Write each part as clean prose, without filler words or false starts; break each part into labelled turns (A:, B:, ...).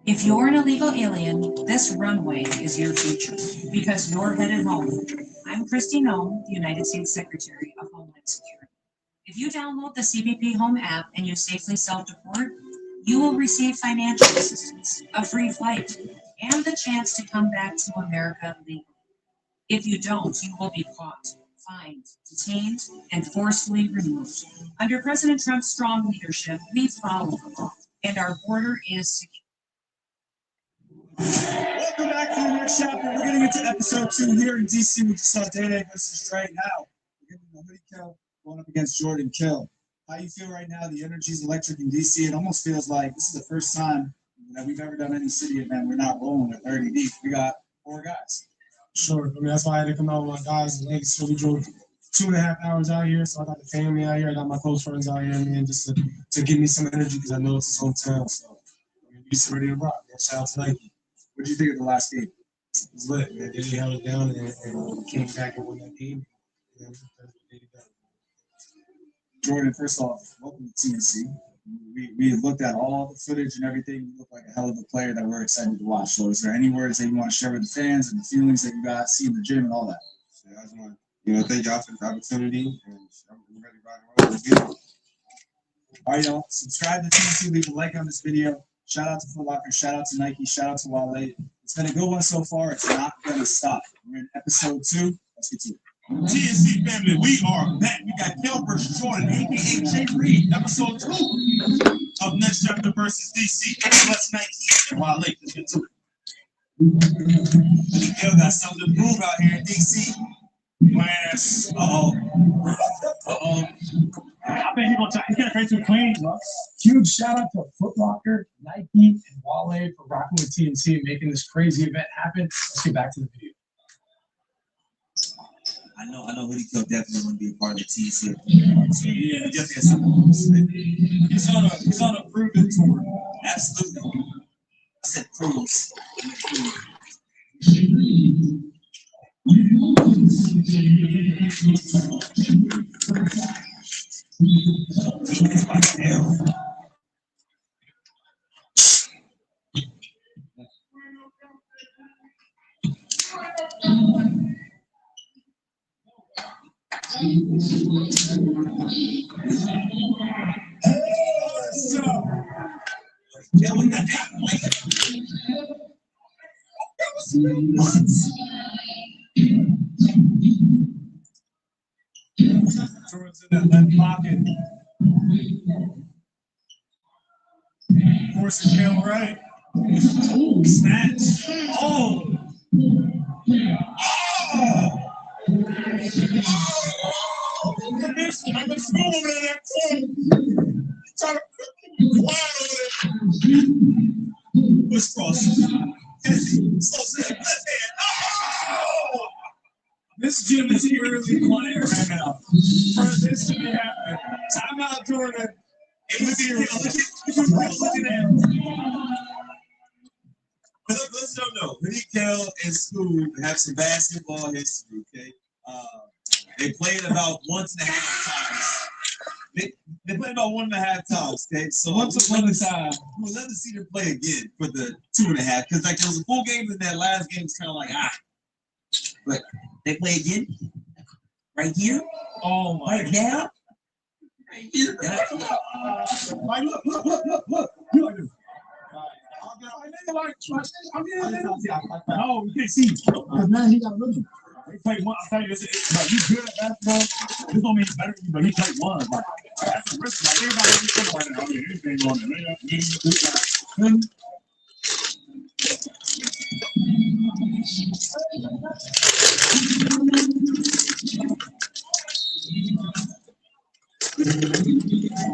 A: If you're an illegal alien, this runway is your future because you're headed home. I'm Christy Nome, the United States Secretary of Homeland Security. If you download the CBP Home app and you safely self-deport, you will receive financial assistance, a free flight, and the chance to come back to America legally. If you don't, you will be caught, fined, detained, and forcefully removed. Under President Trump's strong leadership, we follow the law, and our border is secure.
B: Welcome back to the next chapter. We're getting into episode 2 here in DC. We just saw Day versus Dre. Now, we're getting the Hoodie Kill going up against Jordan Kill. How you feel right now? The energy's electric in DC. It almost feels like this is the first time that we've ever done any city event. We're not rolling with 30 deep. We got 4 guys.
C: Sure. I mean, that's why I had to come out with my guys and ladies. So we drove 2.5 hours out here. So I got the family out here. I got my close friends out here, man, just to give me some energy because I know it's his hometown. So we're just ready to rock. Man. Shout out to Nike.
B: What did you think of the last game?
C: It was lit, man. They held it down and came back and won that game. And
B: Jordan, first off, welcome to TNC. We looked at all the footage and everything. You look like a hell of a player that we're excited to watch. So is there any words that you want to share with the fans and the feelings that you got seeing the gym and all that?
D: Yeah, I just want to, thank y'all for the opportunity, and I'm ready to rock and roll. Let's get it.
B: All right, y'all. Subscribe to TNC. Leave a like on this video. Shout out to Foot Locker. Shout out to Nike. Shout out to Wale. It's been a good one so far. It's not going to stop. We're in episode 2. Let's get to it.
E: TNC family, we are back. We got Kel versus Jordan, aka Jay Reed, episode 2 of Next Chapter versus DC. Let's Nike and Wale. Let's get to it. Kel got something to prove out here in DC. My ass.
F: I think he's gonna try to clean. Huge shout out to Foot Locker, Nike, and Wale for rocking with TNC and making this crazy event happen. Let's get back to the video.
E: I know Hoodie Kill definitely want to be a part of the TNC. So yeah, he definitely has something to say. He's on a proven tour. Absolutely. I said proves.
B: Jordan's in that left pocket. Forcing Kill right. Snatch. Oh!
E: I'm a school over there. Trying to quiet over there. Push cross.
B: This gym is eerily quiet right now. This should be happening. Time out, Jordan.
E: Let's know. Hoodie Kill and Scoob have some basketball history, okay? They played about 1.5 times. They played about 1.5 times, okay? So
B: Once upon a time.
E: We'll love to see them play again for the 2.5, because like there was a full game in that last game. It's kind of like but they play again right here.
B: Oh my
E: Right now. Right here.
B: Like, look. You like this.
F: No, you can't see. Because now he got rhythm. He played one. I'll tell you this. Like, he's good at basketball. This don't mean he's better than you, but he played one. Like, that's the risk. Like, everybody right now. I mean, anything on there.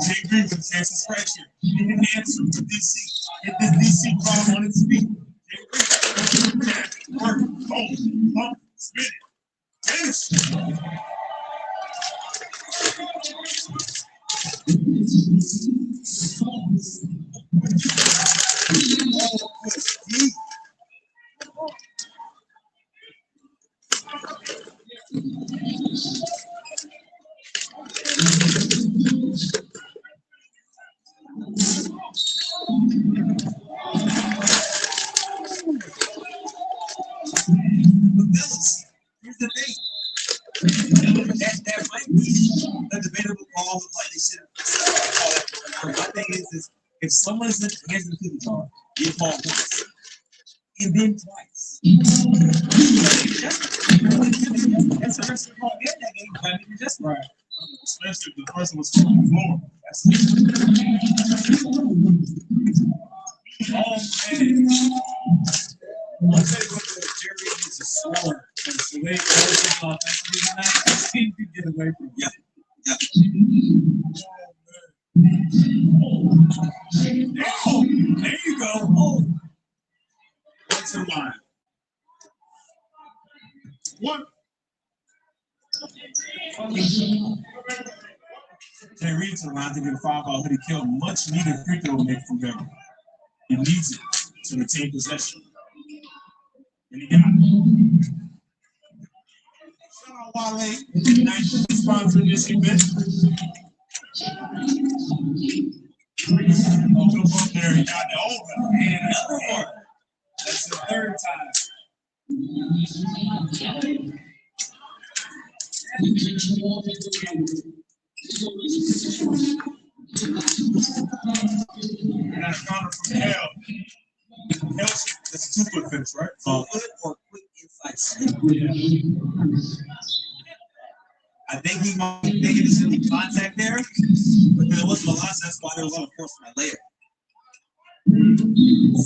E: Jay Green with Texas pressure. He didn't answer to DC. Get this DC crowd on its feet. Jay Green. Work. Boom. Pump. Spin it. Finish. my thing is if someone is against the cookie jar, you call once. And then twice. That's the first call in that game, but you just
F: Right. Especially if the person was from the floor. That's it.
E: Oh man. I'll tell you what, Jerry is a scorer. And so they everything offensively tonight, I think you get away from it. Yeah. Oh, there you go. Oh. What's the line?
F: One.
E: Jay Reed to the line to get a foul call. Hoodie Kill much needed free throw make from them. He needs it to retain possession. And he got it. Shout out Wale. Nice sponsor this event. Jump up there. He got the over. And another one. That's the third time.
F: And that's counter from Hell.
E: That's a 2-foot finish, right? Foot or quick inside scoop.
F: Yeah.
E: I think he might make it some contact there, but there wasn't a lot. That's why there was on the force of my layup.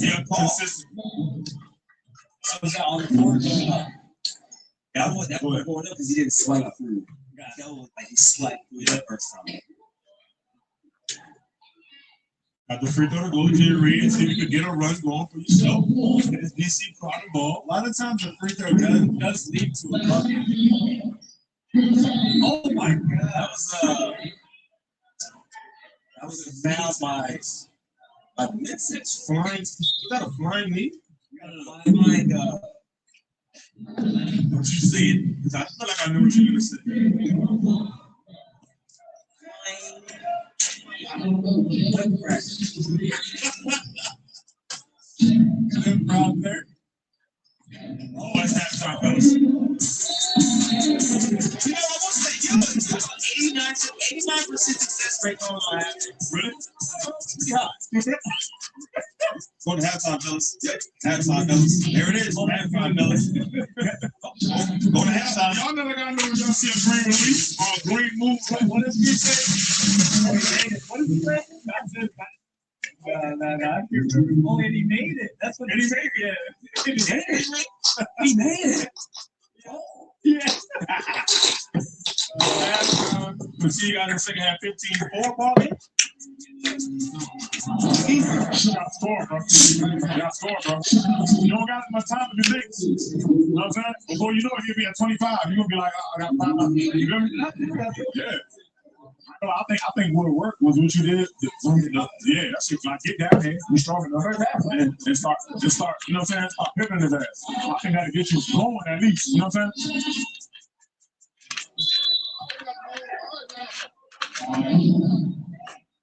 F: Yeah, consistent.
E: So was that on the floor? That was going up because he didn't swipe through. That was like he swiped through that first time.
F: Got the free throw to go to Jerry Reed and see if you could get a run going for yourself. Get his DC product ball.
B: A lot of times the free throw does lead to a bucket.
E: Oh my God, that was a foul by Vincent.
F: Flying. Is that a flying knee?
E: Like
F: What you said? Because I feel like I know what you're gonna say.
E: good problem there.
F: Oh, it's halftime, fellas.
E: You know, I will say, 89% success rate on that.
F: Really?
E: Yeah.
F: Going to halftime, fellas. Halftime, fellas. There it is. Halftime, fellas. Go to halftime. Y'all never got no y'all see a green release or a green move. What does he say?
E: What did he say? That's it. No, I can't remember. Oh, and he made it. That's what
F: And he made it.
E: Yeah. He made it. He made it. Yeah.
F: So see, you got in the second half 15-4 ball game. Got scored, bro. Got scored, bro. You don't got much time to be fixed. You know what I'm saying? Before you know it, you'll be at 25. You're gonna be like, oh, I got 5 minutes. You feel me? Yeah. I think what worked was what you did. Yeah, that shit like get down here, be strong enough, and start, you know what I'm saying? Start pimping his ass. I think that'll get you going at least, you know what I'm saying?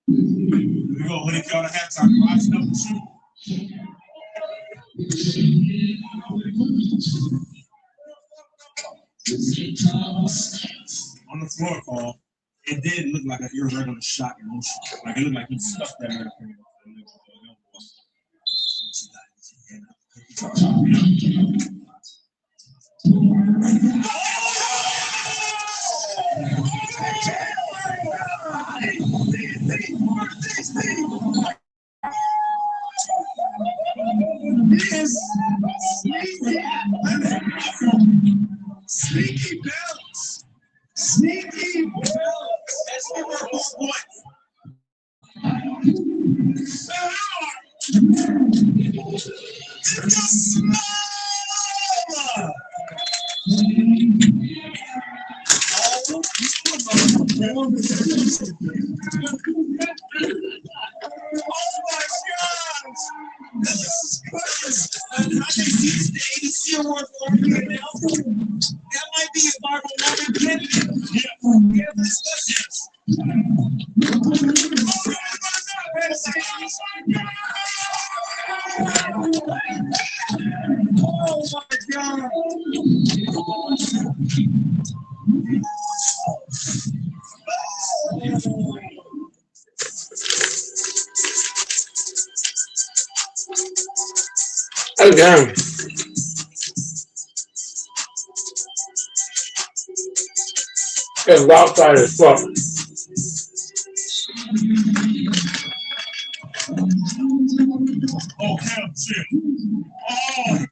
F: Here we go, Hoodie Kill to halftime. Watch number 2. On the floor, Paul.
E: It did look like an irregular shot in motion. Like it looked like he stuck that in.
F: Sneaky bounce. Sneaky bounce.
E: That's what we're going. That might be a Bible woman candidate. Yeah, discussions. Oh my God.
G: Again. It's outside as fuck.
F: Oh, hell, shit. Oh,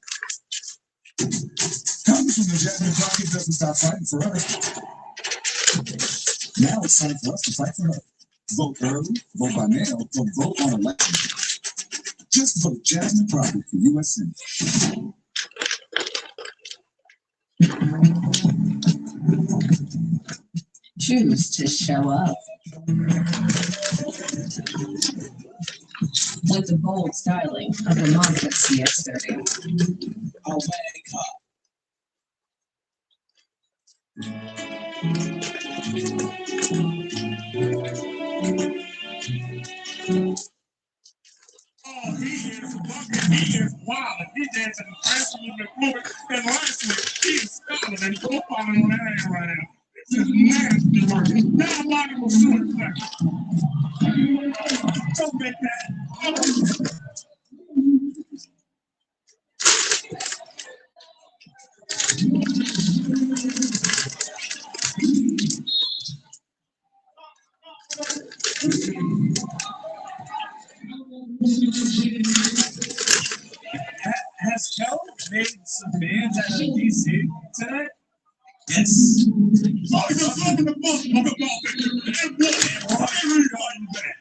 B: Congresswoman Jasmine Crockett doesn't stop fighting for us. Now it's time for us to fight for her. Vote early, vote by mail, or vote on election. Just vote Jasmine Crockett for U.S. Senate.
A: Choose to show up. With the bold styling of the Mazda CX-30.
E: I'll wake up.
F: oh, he is bumping. He is wild. He dancing faster than moving. And last week, he is stalling and profiling on that ass right now. This is nasty work. Now, Lonnie will do it. Don't make that.
E: Has Kel made some bands out of DC tonight? Yes.
F: Oh, he's just loving the book of the dolphin. And what? Every time back.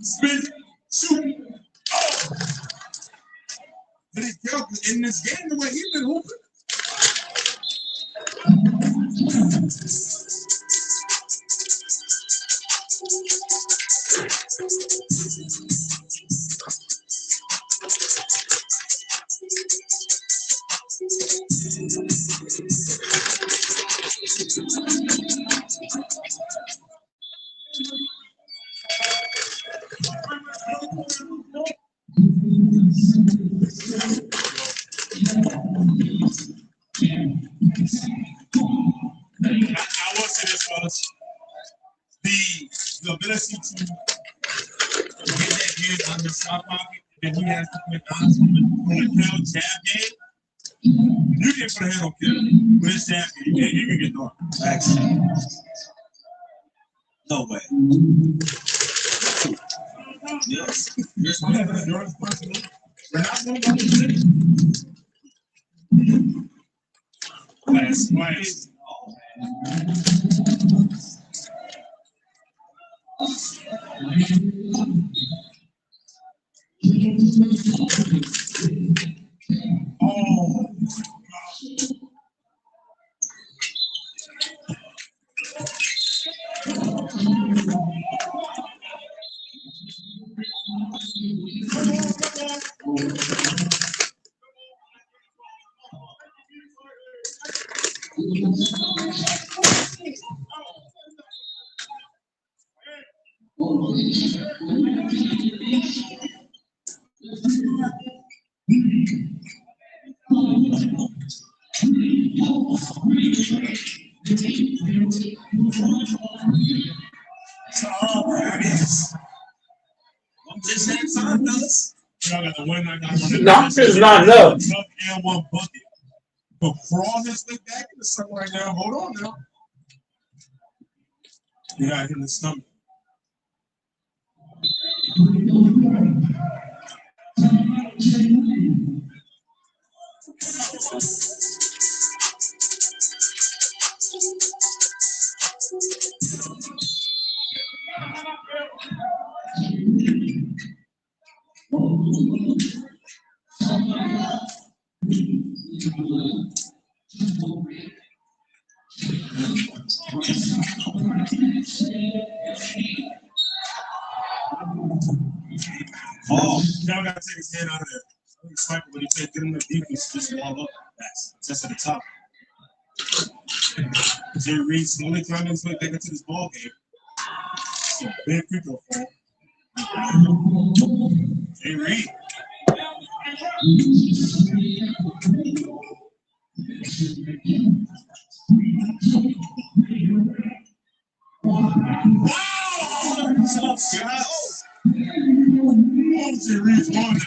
E: Spin, shoot. Oh. But he's in this game the way he's been hooping.
F: I will say this, fellas. The ability to get that hand on the shot pocket, and he has to put eyes on the Kel jab game. You can put a hand on Kel with his jab game, and you can get dark.
E: Actually, no way. Yes.
F: Yes, we have an endurance person. We're not going to go to the Last.
E: Oh, man.
F: Oh,
E: I'm just having fun, fellas.
F: y'all got the win.
G: Knock is not enough.
F: And one bucket. But crawl his way back in the circle right now. Hold on now. You got him in the stomach.
E: Oh,
F: Y'all gotta take his hand out of there. Sniper, when he said get him the defense, just wall up. That's just at the top. Jerry Reed slowly climbing his way back into this ball game. So big free throw for him. Jay Reed. Wow! Jay Reed's going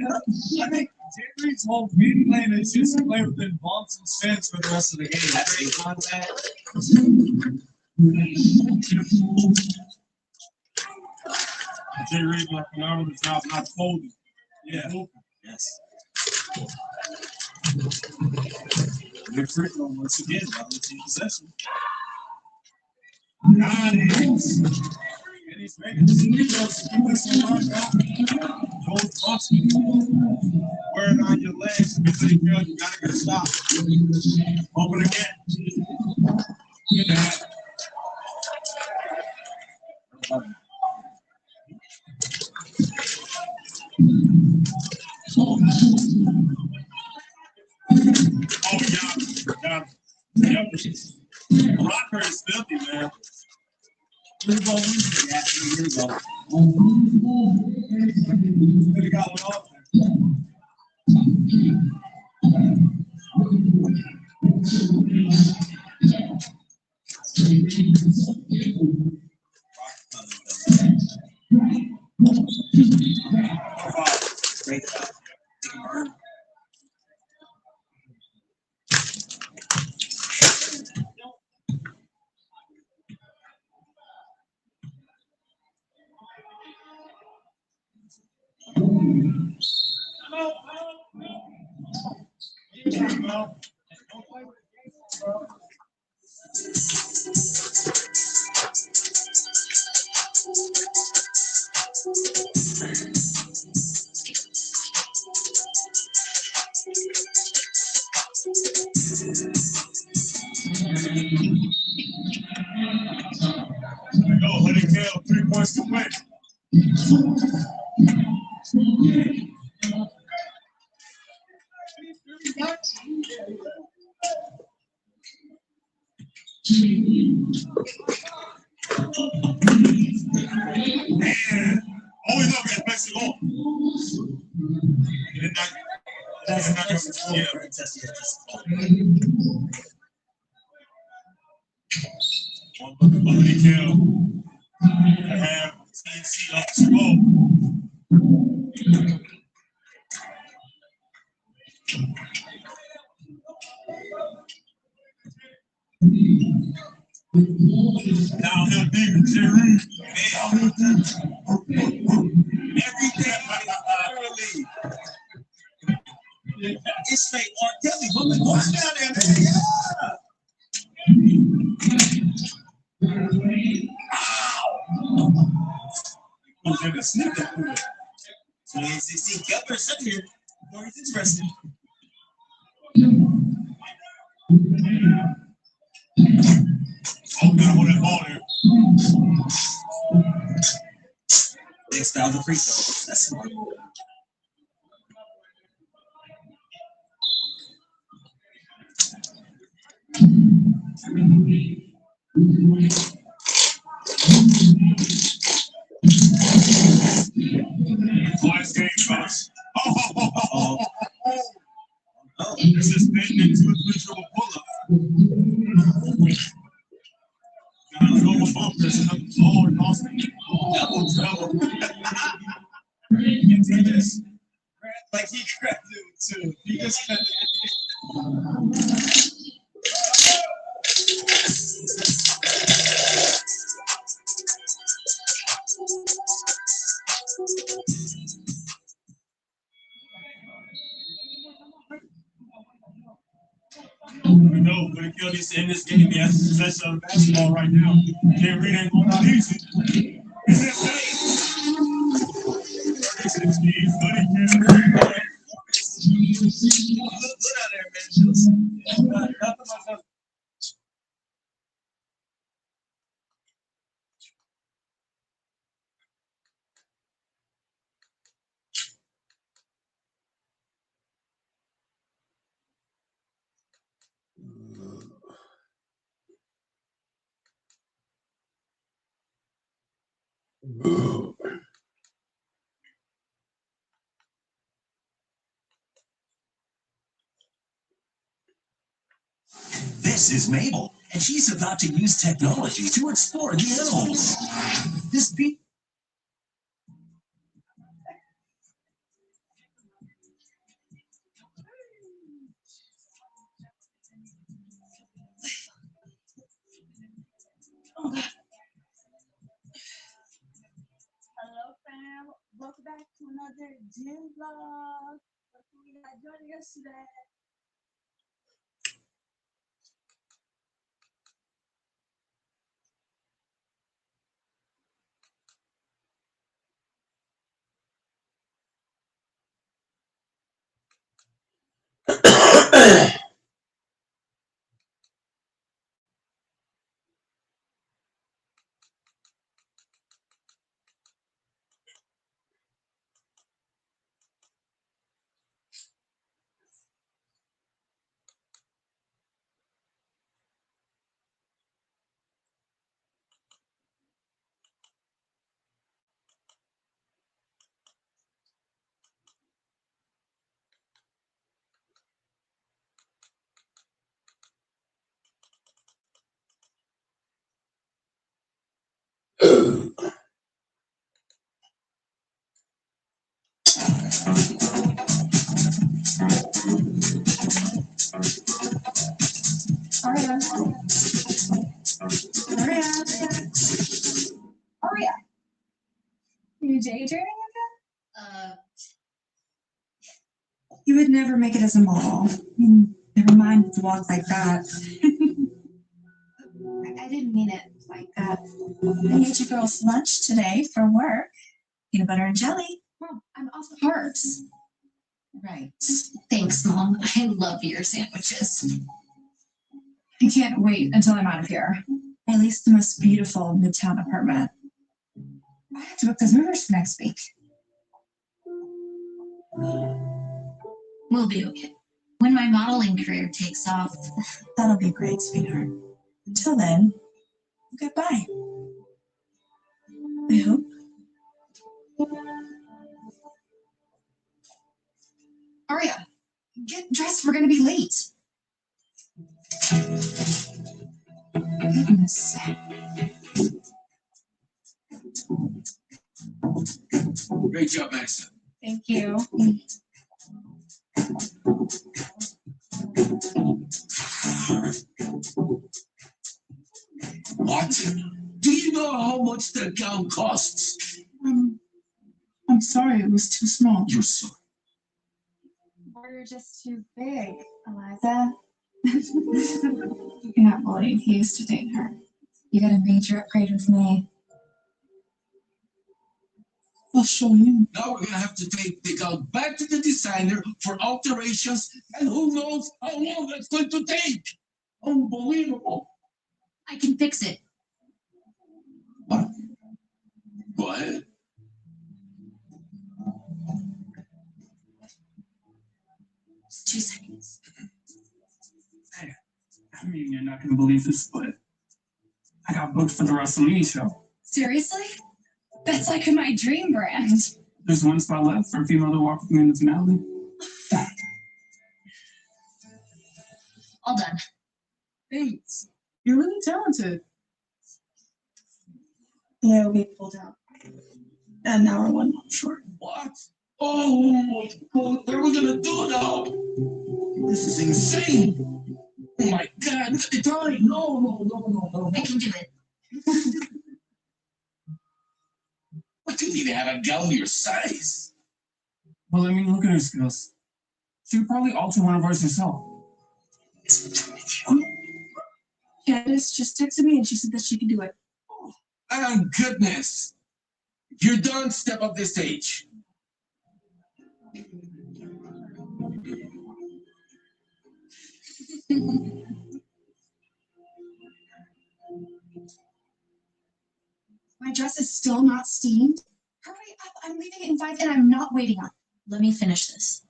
F: now.
B: I think Jay Reed's whole game plan is just to play within bumps and spins for the rest of the game. That's the contact.
F: Jay Reed like phenomenal job not folding.
B: Yeah.
F: Open.
B: Yes. Good free throw once again. Double team possession. Nice. And he's making free throws to keep this one on. Jones Boston.
E: Word on your legs, Mr. Hill, you gotta get a stop.
F: Open again. Oh, yeah. Yeah. Rocker is filthy, man.
B: Three ball losing. Yeah, 3 years ago. Could have got one off there.
E: Great job.
F: Go, Honey Kale, 3 points to win. Man, always up against Mexico.
B: That's not
F: Yeah. One look at Honey Kale. I have TNC up to go. Downhill deep with Jay Reed.
E: Everything early. It's straight R. Kelly. Watch down there, man. Yeah.
F: Who's in the sniper pool?
E: 2016 Kelper sitting here. Before he's interested.
F: Oh, gotta hold that ball there.
E: Next foul the free throw. That's smart.
F: Last game, fellas.
E: Oh.
F: This is big into a triple pull-up. Guys, over bumpers. Oh, lost it. Double.
E: You did this. Like he grabbed it too. He just grabbed it.
F: We know we're gonna kill this in this game. He has possession of basketball right now. Jay Reed ain't going out easy. Is it safe? 36 Honey Kale.
E: Look good out there, man. Nothing much.
H: This is Mabel, and she's about to use technology to explore the animals. This be
I: Hello fam, welcome back to another gym vlog. Hopefully you guys joined yesterday.
J: Aria. Aria. Aria. You daydreaming again? You would never make it as a model. Never mind with a walk like that. I didn't mean it like that. I made you girls lunch today for work. Peanut butter and jelly. Mom, I'm off the carbs. Right. Thanks, Mom. I love your sandwiches. I can't wait until I'm out of here. At least the most beautiful Midtown apartment. I have to book those movers for next week. We'll be okay. When my modeling career takes off, that'll be great, sweetheart. Until then, goodbye. I hope. Aria, get dressed. We're gonna be late. Goodness.
H: great job, Madison.
J: Thank you.
H: What? Do you know how much the gown costs?
J: I'm sorry, it was too small.
H: You're sorry.
J: We're just too big, Eliza. You're not bullying. He used to date her. You got a major upgrade with me. I'll show you.
H: Now we're gonna have to take the gown back to the designer for alterations, and who knows how long that's going to take. Unbelievable.
J: I can fix it.
H: What? Go ahead.
J: Just 2 seconds.
K: I mean, you're not gonna believe this, but I got booked for the WrestleMania show.
J: Seriously? That's like my dream brand.
K: There's one spot left for a female to walk with me in the finale.
J: All done.
K: Thanks. You're really talented.
J: Yeah, it'll be pulled out. An hour, 1 month short.
H: What? Oh, what are we gonna do now? This is insane. Oh my God, Tony, no.
J: I can do it.
H: What do you need to have a gown your size?
K: Well, I mean, look at her skills. She could probably alter one of ours herself.
J: Candace just texted me and she said that she can do it.
H: Oh, goodness. If you're done, step up this stage.
J: My dress is still not steamed. Hurry up, I'm leaving it in 5 and I'm not waiting on. Let me finish this.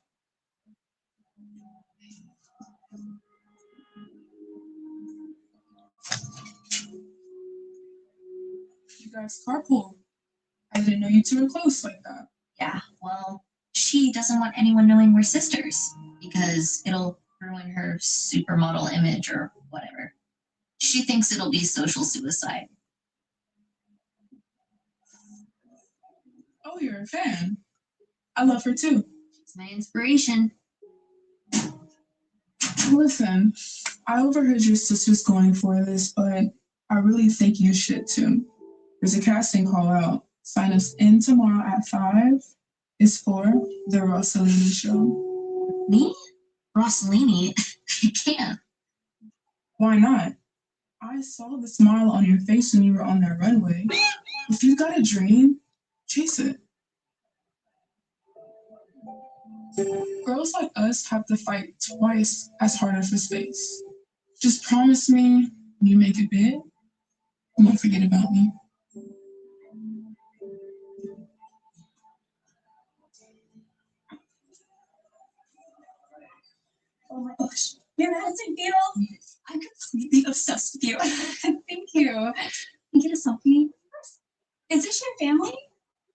K: guys carpool. I didn't know you two were close like that.
J: Yeah, well, she doesn't want anyone knowing we're sisters because it'll ruin her supermodel image or whatever. She thinks it'll be social suicide.
K: Oh, you're a fan. I love her too.
J: It's my inspiration.
K: Listen, I overheard your sisters going for this, but I really think you should too. There's a casting call out. Sign us in tomorrow at 5. It's for the Rossellini show.
J: Me? Rossellini? I can't.
K: Why not? I saw the smile on your face when you were on that runway. If you got a dream, chase it. Girls like us have to fight twice as harder for space. Just promise me when you make it big, you won't forget about me.
J: Oh my gosh, you're amazing, Beetle. I'm completely obsessed with you. Thank you. Can you get a selfie? Is this your family?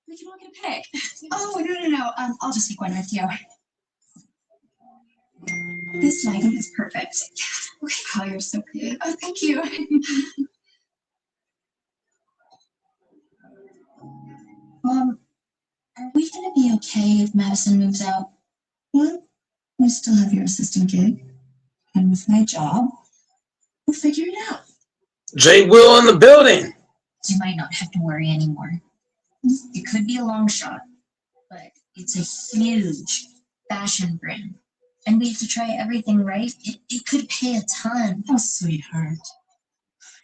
J: We can all get a pic. Oh, no. I'll just take one with you. This lighting is perfect. Okay. Oh, you're so pretty. Oh, thank you. Are we gonna be okay if Madison moves out? What? We still have your assistant gig. And with my job, we'll figure it out.
G: J. Will in the building.
J: You might not have to worry anymore. It could be a long shot, but it's a huge fashion brand. And we have to try everything right. It could pay a ton.
A: Oh, sweetheart.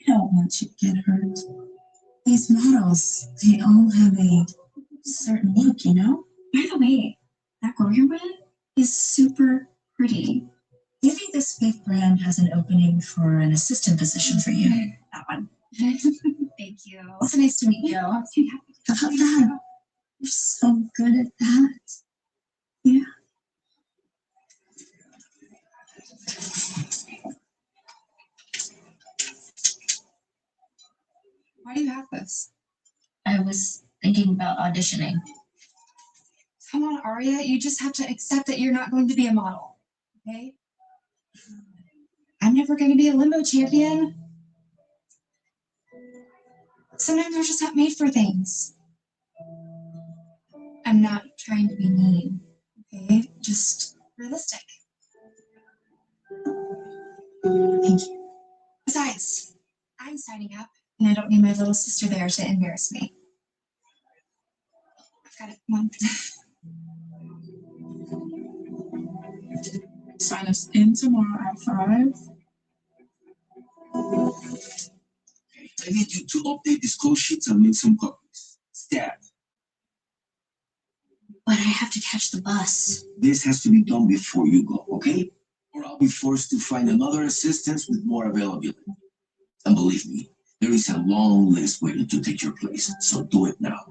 A: I don't want you to get hurt. These models, they all have a certain look, you know?
J: By the way, that girl you're with is super pretty.
A: Maybe this fake brand has an opening for an assistant position for you. That one.
J: Thank you. It's nice to meet you.
A: How about that? You're so good at that. Yeah.
L: Why do you have this?
J: I was thinking about auditioning.
L: Come on, Aria. You just have to accept that you're not going to be a model. Okay? I'm never going to be a limbo champion. Sometimes we're just not made for things. I'm not trying to be mean. Okay? Just realistic. Thank you. Besides, I'm signing up, and I don't need my little sister there to embarrass me. I've got it. Come on.
K: Sign us in tomorrow at 5.
H: I need you to update this call sheets and make some copies. Stat.
J: But I have to catch the bus.
H: This has to be done before you go, okay? Or I'll be forced to find another assistant with more availability. And believe me, there is a long list waiting to take your place, so do it now.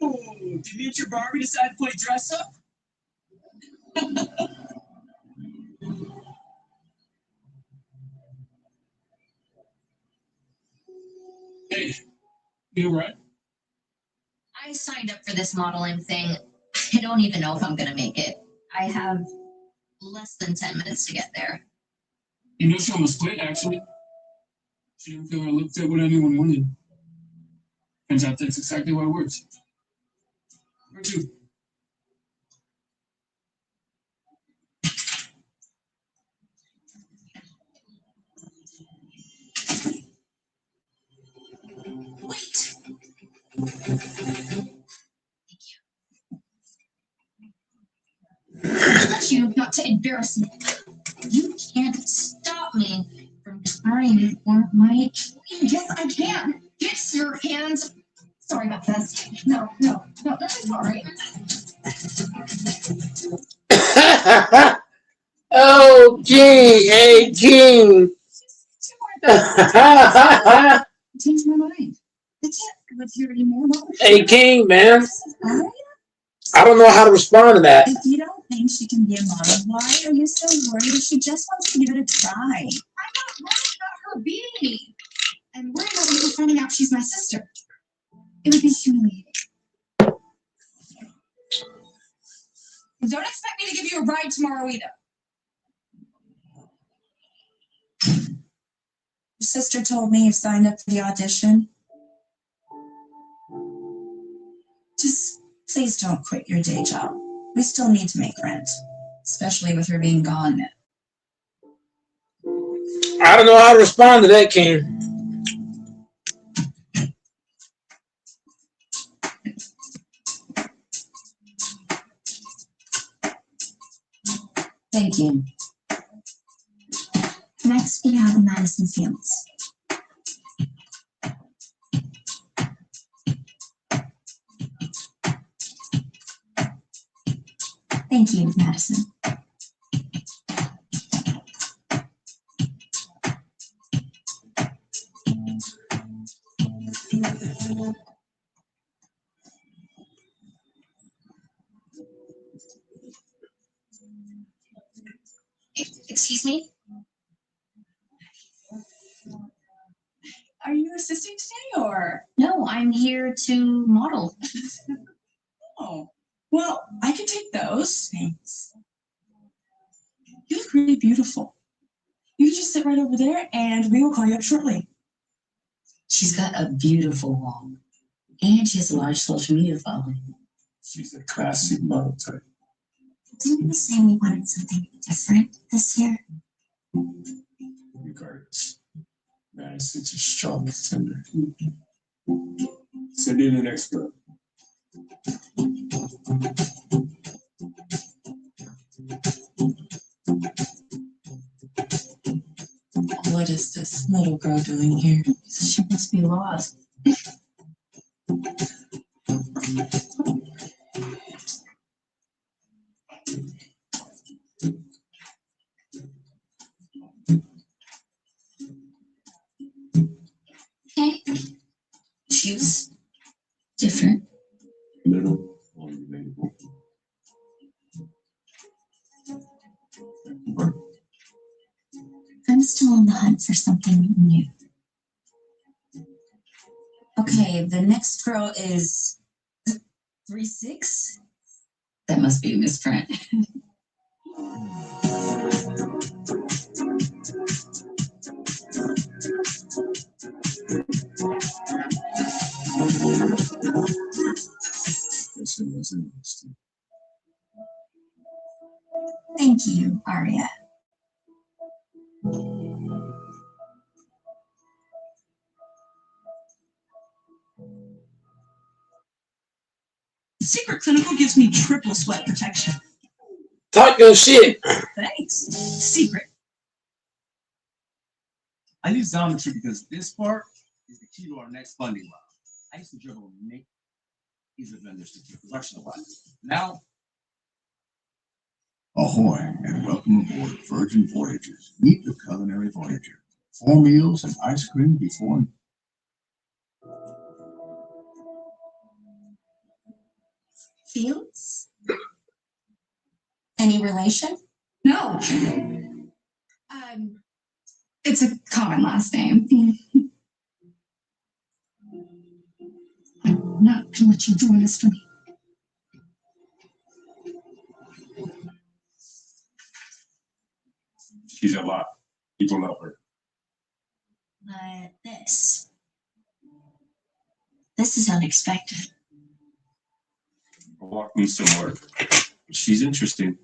E: Ooh, did you and your Barbie decide to play dress up?
K: Hey, you right?
J: I signed up for this modeling thing. I don't even know if I'm gonna make it. I have less than 10 minutes to get there.
K: You know she almost quit, actually. She didn't feel her look fit what anyone wanted. Turns out that's exactly why it works. Where to?
J: Wait. I want you not to embarrass me. You can't stop me from trying for my dream. Yes, I can. Get your hands. Sorry about this. No, I'm sorry.
G: Oh, Gene, hey, Gene.
L: Change my mind. I can't
J: with your immortal.
G: Hey, King, man.
J: Aria,
G: I don't know how to respond to that.
J: if you don't think she can be a model, why are you so worried if she just wants to give it a try?
L: I'm not worried about her being me. I'm worried about people finding out she's my sister. It would be humiliating. And don't expect me to give you a ride tomorrow either.
J: Your sister told me you signed up for the audition. Just please don't quit your day job. We still need to make rent, especially with her being gone now.
G: I don't know how to respond to that, King.
J: Thank you. Next, we have Madison Fields. Thank you, Madison.
L: Excuse me?
K: Are you assisting today or?
J: No, I'm here to model.
K: Oh, well, I can take those. Thanks. You look really beautiful. You can just sit right over there and we will call you up shortly.
J: She's got a beautiful wall, and she has a large social media following.
C: She's a classic model type.
J: Didn't we say we wanted something different this year?
C: Regardless. Madison's a strong contender. Send in the next girl.
K: What is this little girl doing here?
J: She must be lost. Okay. Shoes. Different.
C: Little, unrelatable.
J: I'm still on the hunt for something new. Okay, the next girl is 3'6". That must be Miss Brent.
C: This was interesting.
J: Thank you, Aria.
I: Secret Clinical gives me triple sweat protection.
G: Talk your shit.
I: Thanks. Secret.
E: I use Xometry because this part is the key to our next funding round. I used to dribble and make easier vendors to keep production alive. Now,
F: Ahoy, and welcome aboard Virgin Voyages. Meet the culinary voyager. 4 meals and ice cream before.
J: Fields? Any relation?
L: No. It's a common last name. I'm not gonna let you ruin this for me.
C: She's a lot. People love her.
J: But this is unexpected.
C: Walk me somewhere. She's interesting.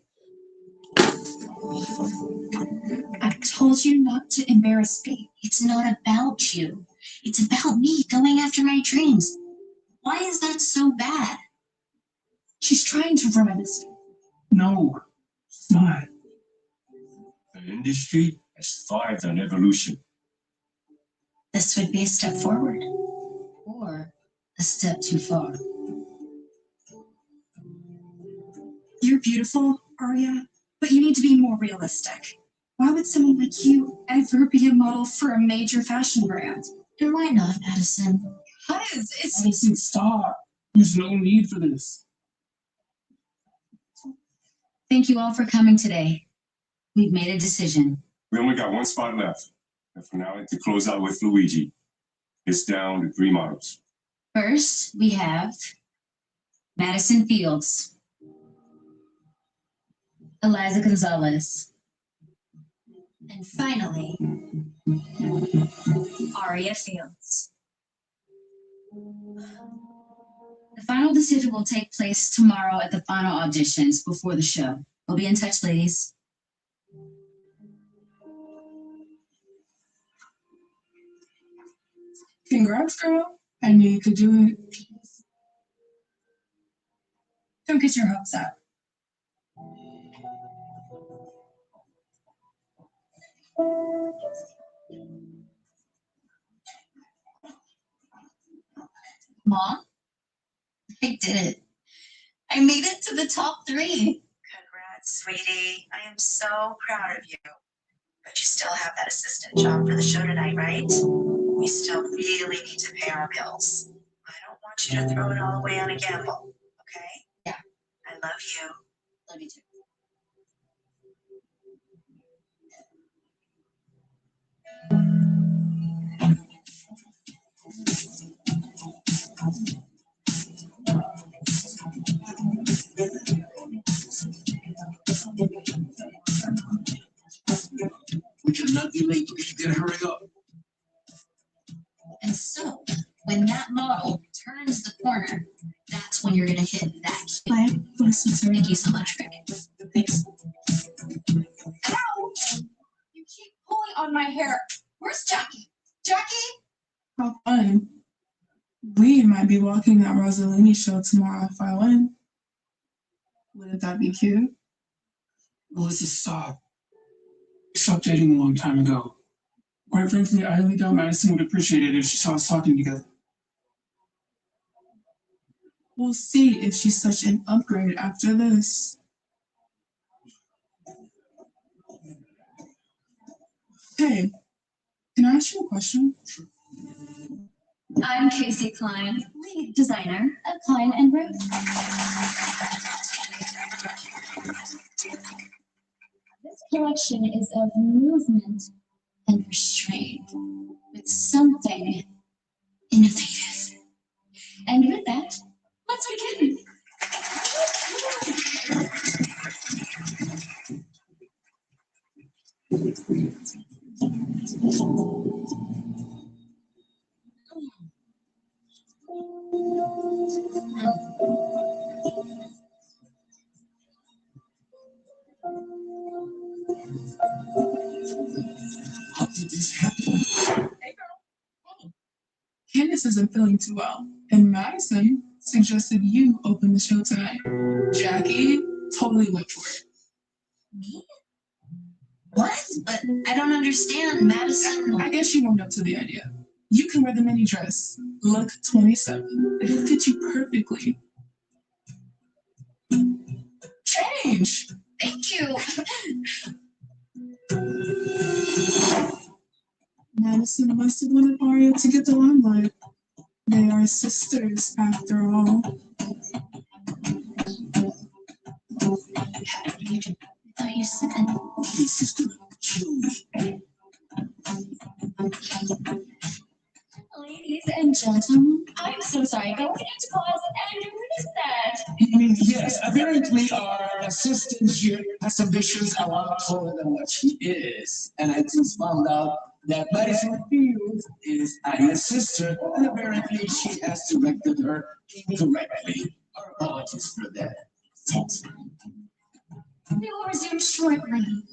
J: I told you not to embarrass me. It's not about you. It's about me going after my dreams. Why is that so bad?
K: She's trying to ruin us.
F: No, it's not.
C: The industry has thrived on evolution.
J: This would be a step forward or a step too far.
L: You're beautiful, Aria, but you need to be more realistic. Why would someone like you ever be a model for a major fashion brand?
J: And why not, Madison?
L: Guys, it's
C: Madison, stop. There's no need for this.
J: Thank you all for coming today. We've made a decision.
F: We only got one spot left. And for now, to close out with Luigi. It's down to 3 models.
J: First, we have Madison Fields, Eliza Gonzalez, and finally, Aria Fields. The final decision will take place tomorrow at the final auditions before the show. We'll be in touch, ladies.
K: Congrats, girl. I knew you could do it.
L: don't get your hopes up.
J: Mom, I did it. I made it to the top 3.
M: Congrats, sweetie. I am so proud of you. But you still have that assistant job for the show tonight, right? We still really need to pay our bills. I don't want you to throw it all away on a gamble, okay?
J: Yeah.
M: I love you.
J: Love you too.
H: We cannot be late. Okay, you gotta hurry up.
J: And so, when that model turns the corner, that's when you're gonna hit that key. Thank you so much, Rick.
K: Thanks.
L: Ow! You keep pulling on my hair. Where's Jackie? Jackie?
K: How fun. We might be walking that Rossellini show tomorrow if I win. Wouldn't that be cute?
C: Melissa, stop. We stopped dating a long time ago. Quite frankly, I highly doubt Madison would appreciate it if she saw us talking together.
K: We'll see if she's such an upgrade after this. Hey, can I ask you a question?
J: I'm Casey Klein, lead designer at Klein and Root. This collection is of movement and restraint with something innovative. And with that, let's begin.
H: How did this happen?
K: Hey, girl. Candace isn't feeling too well, and Madison suggested you open the show tonight. Jackie totally went for it.
J: Me? What? But I don't understand. Madison.
K: I guess you warmed up to the idea. You can wear the mini dress. Look 27. It'll fit you perfectly. Change.
J: Thank you.
K: Madison must have wanted Aria to get the limelight. They are sisters, after all.
J: I thought you said.
H: This is gonna kill me.
J: Ladies and gentlemen, I'm so sorry. Going into class, and what is that?
C: Yes, apparently our assistant here has some visions a lot taller than what she is. And I just found out that Madison Fields is Aria's sister, and apparently she has directed her incorrectly. Our apologies for that.
J: We will resume shortly.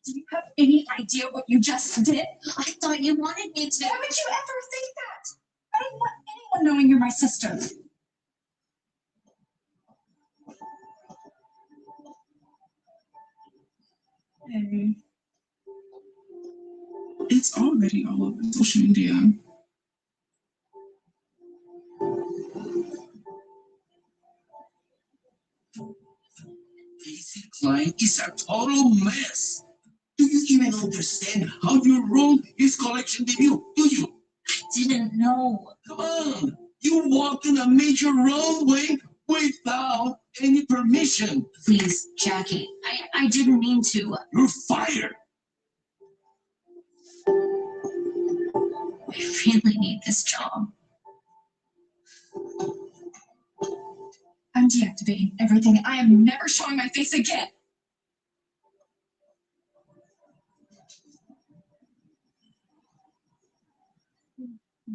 L: Do you have any idea what you just did?
J: I thought you wanted me to.
L: Why would you ever think that? I don't want anyone knowing you're my sister.
K: Hey. It's already all over social media.
H: Casey Klein is a total mess. Do you even understand how your role is collection debut? Do you?
J: Didn't know.
H: Come on. You walked in a major runway without any permission.
J: Please, Jackie, I didn't mean to.
H: You're fired.
J: I really need this job. I'm deactivating everything. I am never showing my face again.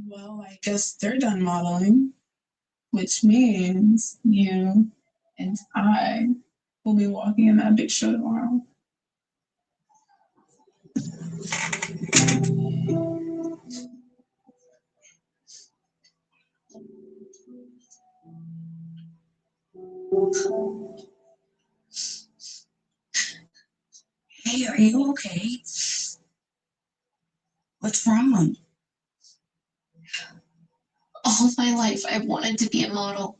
K: Well, I guess they're done modeling, which means you and I will be walking in that big show tomorrow.
J: Hey, are you okay? What's wrong? All my life, I've wanted to be a model.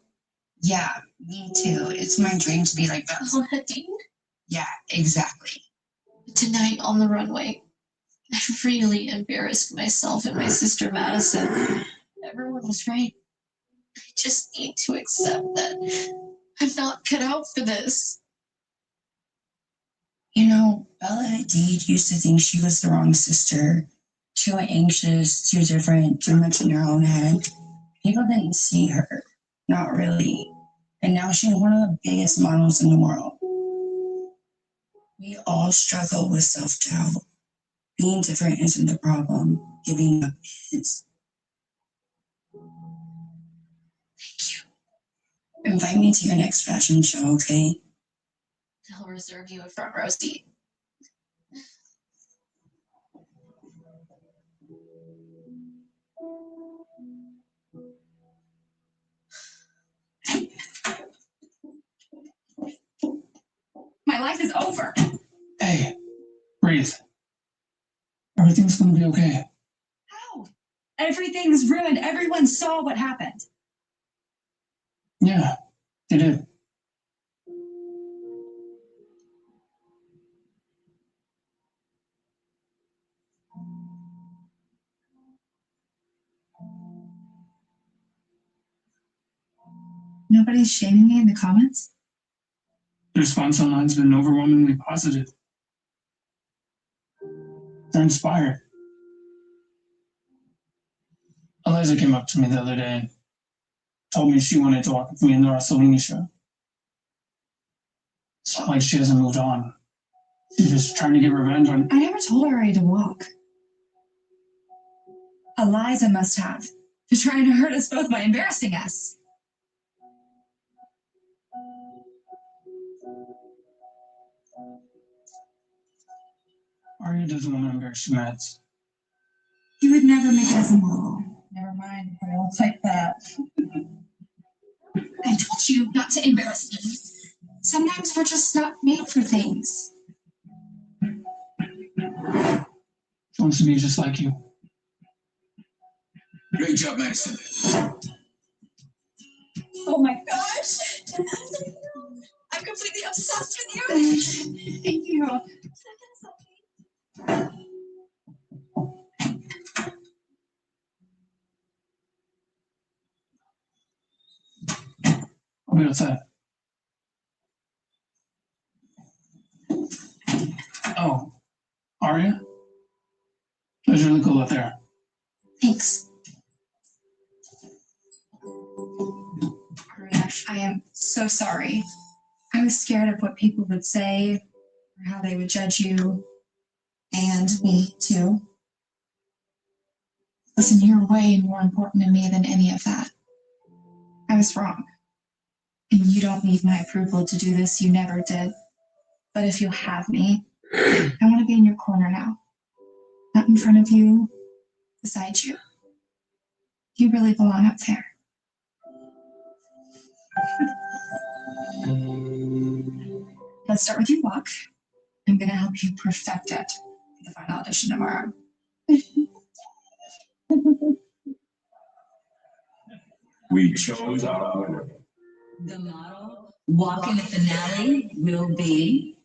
L: Yeah, me too. It's my dream to be like that.
J: Oh, Hadeen.
L: Yeah, exactly.
J: Tonight on the runway, I really embarrassed myself and my sister Madison. Everyone was right. I just need to accept that I'm not cut out for this.
L: You know, Bella Hadid used to think she was the wrong sister. Too anxious, too different, too much in her own head. People didn't see her. Not really. And now she's one of the biggest models in the world. We all struggle with self-doubt. Being different isn't the problem. Giving up is.
J: Thank you.
L: Invite me to your next fashion show, okay?
J: I'll reserve you a front row seat. My life is over.
C: Hey, breathe. Everything's gonna be okay.
A: How? Everything's ruined. Everyone saw what happened.
C: Yeah, they did.
L: Nobody's shaming me in the comments?
C: The response online's been overwhelmingly positive. They're inspired. Eliza came up to me the other day and told me she wanted to walk with me in the Rossellini show. It's not like she hasn't moved on. She's just trying to get revenge on.
A: I never told her to walk. Eliza must have. She's trying to hurt us both by embarrassing us.
C: Arya doesn't want to embarrass you, Mads.
A: You would never make it as a model. Never mind. I won't take that.
J: I told you not to embarrass me. Sometimes we're just not made for things.
C: She wants to be just like you.
H: Great job, Madison.
J: Oh my gosh. I'm completely obsessed with you. Thank you.
C: I'll be outside. Oh, Arya? It was really cool out there.
J: Thanks. Arya, I am so sorry. I was scared of what people would say or how they would judge you. And me, too. Listen, you're way more important to me than any of that. I was wrong. And you don't need my approval to do this. You never did. But if you'll have me, I want to be in your corner now. Not in front of you, beside you. You really belong up there. Let's start with your walk. I'm going to help you perfect it for the final audition tomorrow.
F: We chose our winner.
A: The model walk in the finale will be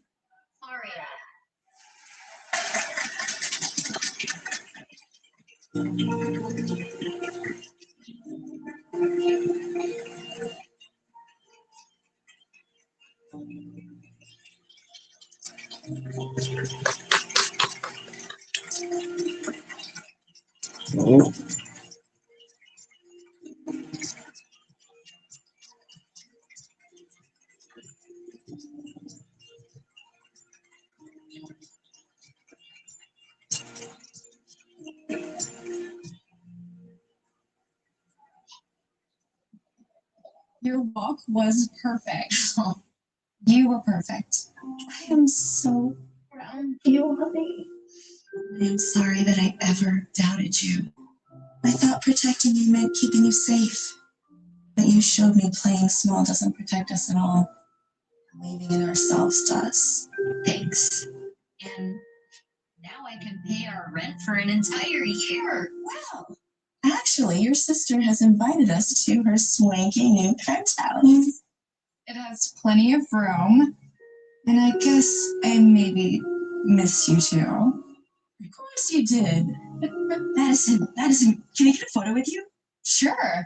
J: Your walk was perfect. You were perfect. I am so proud of you, honey. I am sorry that I ever doubted you. I thought protecting you meant keeping you safe. But you showed me playing small doesn't protect us at all. Believing in ourselves does. Thanks. And now I can pay our rent for an entire year. Wow. Actually, your sister has invited us to her swanky new penthouse. It has plenty of room. And I guess I maybe miss you too. Of course you did. Madison, can I get a photo with you? Sure.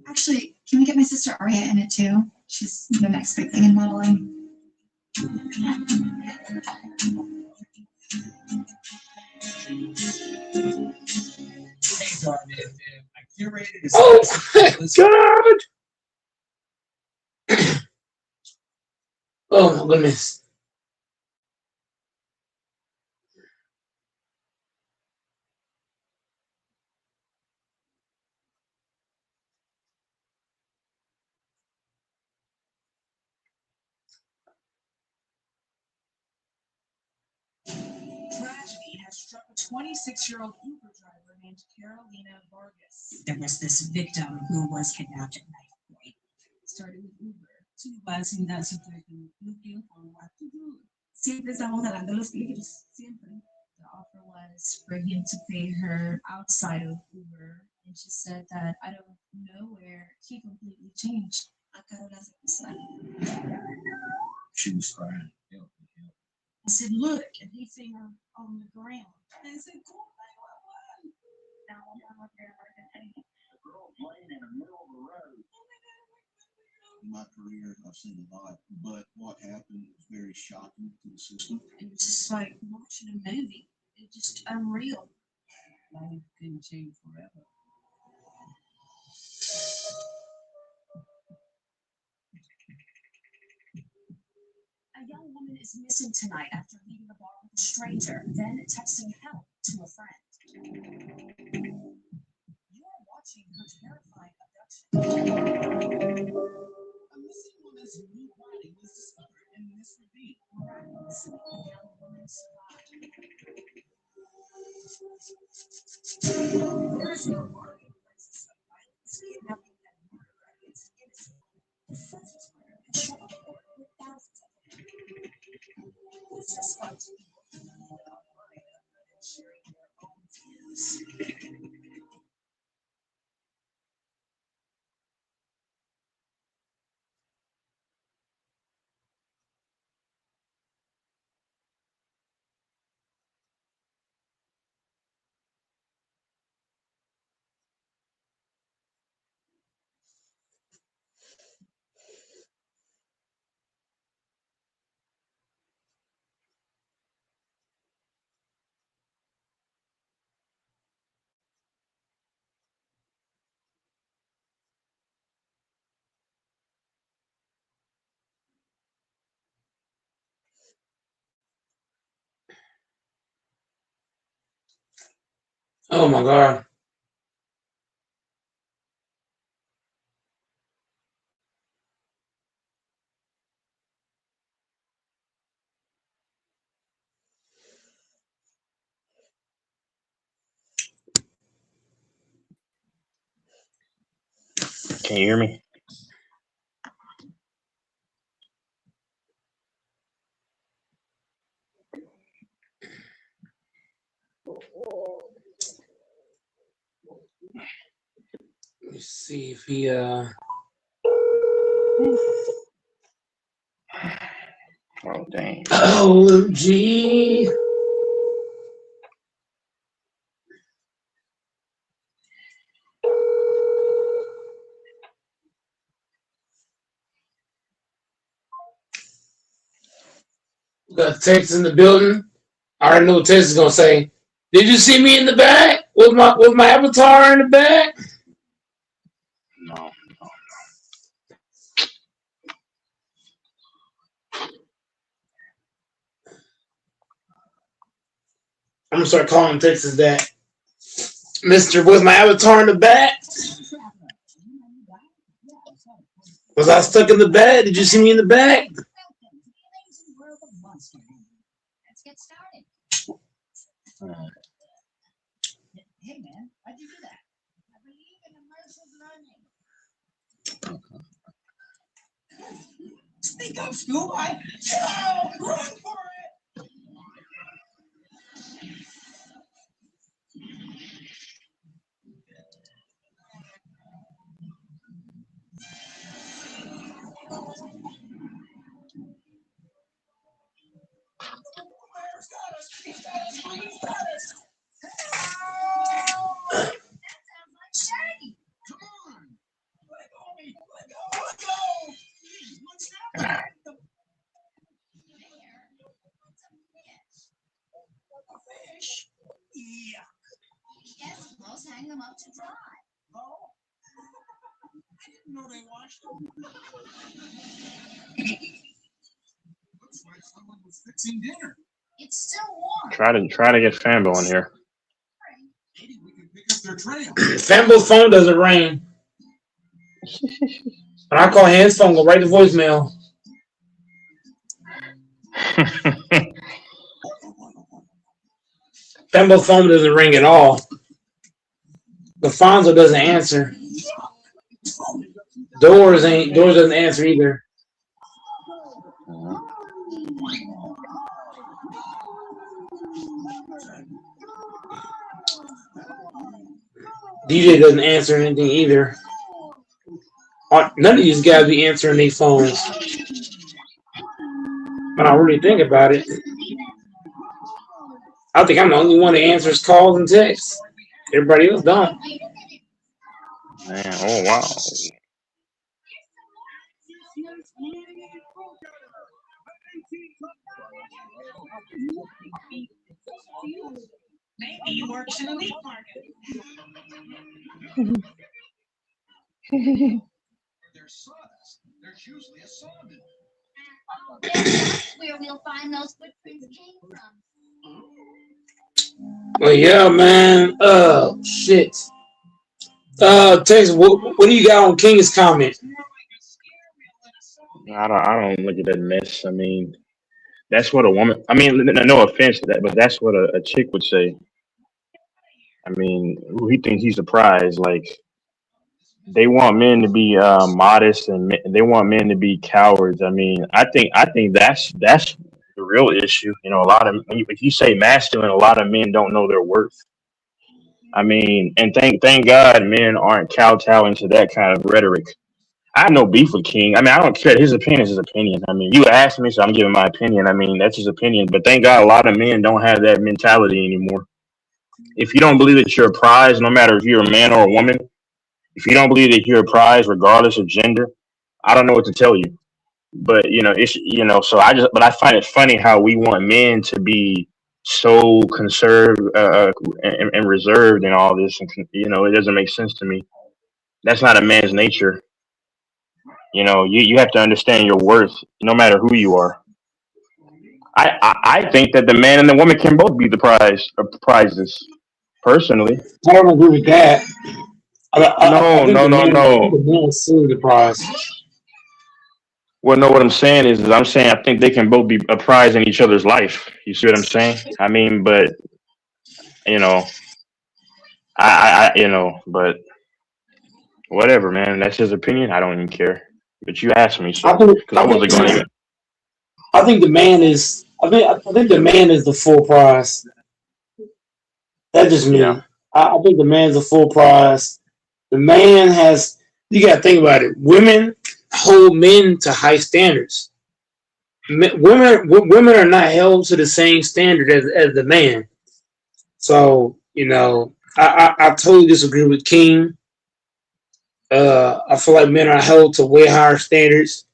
J: Actually, can we get my sister Aria in it too? She's the next big thing in modeling.
G: Oh my God! Oh my goodness.
A: Tragedy has struck a 26-year-old Uber driver named Carolina Vargas. There was this victim who was kidnapped at knife point. Started with Uber. She was in that situation looking for what to do. Siempre estamos hablando de los peligros. Siempre. The offer was for him to pay her outside of Uber. And she said that out of nowhere, he completely changed.
H: She was crying.
A: I said, look, and he seen her on the ground. And I said, call 911. Now I'm up there working. The girl playing in the middle of the road.
H: In my career, I've seen a lot, but what happened was very shocking to the system.
A: It was just like watching a movie. It's just unreal. Life can change forever. A young woman is missing tonight after leaving a bar with a stranger, then texting help to a friend. You are watching her terrifying abduction. A missing woman's new body was discovered in this ravine. Miraculously, the young woman survived. There is no warning places of violence, kidnapping, and murder against innocent women. Senseless murder has shut up court with thousands of them. This is fun to people who know online and sharing their own views.
G: Oh my God.
F: Can you hear me?
G: Let me see if he
N: Oh dang.
G: OMG. We got Tex in the building. I already know what Tex is gonna say. Did you see me in the back with my avatar in the back?
N: No.
G: I'm gonna start calling Texas that. Mister, was my avatar in the back? Was I stuck in the bed? Did you see me in the back?
J: Let's get started. Hey man, why'd you do that? I believe in immersive learning. Speak up, Schoolboy. Oh, run for it. Yes, let's hang them up to dry. Oh, I didn't know they washed them. Looks like someone was fixing dinner. It's still warm.
N: Try to get Fambo in here.
B: Maybe we can pick up their trail.
G: Fambo's phone doesn't ring. When I call his phone, go right to voicemail. Fambo's phone doesn't ring at all. The Fonzo doesn't answer. Doors doesn't answer either. DJ doesn't answer anything either. None of these guys be answering their phones. When I really think about it, I think I'm the only one that answers calls and texts. Everybody else don't.
N: Man, oh wow.
A: Maybe he works in a meat market.
B: There's sawdust. There's usually a saw mill.
J: That's where we'll find those footprints came from.
G: Well, yeah, man. Shit. Tex, what do you got on King's comment?
N: I don't look at that mess. I mean, that's what a woman. I mean, no offense to that, but that's what a chick would say. I mean, who he thinks he's surprised? Like, they want men to be modest, and they want men to be cowards. I mean, I think that's the real issue. You know, a lot of, if you say masculine, a lot of men don't know their worth. I mean, and thank God men aren't kowtowing to that kind of rhetoric. I have no beef with King. I mean, I don't care. His opinion is his opinion. I mean, you asked me, so I'm giving my opinion. I mean, that's his opinion. But thank God a lot of men don't have that mentality anymore. If you don't believe that you're a prize, no matter if you're a man or a woman, if you don't believe that you're a prize, regardless of gender, I don't know what to tell you. But so I find it funny how we want men to be so conserved and reserved and all this, and it doesn't make sense to me. That's not a man's nature. You have to understand your worth, no matter who you are. I think that the man and the woman can both be the prizes. Personally,
G: I don't agree with that.
N: No.
G: The man is the prize.
N: Well, no, what I'm saying is I think they can both be a prize in each other's life. You see what I'm saying? I mean, but but whatever, man. That's his opinion. I don't even care. But you asked me, so because I wasn't going to.
G: I think the man is. I think the man is the full prize. That's just me.
N: Yeah.
G: I think the man's the full prize. The man has. You got to think about it. Women hold men to high standards. women are not held to the same standard as the man. So I totally disagree with King. I feel like men are held to way higher standards,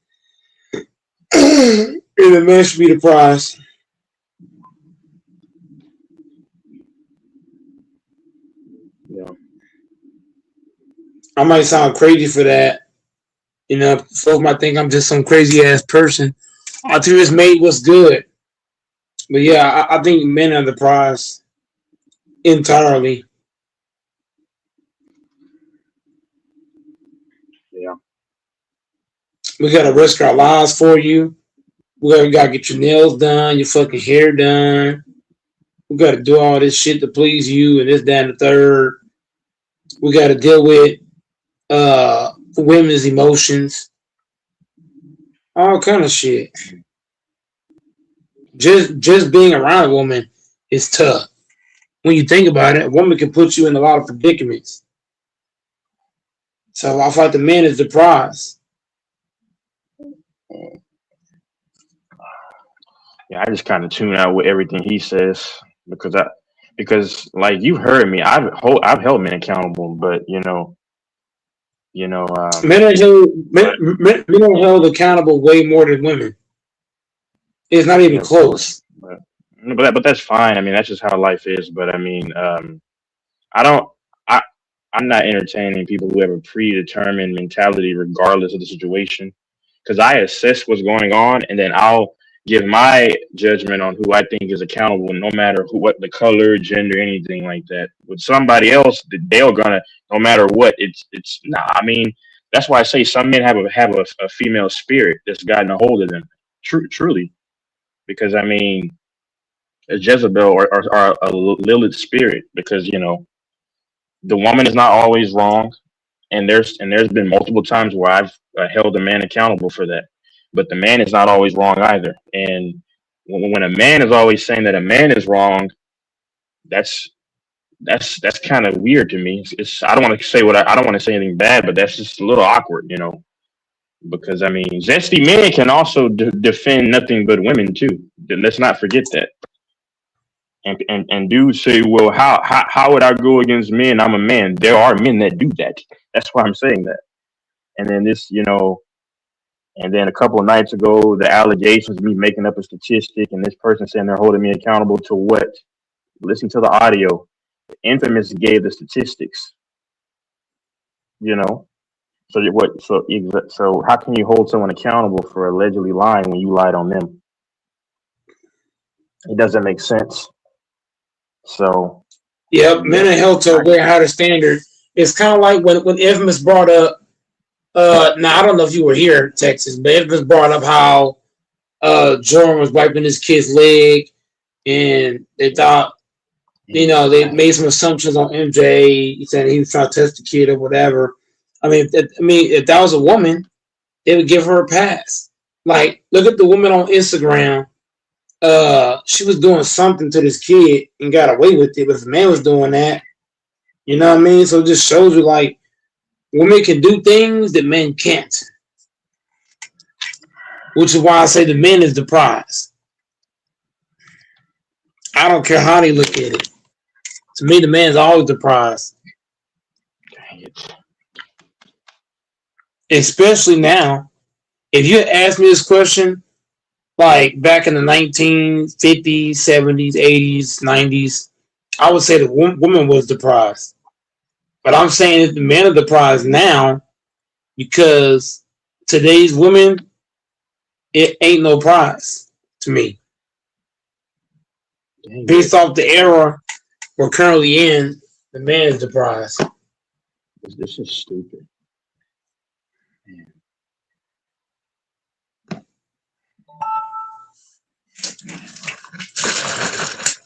G: and the man should be the prize.
N: Yeah.
G: I might sound crazy for that. Folks might think I'm just some crazy ass person. I just made what's good. But yeah, I think men are the prize entirely.
N: Yeah.
G: We gotta risk our lives for you. We gotta get your nails done, your fucking hair done. We gotta do all this shit to please you and this, that, and the third. We gotta deal with women's emotions. All kind of shit. Just being around a woman is tough. When you think about it, a woman can put you in a lot of predicaments. So I feel like the man is the prize.
N: Yeah, I just kind of tune out with everything he says because like you've heard me, I've held men accountable, but
G: men are held accountable way more than women. It's not even close.
N: But that's fine. I mean, that's just how life is. But I mean, I'm not entertaining people who have a predetermined mentality, regardless of the situation, because I assess what's going on, and then I'll give my judgment on who I think is accountable, no matter what the color, gender, anything like that. With somebody else, they're gonna, no matter what. It's nah. I mean, that's why I say some men have a female spirit that's gotten a hold of them. Truly, because I mean, a Jezebel or a Lilith spirit, because the woman is not always wrong, and there's been multiple times where I've held a man accountable for that, but the man is not always wrong either. And when a man is always saying that a man is wrong, that's kind of weird to me. I don't want to say I don't want to say anything bad, but that's just a little awkward, because I mean, zesty men can also defend nothing but women too. Let's not forget that. And dudes say, well, how would I go against men? I'm a man. There are men that do that. That's why I'm saying that. And then and then a couple of nights ago, the allegations of me making up a statistic, and this person saying they're holding me accountable to what? Listen to the audio. The Infamous gave the statistics. So how can you hold someone accountable for allegedly lying when you lied on them? It doesn't make sense. So,
G: yeah, men are held to a way higher standard. It's kind of like when Infamous brought up. Now I don't know if you were here, Texas, but Infamous brought up how Jordan was wiping his kid's leg, and they thought, they made some assumptions on MJ. He said he was trying to test the kid or whatever. I mean, if that was a woman, they would give her a pass. Like, look at the woman on Instagram. She was doing something to this kid and got away with it, but if a man was doing that, you know what I mean? So it just shows you, like, women can do things that men can't, which is why I say the men is the prize. I don't care how they look at it. To me, the man's always the prize. Especially now. If you had asked me this question, like back in the 1950s, 70s, 80s, 90s, I would say the woman was the prize. But I'm saying that the men are the prize now because today's women, it ain't no prize to me. Based off the era we're currently in, the man is the prize.
N: This is stupid.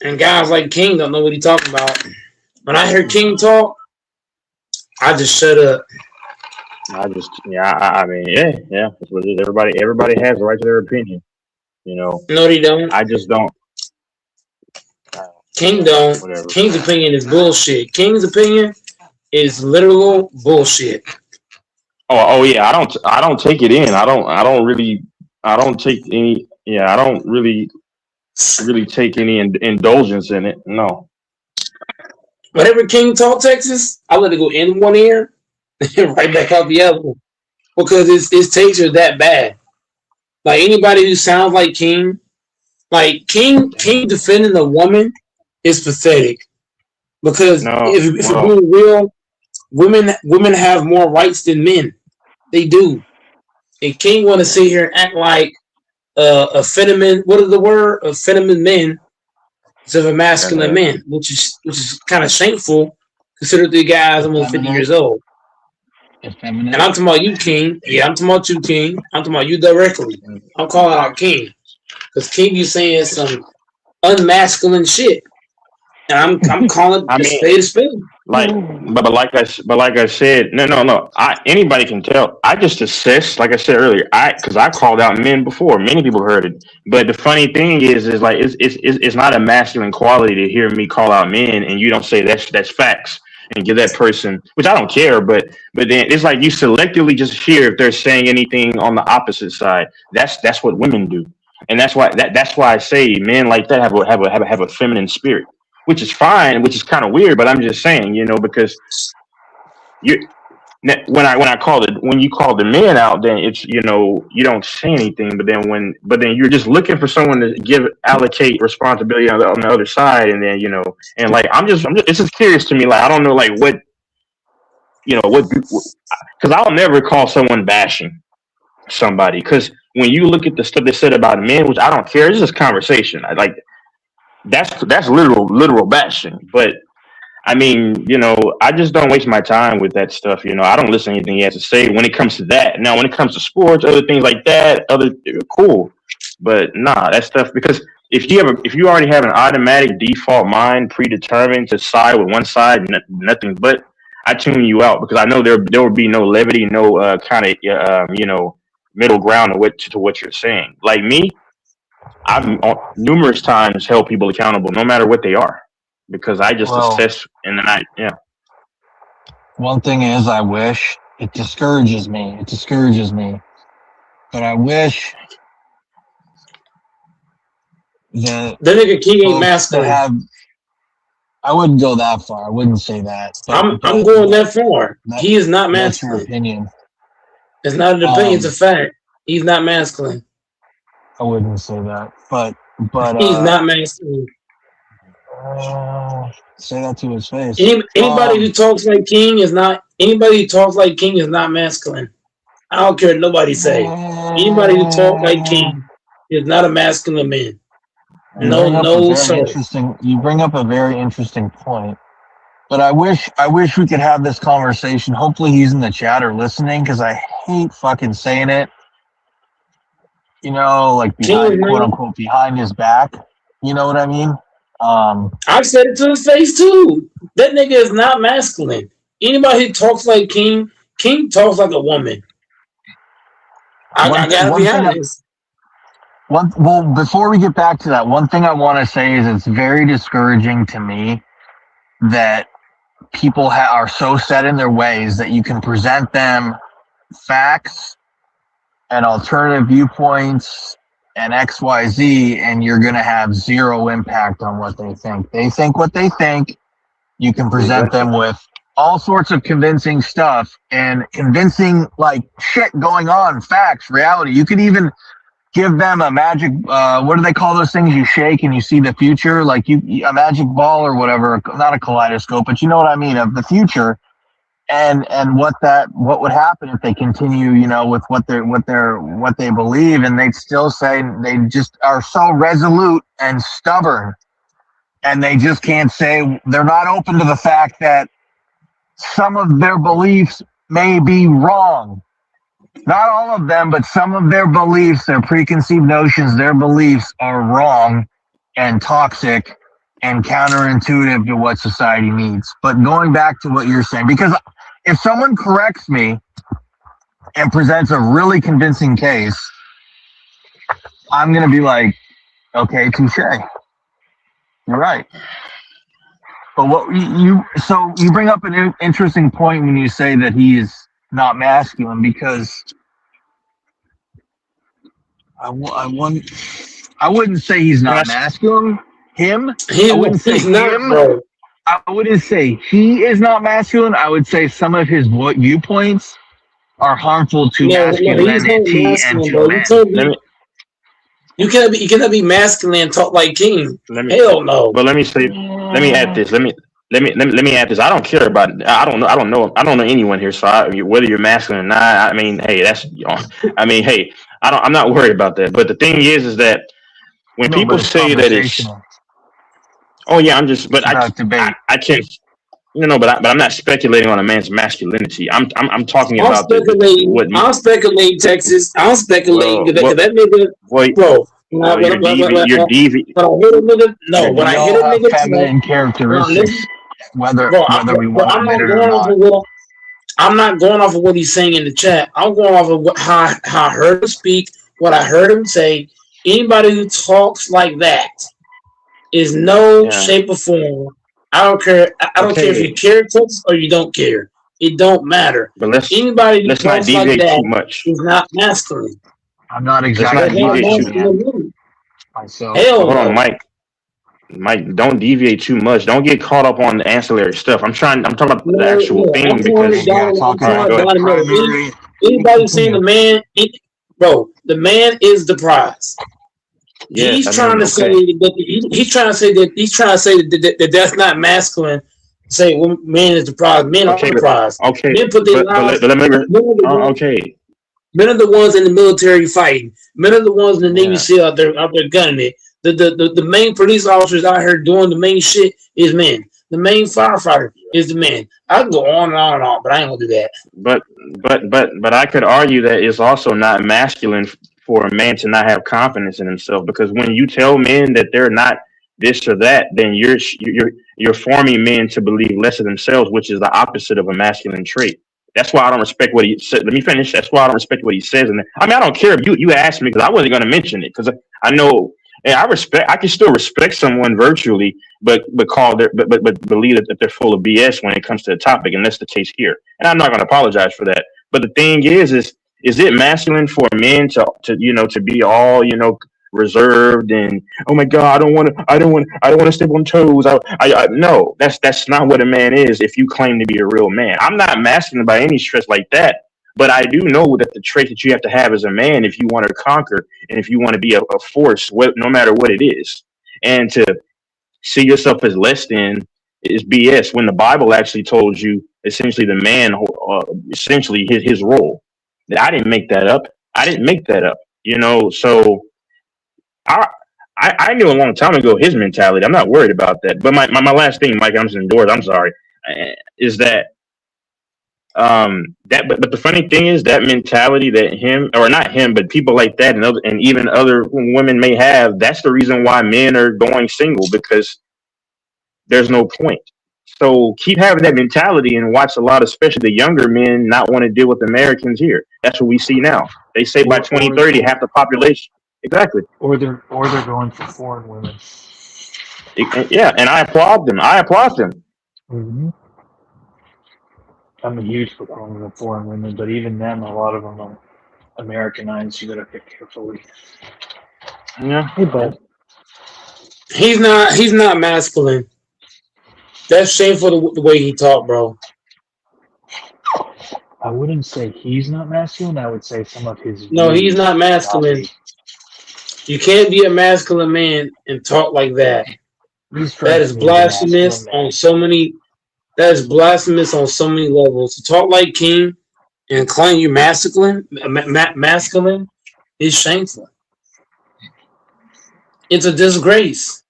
G: And guys like King don't know what he's talking about. When I hear King talk, I just shut up.
N: I mean, yeah. That's what it is. Everybody has the right to their opinion.
G: No, they don't.
N: I just don't.
G: King don't. Whatever. King's opinion is bullshit. King's opinion is literal bullshit.
N: Oh yeah. I don't take it in. I don't take any. yeah, I don't really take any indulgence in it. No.
G: Whenever King talk Texas, I let it go in one ear and right back out the other one because his takes are that bad. Like anybody who sounds like King defending a woman is pathetic. Because
N: No.
G: if
N: Well,
G: we're being real, women have more rights than men. They do. And King want to sit here and act like a feminine. What is the word? A feminine men instead of a masculine man, which is kind of shameful. Consider the guy's almost 50 years old. And I'm talking about you, King. Yeah, I'm talking about you, King. I'm talking about you directly. I'm calling out King because King, you saying some unmasculine shit, and I'm calling
N: I
G: a
N: mean,
G: spade a spade.
N: but like I said, no. Anybody can tell. I just assess, like I said earlier, because I called out men before. Many people heard it. But the funny thing is like it's not a masculine quality to hear me call out men, and you don't say that's facts and give that person, which I don't care. But then it's like you selectively just hear if they're saying anything on the opposite side. That's what women do, and that's why I say men like that have a feminine spirit, which is fine, which is kind of weird, but I'm just saying, because when you call the men out, then it's you don't say anything, but then you're just looking for someone to allocate responsibility on the other side, and then and like I'm just it's just curious to me, like I don't know like what because I'll never call someone bashing somebody, because when you look at the stuff they said about men, which I don't care, it's just conversation. I like. That's literal bashing. But I mean, I just don't waste my time with that stuff. I don't listen to anything he has to say when it comes to that. Now, when it comes to sports, other things like that, cool. But nah, that stuff, because if you already have an automatic default mind predetermined to side with one side, nothing but, I tune you out, because I know there will be no levity, no kind of middle ground to what you're saying. Like me, I've numerous times held people accountable, no matter what they are, because I just assess and then
O: One thing is, I wish it discourages me. But I wish that
G: the nigga King ain't masculine.
O: I wouldn't go that far. I wouldn't say that.
G: I'm going that far. He is not
O: That's
G: masculine.
O: your opinion.
G: It's not an opinion. It's a fact. He's not masculine.
O: I wouldn't say that, but
G: he's not masculine.
O: Say that to his face.
G: Anybody who talks like King is not. Anybody who talks like King is not masculine. I don't care what nobody say. Anybody who talks like King is not a masculine man. No, sir.
O: You bring up a very interesting point. But I wish we could have this conversation. Hopefully he's in the chat or listening, because I hate fucking saying it. Like behind, quote unquote, behind his back. You know what I mean?
G: I've said it to his face too. That nigga is not masculine. Anybody who talks like King talks like a woman. I gotta be honest.
O: Before we get back to that, one thing I want to say is it's very discouraging to me that people are so set in their ways that you can present them facts and alternative viewpoints and XYZ, and you're going to have zero impact on what they think. They think what they think. You can present them with all sorts of convincing stuff and convincing like shit going on, facts, reality. You could even give them a magic, what do they call those things you shake and you see the future? Like a magic ball or whatever, not a kaleidoscope, but you know what I mean, of the future. And what would happen if they continue, with what they believe, and they'd still say they just are so resolute and stubborn, and they just can't say, they're not open to the fact that some of their beliefs may be wrong. Not all of them, but some of their beliefs, their preconceived notions, their beliefs are wrong and toxic and counterintuitive to what society needs. But going back to what you're saying, because if someone corrects me and presents a really convincing case, I'm going to be like, okay, touche. You're right. But you bring up an interesting point when you say that he is not masculine, because I wouldn't say he's not masculine. I wouldn't say
G: he's not,
O: him.
G: bro.
O: I wouldn't say he is not masculine. I would say some of his viewpoints are harmful to
G: No, he's not
O: masculinity and
G: masculine,
O: to
G: bro.
O: men.
G: You cannot be masculine and talk like King. Hell no.
N: But let me add this. Let me add this. I don't care about. I don't know anyone here. So whether you're masculine or not, I mean, hey, hey, I'm not worried about that. But the thing is that when people say that it's, oh yeah, I can't. But I'm not speculating on a man's masculinity. I'm talking about
G: I'm speculating, Texas. I'm speculating that nigga, bro.
N: You're deviant.
G: No, when I hit a nigga,
O: feminine characteristics, whether we want to admit it or not.
G: I'm not going off of what he's saying in the chat. I'm going off of how I heard him speak, what I heard him say. Anybody who talks like that is no shape or form. I don't care. I don't care if you care, Texas, or you don't care. It don't matter.
N: But
G: anybody who
N: let's not
G: talks like
N: deviate
G: that
N: too much.
G: is not masculine.
O: I'm not exactly
N: myself. Hold on, Mike. Mike, don't deviate too much. Don't get caught up on the ancillary stuff. I'm talking about the actual thing because
G: anybody saying the man, bro, the man is the prize. He's trying to say that that's not masculine. Say, well, man is the prize. Men are the prize.
N: Okay.
G: Men put their lives.
N: Okay.
G: Men are the ones in the military fighting. Men are the ones in the Navy SEAL out there gunning it. The main police officers out here doing the main shit is men. The main firefighter is the man. I can go on and on and on, but I ain't gonna do that.
N: But I could argue that it's also not masculine for a man to not have confidence in himself, because when you tell men that they're not this or that, then you're forming men to believe less of themselves, which is the opposite of a masculine trait. That's why I don't respect what he said. Let me finish. That's why I don't respect what he says. And I mean, I don't care if you asked me, because I wasn't going to mention it, because I know, and I can still respect someone virtually, but believe that they're full of BS when it comes to the topic, and that's the case here. And I'm not going to apologize for that. But the thing is it masculine for men to be all, reserved and, oh my God, I don't want to step on toes. No, that's not what a man is. If you claim to be a real man, I'm not masculine by any stretch like that. But I do know that the trait that you have to have as a man, if you want to conquer and if you want to be a force, no matter what it is, and to see yourself as less than is BS. When the Bible actually told you essentially the man, essentially his role. I didn't make that up. So I knew a long time ago his mentality. I'm not worried about that. But my last thing, Mike, I'm just indoors. I'm sorry, is that. But the funny thing is that mentality that him, or not him, but people like that and even other women may have, that's the reason why men are going single, because there's no point. So keep having that mentality and watch a lot, especially the younger men, not want to deal with Americans here. That's what we see now. They say by 2030, half the population. Exactly.
P: Or they're going for foreign women.
N: Yeah, and I applaud them.
P: Mm-hmm. I'm a huge proponent of foreign women, but even them, a lot of them are Americanized. You gotta pick carefully.
N: Yeah.
P: Hey, bud.
G: He's not masculine. That's shameful the way he talked, bro.
P: I wouldn't say he's not masculine. I would say some of his.
G: No, he's not masculine. You can't be a masculine man and talk like that. That is blasphemous on so many. That is blasphemous on so many levels. To talk like King and claim you masculine is shameful. It's a disgrace,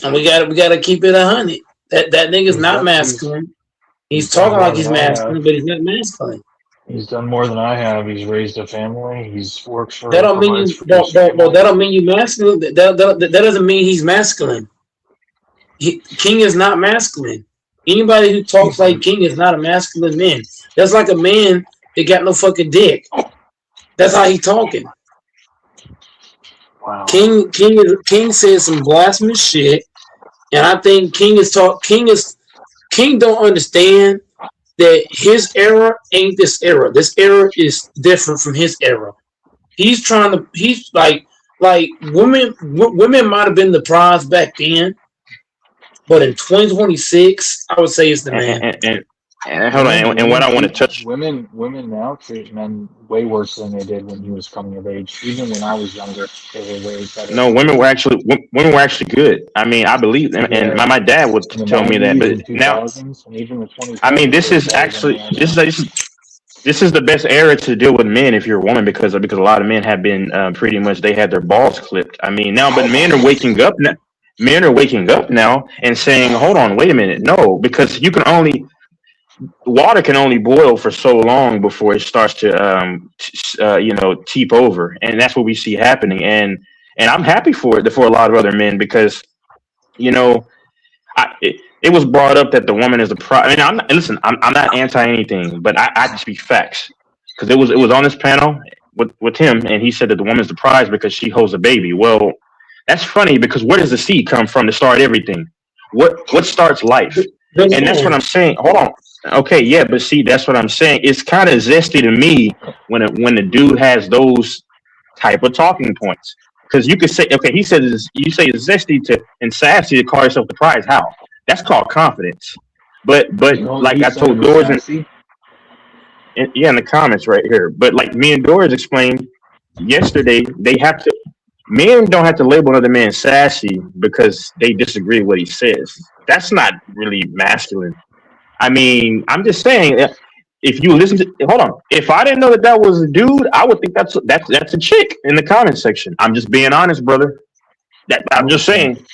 G: and we gotta keep it 100. That nigga's not masculine. He's talking like he's masculine, but he's not masculine.
P: He's done more than I have. He's raised a family. He's works for.
G: That don't mean you. That don't mean you masculine. That doesn't mean he's masculine. King is not masculine. Anybody who talks like King is not a masculine man. That's like a man that got no fucking dick. That's how he talking.
P: Wow.
G: King said some blasphemous shit, and I think King don't understand that his era ain't this era. This era is different from his era. He's trying to. He's like women might have been the prize back then, but in 2026, I would say it's the man.
N: And hold on, and what I want to touch.
P: Women now treat men way worse than they did when he was coming of age. Even when I was younger, they were way better.
N: No, women were actually good. I mean, I believe, and my dad would tell me that. But now,
P: and even the 20s,
N: I mean, this is the best era to deal with men if you're a woman because a lot of men have been pretty much they had their balls clipped. I mean, now, but men are waking up now. Men are waking up now and saying, "Hold on, wait a minute, no," because water can only boil for so long before it starts to teep over, and that's what we see happening. And I'm happy for it for a lot of other men because it was brought up that the woman is the prize. I mean, I'm not anti anything, but I speak facts because it was on this panel with him, and he said that the woman's the prize because she holds a baby. Well, that's funny because where does the seed come from to start everything? What starts life? And that's what I'm saying. Hold on. Okay, yeah, but see, that's what I'm saying. It's kind of zesty to me when the dude has those type of talking points. Because you could say, okay, you say it's zesty and sassy to call yourself the prize. How? That's called confidence. But like I told Doors in the comments right here. But like me and Doors explained yesterday, men don't have to label another man sassy because they disagree with what he says. That's not really masculine. I mean, I'm just saying, if you listen to, hold on, if I didn't know that was a dude, I would think that's a chick in the comment section. I'm just being honest, brother. I'm just saying.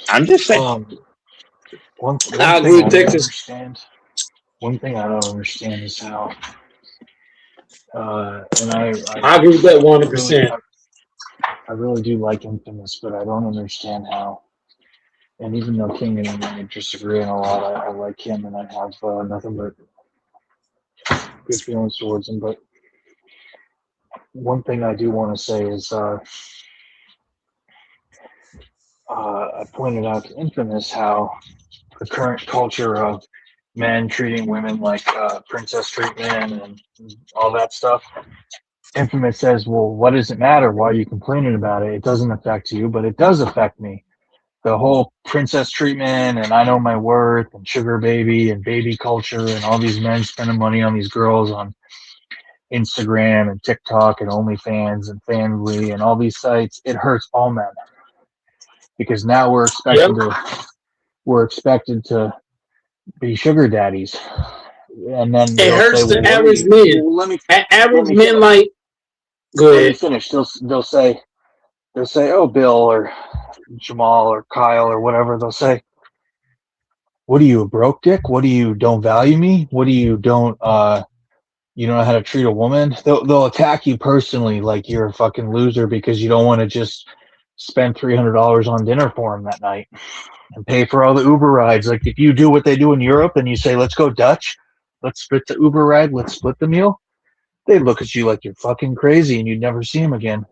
N: I'm just saying.
P: One thing
G: I agree with Texas.
P: One thing I don't understand is how, and I
G: agree with that 100%.
P: I really do like Infamous, but I don't understand how. And even though King and I disagree on a lot, I like him, and I have nothing but good feelings towards him. But one thing I do want to say is, I pointed out to Infamous how the current culture of men treating women like princess treatment and all that stuff. Infamous says, well, what does it matter? Why are you complaining about it? It doesn't affect you, but it does affect me. The whole princess treatment and I know my worth and sugar baby and baby culture and all these men spending money on these girls on Instagram and TikTok and OnlyFans and Fanly and all these sites, it hurts all men. Because now we're expected to be sugar daddies. And then
G: it hurts the average men. Average men like go ahead.
P: Finish. They'll say, oh, Bill or Jamal or Kyle or whatever, they'll say, what are you, a broke dick? What do you don't value me? What do you don't you don't know how to treat a woman? They'll attack you personally like you're a fucking loser because you don't want to just spend $300 on dinner for them that night and pay for all the Uber rides. Like if you do what they do in Europe and you say, let's go Dutch, let's split the Uber ride, let's split the meal, they look at you like you're fucking crazy and you'd never see them again.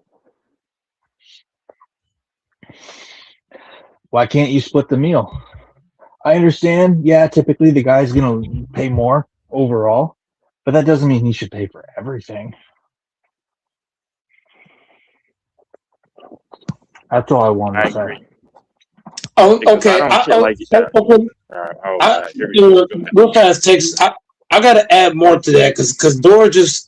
P: Why can't you split the meal? I understand, yeah, typically the guy's going to pay more overall, but that doesn't mean he should pay for everything. That's all I want to say.
G: Oh, okay. Real fast, Texas. I got to add more to that because Dora just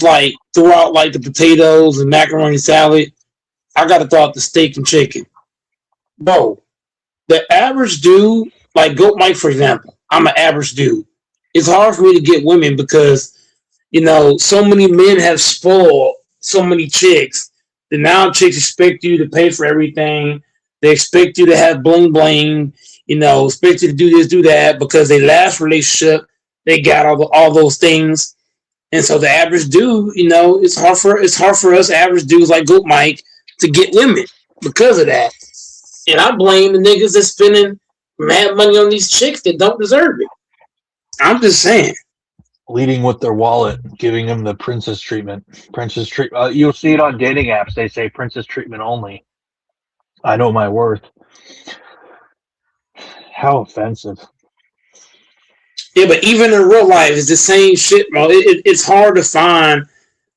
G: like threw out like the potatoes and macaroni salad. I got to throw out the steak and chicken. Bro, the average dude, like Goat Mike, for example, I'm an average dude. It's hard for me to get women because, so many men have spoiled so many chicks that now chicks expect you to pay for everything. They expect you to have bling bling, expect you to do this, do that because they last relationship, they got all those things. And so the average dude, it's hard for us average dudes like Goat Mike to get women because of that. And I blame the niggas that's spending mad money on these chicks that don't deserve it. I'm just saying.
P: Leading with their wallet, giving them the princess treatment. You'll see it on dating apps. They say princess treatment only. I know my worth. How offensive.
G: Yeah, but even in real life, it's the same shit, bro. It's hard to find,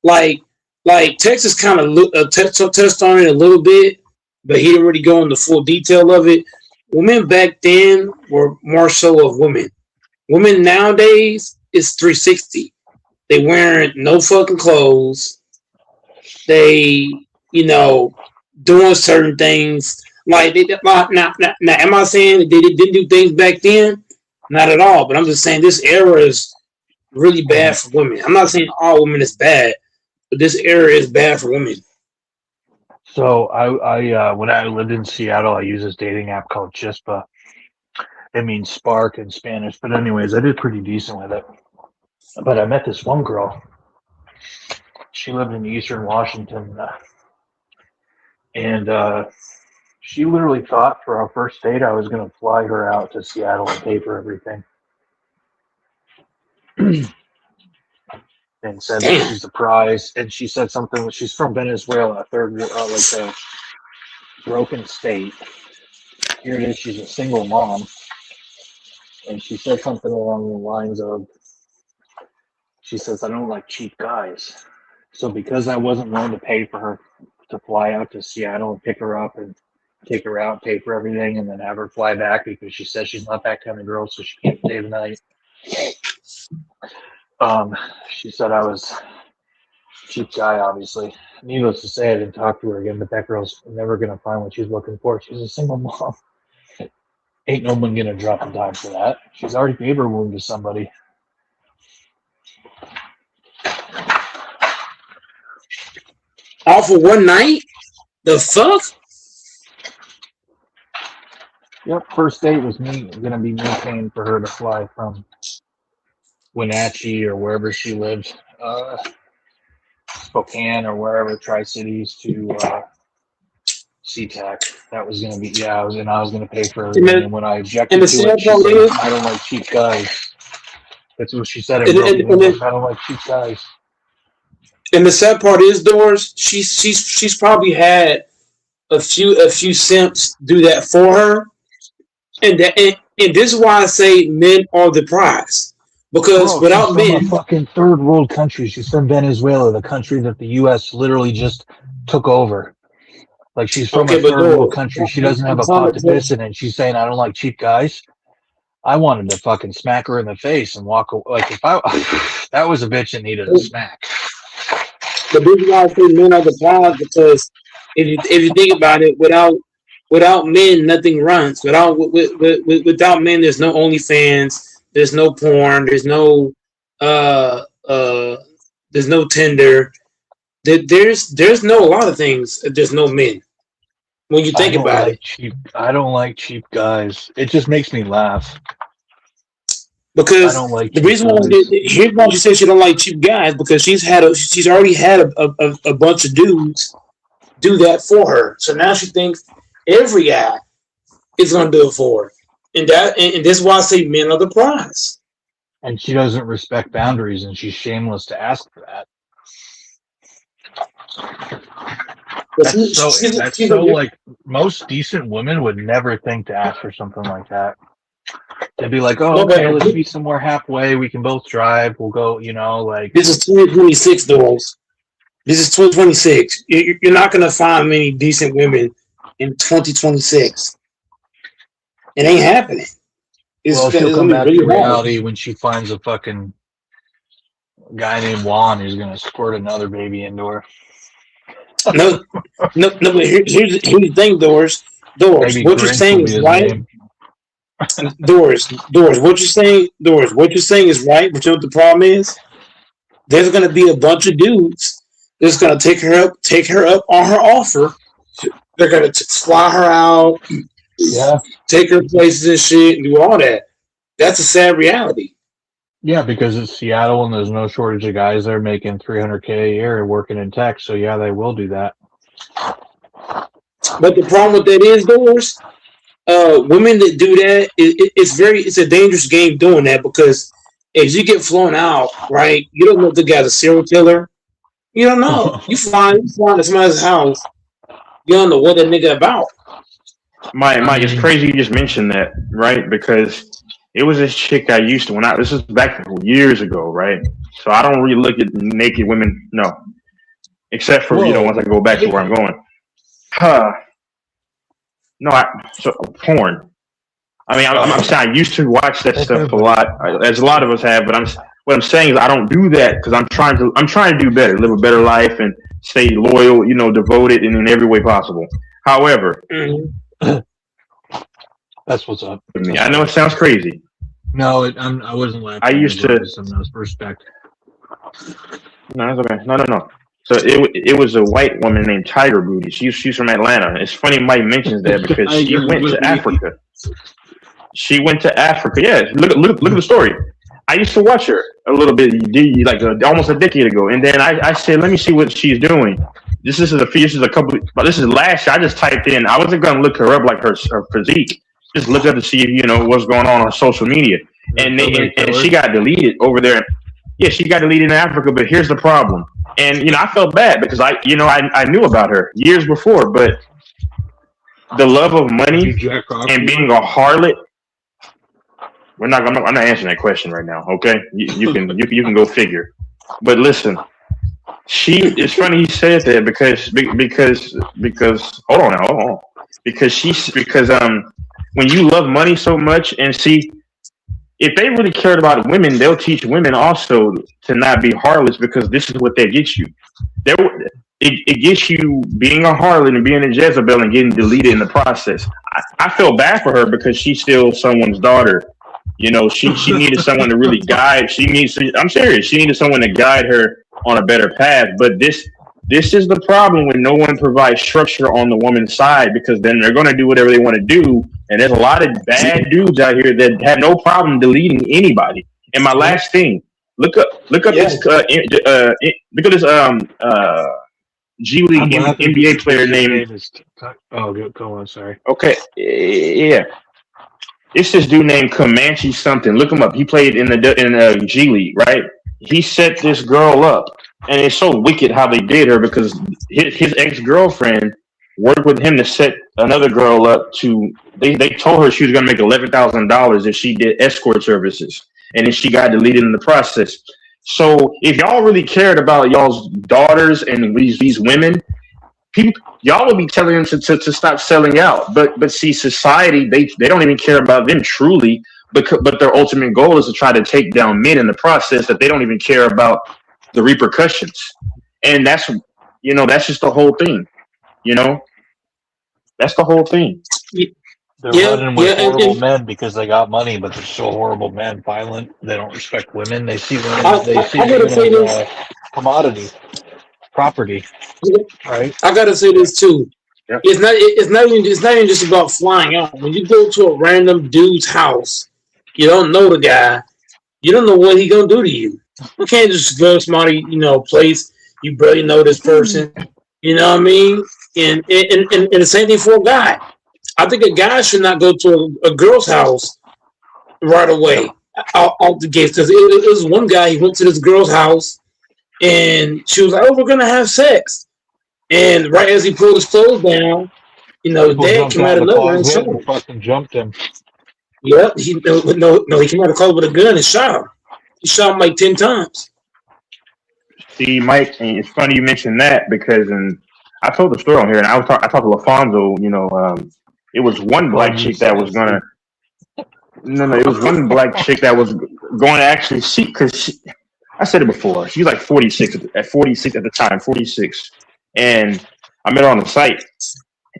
G: like Texas kind of touched on it a little bit, but he didn't really go into full detail of it. Women back then were more so of women. Women nowadays is 360. They wearing no fucking clothes. They, doing certain things. Like, now, am I saying that they didn't do things back then? Not at all. But I'm just saying this era is really bad for women. I'm not saying all women is bad, but this era is bad for women.
P: So I when I lived in Seattle, I used this dating app called Chispa. It means spark in Spanish. But anyways, I did pretty decent with it. But I met this one girl. She lived in Eastern Washington. And she literally thought for our first date I was going to fly her out to Seattle and pay for everything. And said that she's the prize. And she said something. She's from Venezuela, a third, like a broken state. Here it is. She's a single mom. And she said something along the lines of, she says, I don't like cheap guys. So because I wasn't willing to pay for her to fly out to Seattle and pick her up and take her out, pay for everything, and then have her fly back because she says she's not that kind of girl, so she can't stay the night. She said I was a cheap guy, obviously. Needless to say, I didn't talk to her again, but that girl's never going to find what she's looking for. She's a single mom. Ain't no one going to drop a dime for that. She's already gave her wound to somebody.
G: All for one night? The fuck?
P: Yep, first date was gonna be me paying for her to fly from Wenatchee or wherever she lived, Spokane or wherever, Tri-Cities to SeaTac. That was gonna be I was gonna pay for everything. And when I objected to it, she said, I don't like cheap guys. That's what she said. I don't like cheap guys.
G: And the sad part is, Doris, she's probably had a few simps do that for her, and this is why I say men are the prize, because without
P: she's
G: men,
P: from a fucking third world country. She's from Venezuela, the country that the U.S. literally just took over. Like she's from a third world country. She doesn't have a pot to piss in, and she's saying I don't like cheap guys. I wanted to fucking smack her in the face and walk away. Like if that was a bitch that needed a smack.
G: The reason why I say men are the prize, because if you think about it, without men, nothing runs. Without men, there's no OnlyFans, there's no porn, there's no Tinder. There's no a lot of things. There's no men. When you think about it,
P: I don't like cheap guys. It just makes me laugh.
G: Because
P: I don't like
G: the reason why here's why she says she don't like cheap guys, because she's already had a bunch of dudes do that for her. So now she thinks every guy is gonna do it for her. And this is why I say men are the prize.
P: And she doesn't respect boundaries, and she's shameless to ask for that. That's so like most decent women would never think to ask for something like that. They'd be like, oh, okay, let's meet somewhere halfway. We can both drive. We'll go, like.
G: This is 2026, Doris. This is 2026. You're not going to find many decent women in 2026. It ain't happening.
P: She'll come back to reality when she finds a fucking guy named Juan who's going to squirt another baby into her.
G: No, but here's the thing, Doris. What you're saying is right. Doris, what you're saying is right, but you know what the problem is? There's gonna be a bunch of dudes that's gonna take her up on her offer. They're gonna fly her out, take her places and shit, and do all that. That's a sad reality.
P: Yeah, because it's Seattle and there's no shortage of guys there making $300K a year working in tech. So yeah, they will do that.
G: But the problem with that is, Doris, women that do that, it's a dangerous game doing that, because if you get flown out, right, you don't know if the guy's a serial killer. You don't know. You fly to somebody's house, you don't know what that nigga about.
N: Mike, it's crazy you just mentioned that, right? Because it was this chick I used to this is back years ago, right? So I don't really look at naked women, no, except for once I go back to where I'm going. So porn. I mean, I'm saying I used to watch that stuff a lot, as a lot of us have. But what I'm saying is I don't do that because I'm trying to do better, live a better life, and stay loyal, devoted, and in every way possible. However,
P: That's what's up.
N: I know it sounds crazy.
P: No, I wasn't laughing.
N: I used to.
P: Some respect.
N: No, that's okay. No. So it was a white woman named Tiger Booty. She's from Atlanta. It's funny Mike mentions that because she went to Africa. She went to Africa. Yeah, look at the story. I used to watch her a little bit, like almost a decade ago, and then I said, let me see what she's doing. This is last year. I just typed in. I wasn't gonna look her up like her physique. Just look up to see what's going on social media, and she got deleted over there. Yeah, she got deleted in Africa. But here's the problem, and I felt bad because I knew about her years before, but the love of money and being a harlot. I'm not answering that question right now. Okay, you can go figure. But listen, it's funny he said that because hold on because when you love money so much and see, if they really cared about women, they'll teach women also to not be harlots because this is what they get you. It gets you being a harlot and being a Jezebel and getting deleted in the process. I feel bad for her because she's still someone's daughter. She needed someone to really guide. I'm serious. She needed someone to guide her on a better path. But this is the problem when no one provides structure on the woman's side, because then they're going to do whatever they want to do. And there's a lot of bad dudes out here that have no problem deleting anybody. And my last thing, look up this G League NBA player named.
P: Go on. Sorry.
N: Okay. Yeah. It's this dude named Comanche something. Look him up. He played in the G League, right? He set this girl up, and it's so wicked how they did her because his ex-girlfriend worked with him to set another girl up to. They told her she was going to make $11,000 if she did escort services, and then she got deleted in the process. So if y'all really cared about y'all's daughters and these women, y'all would be telling them to stop selling out. But see, society, they don't even care about them truly, but their ultimate goal is to try to take down men in the process, that they don't even care about the repercussions. And that's just the whole thing. That's the whole thing.
P: They're running with horrible men because they got money, but they're so horrible men, violent. They don't respect women. They see women. They see women as commodity. Property, right?
G: I gotta say this too.
N: Yep.
G: It's not even just about flying out. When you go to a random dude's house, you don't know the guy, you don't know what he gonna do to you. You can't just go to somebody, place you barely know this person. You know what I mean? And the same thing for a guy. I think a guy should not go to a girl's house right away out the gate, because it was one guy. He went to this girl's house. And she was like, "Oh, we're gonna have sex." And right as he pulled his clothes down, the dad came out of nowhere and shot him.
P: Fucking jumped him.
G: Yep, he came out of car with a gun and shot him. He shot him like 10 times.
N: See, Mike, and it's funny you mentioned that because I told the story on here, and I talked to LaFonso. It was one black chick that was gonna. No, it was one black chick that was going to actually see, because I said it before. She was like 46 at 46 at the time, 46. And I met her on the site.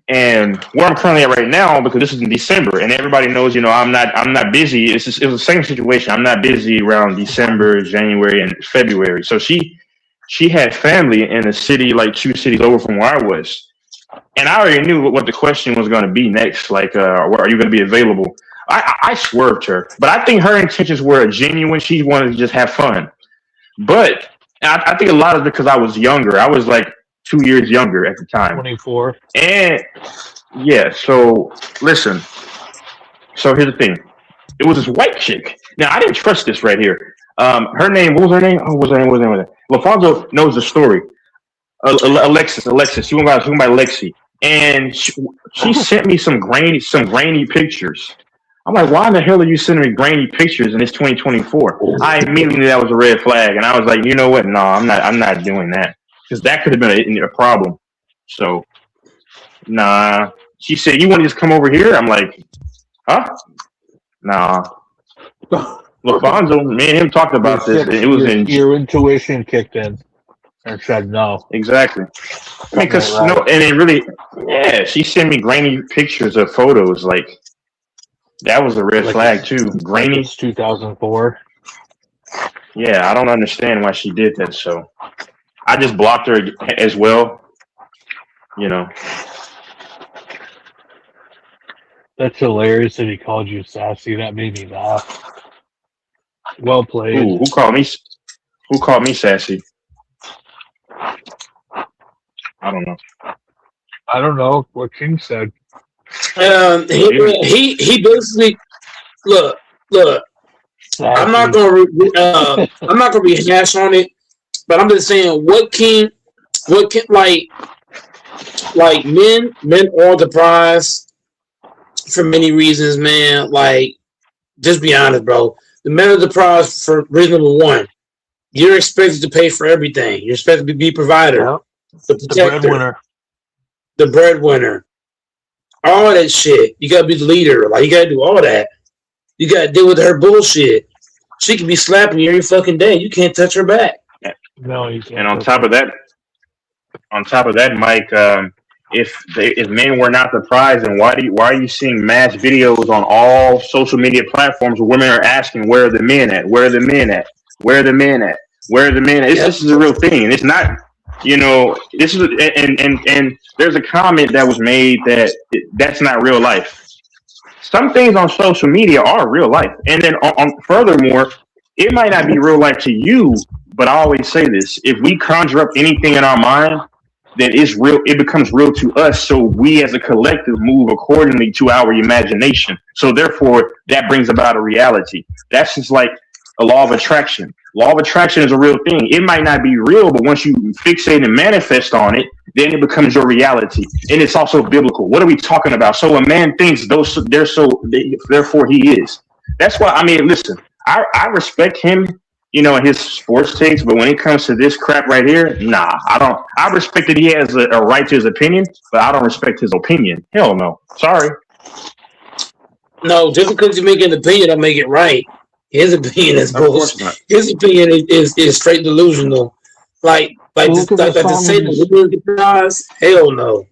N: And where I'm currently at right now, because this is in December, and everybody knows, I'm not busy. It was the same situation. I'm not busy around December, January, and February. So she had family in a city like 2 cities over from where I was. And I already knew what the question was going to be next. Like, are you going to be available? I swerved her, but I think her intentions were genuine. She wanted to just have fun. But I think a lot of it because I was younger. I was like 2 years younger at the time.
P: 24.
N: And yeah, so listen. So here's the thing. It was this white chick. Now, I didn't trust this right here. Her name, what was her name? Oh, what was her name? LaFonso knows the story. Alexis. She went by Lexi. and she sent me some grainy pictures. I'm like, why in the hell are you sending me grainy pictures and it's 2024? I immediately knew that was a red flag, and I was like, you know what? No, I'm not doing that, because that could have been a problem. So, nah. She said, you want to just come over here? I'm like, huh? Nah. LaFonso, me and him talked about this. It was
P: your intuition kicked in and said no.
N: Exactly. I mean, because no, and it really, yeah. She sent me grainy pictures of photos. Like, that was a red flag too. Grainy.
P: It's 2004.
N: Yeah, I don't understand why she did that. So I just blocked her as well. You know.
P: That's hilarious that he called you sassy. That made me laugh. Well played.
N: Ooh, who called me? Who called me sassy? I don't know.
P: I don't know what King said.
G: He basically look. I'm not gonna rehash on it, but I'm just saying what can like men are the prize for many reasons, man. Like, just be honest, bro. The men are the prize for reason number one. You're expected to pay for everything. You're expected to be provider, the protector, the breadwinner, all that shit. You gotta be the leader. Like, you gotta do all that. You gotta deal with her bullshit. She could be slapping you every fucking day. You can't touch her back.
P: No, you can't.
N: And on top of that, Mike, if men were not the prize, then why are you seeing mass videos on all social media platforms where women are asking, where are the men at? Where are the men at? Where are the men at? Where are the men at? This is a real thing. It's not, this is, and there's a comment that was made that's not real life. Some things on social media are real life. And then furthermore, it might not be real life to you, but I always say this: if we conjure up anything in our mind, then it's real. It becomes real to us. So we, as a collective, move accordingly to our imagination. So therefore, that brings about a reality. That's just like a law of attraction. Law of attraction is a real thing. It might not be real, but once you fixate and manifest on it, then it becomes your reality. And it's also biblical. What are we talking about? So a man thinks therefore he is. That's why, I mean, listen, I respect him, and his sports takes, but when it comes to this crap right here, nah, I don't. I respect that he has a right to his opinion, but I don't respect his opinion. Hell no. Sorry.
G: No, just because you make an opinion, don't make it right. His opinion is bullshit. His opinion is straight delusional. Like to say that we're the prize, hell no.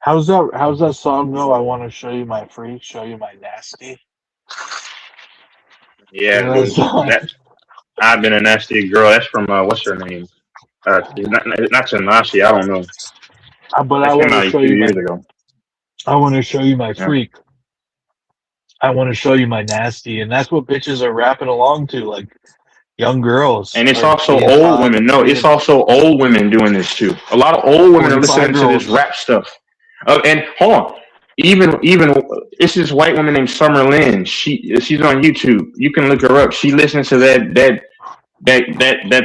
P: How's that song go? I want to show you my freak, show you my nasty.
N: Yeah, I've been a nasty girl. That's from what's her name? Not Tanashi. I don't know.
P: But I want to show you years ago. I want to show you my freak. I want to show you my nasty, and that's what bitches are rapping along to, like young girls.
N: And it's also old women. No, it's also old women doing this too. A lot of old women are listening to this rap stuff. And hold on, even it's this white woman named Summer Lynn. She's on YouTube. You can look her up. She listens to that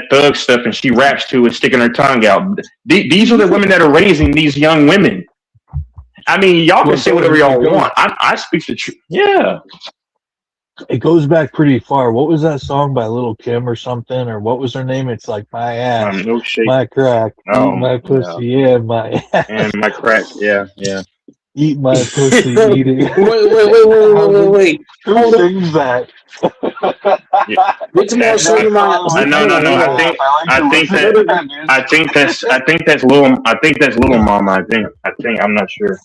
N: thug stuff, and she raps to it, sticking her tongue out. These are the women that are raising these young women. I mean, y'all can say whatever y'all want. I speak the truth. Yeah.
P: It goes back pretty far. What was that song by Lil' Kim or something? Or what was her name? It's like my ass, my crack, eat my pussy, yeah, my ass.
N: And my crack, yeah.
P: Eat my pussy, eat it.
G: Wait.
P: Who sings that?
N: I think that's Little Mama. I think I'm not sure.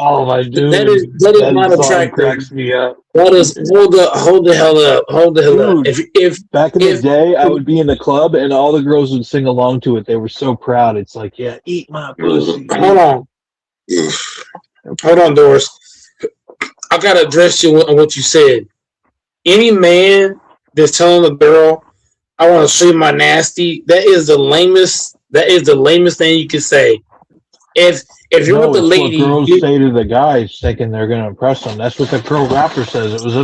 P: Oh my dude,
G: that is not attractive.
P: Cracks me up.
G: That is hold the hell up. Hold the hell up. If
P: back in the day, I would be in the club and all the girls would sing along to it. They were so proud. It's like, yeah, eat my pussy.
G: Hold on, Doris. I gotta address you on what you said. Any man that's telling a girl, "I want to show you my nasty," that is the lamest thing you can say. If you're with the lady,
P: what girls say to the guys thinking they're gonna impress them. That's what the girl rapper says. It was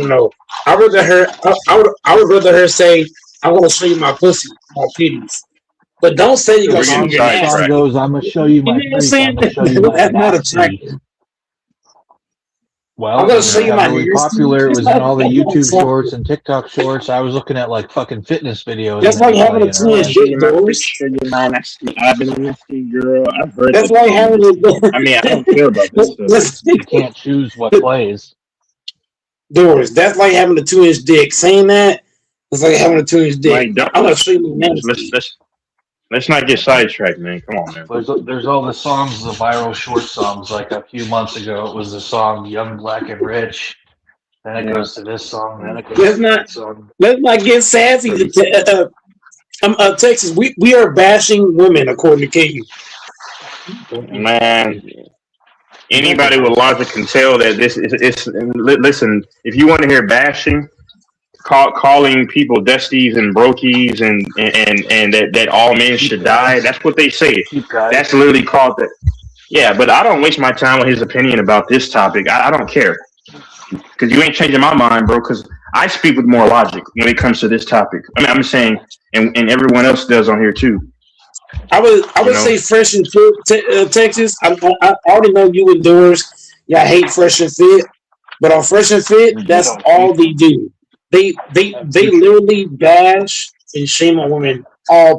G: No. I would rather her say, "I want to show you my pussy, my titties." But don't say you're
N: We're
G: gonna show
N: getting
G: your nasty.
P: Song
N: sidetracked.
P: goes, I'm gonna show you my
G: You know what I'm
P: freak.
G: saying?
P: I'm gonna show you my
G: That's not
P: nasty.
G: attractive.
P: Well,
G: I'm gonna
P: when
G: show
P: it
G: you
P: got
G: my
P: really
G: nasty.
P: popular, it
G: That's
P: was in
G: not
P: all the
G: that's not
P: YouTube
G: attractive.
P: shorts and TikTok shorts. I was looking at like fucking fitness videos
G: That's
P: and
G: like
P: they were
G: having a
P: playing
G: twin
P: early.
N: Show you
G: dick,
N: my freak,
G: Doris.
N: show you my nasty. I've been a nasty girl. I've heard
G: That's
N: that
G: like
N: song
G: having
N: before. I mean, I don't care about this stuff.
G: Let's
P: You can't choose what plays.
G: Doris. That's like having a 2-inch dick. Saying that it's like having a 2-inch dick.
N: Like, don't,
G: I'm gonna show you my
N: let's,
G: nasty.
N: let's not get sidetracked, man. Come on, man.
P: There's all the songs, the viral short songs. Like a few months ago, it was the song "Young, Black, and Rich." Then it goes to this song. Then it goes
G: Let's
P: to
G: not
P: that song.
G: let's not get sassy. Texas, we are bashing women according to King.
N: Man, anybody with logic can tell that this is. Listen, if you want to hear bashing, calling people dusties and brokies and that all men should die. That's what they say. That's literally called that. Yeah, but I don't waste my time with his opinion about this topic. I don't care because you ain't changing my mind, bro. Because I speak with more logic when it comes to this topic. I mean, I'm saying, and everyone else does on here too.
G: I would say Fresh and Fit, Texas. I already know you and Doris. Y'all hate Fresh and Fit, but on Fresh and Fit, that's all they do. They literally bash and shame on women all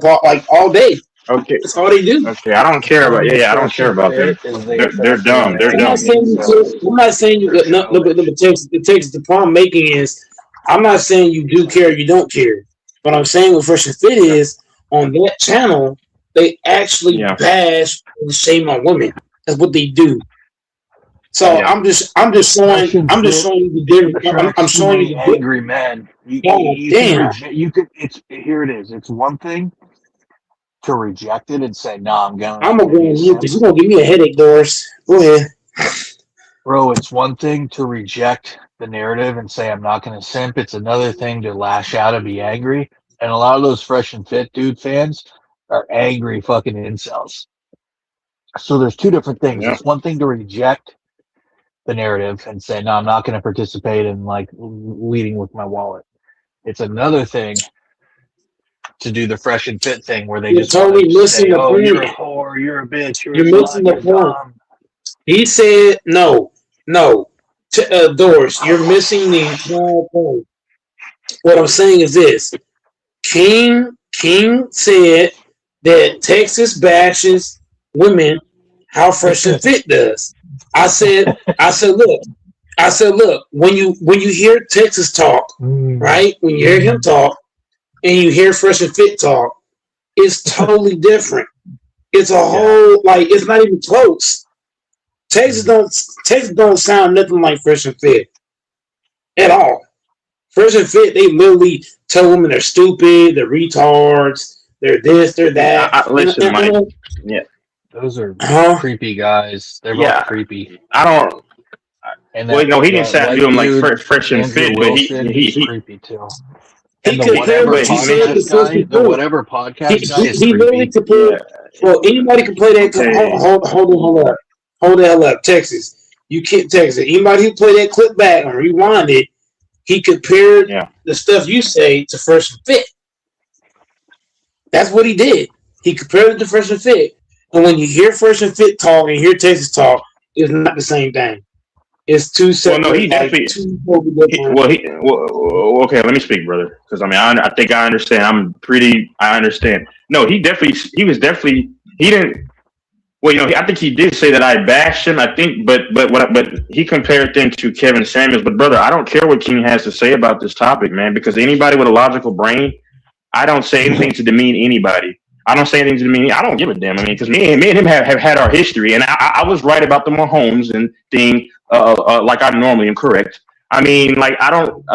G: day.
N: Okay,
G: that's all they do.
N: Okay, I don't care about. Yeah, I don't care about them. They're dumb. They're
G: I'm
N: dumb.
G: not saying you got no, but Texas. The problem I'm making is I'm not saying you do care or you don't care. What I'm saying with Fresh and Fit is on that channel they actually bash and shame on women. That's what they do. So I'm just showing you the difference. I'm showing you the
P: angry men. You could. It's here. It is. It's one thing to reject it and say, "No, I'm going."
G: I'm gonna go on mute because you're gonna give me a headache, Doris. Go ahead,
P: bro. It's one thing to reject the narrative and say, "I'm not going to simp." It's another thing to lash out and be angry. And a lot of those Fresh and Fit dude fans are angry fucking incels. So there's two different things. It's one thing to reject the narrative and say, no, I'm not going to participate in like leading with my wallet. It's another thing to do the Fresh and Fit thing where they
G: you're
P: just
G: totally missing
P: say,
G: the
P: oh,
G: point.
P: you're a whore, you're a bitch, you're
G: missing the point. He said, no, Doris, you're missing the entire point. What I'm saying is this. King said that Texas bashes women how Fresh and Fit does. I said, look, when you hear Texas talk, right? When you hear him talk and you hear Fresh and Fit talk, it's totally different. It's a whole it's not even close. Texas don't sound nothing like Fresh and Fit at all. Fresh and Fit, they literally tell women they're stupid, they're retards, they're this, they're that.
N: Listen, Mike. Yeah.
P: Those are creepy guys. They're both creepy.
N: I don't.
P: And
N: well, no, he didn't say I do him like Fresh and Fit, but
P: he's creepy too.
G: And
P: the whatever podcast guy is
G: he literally compared. Well, anybody can play that. Hold the hell up, Texas. You can't Texas. Anybody who play that clip back and rewind it, he compared the stuff you say to Fresh and Fit. That's what he did. He compared it to Fresh and Fit. And when you hear Fresh and Fit talk and hear Texas talk, it's not the same thing. It's two separate.
N: Well, no, he definitely. Okay, let me speak, brother, because I mean, I think I understand. I understand. No, he was definitely. He didn't. Well, you know, I think he did say that I bashed him. I think, but he compared them to Kevin Samuels. But brother, I don't care what King has to say about this topic, man, because anybody with a logical brain, I don't say anything to demean anybody. I don't say anything to demean. I don't give a damn. I mean, because me and him have had our history, and I was right about the Mahomes and thing, like I normally am correct. I mean, like I don't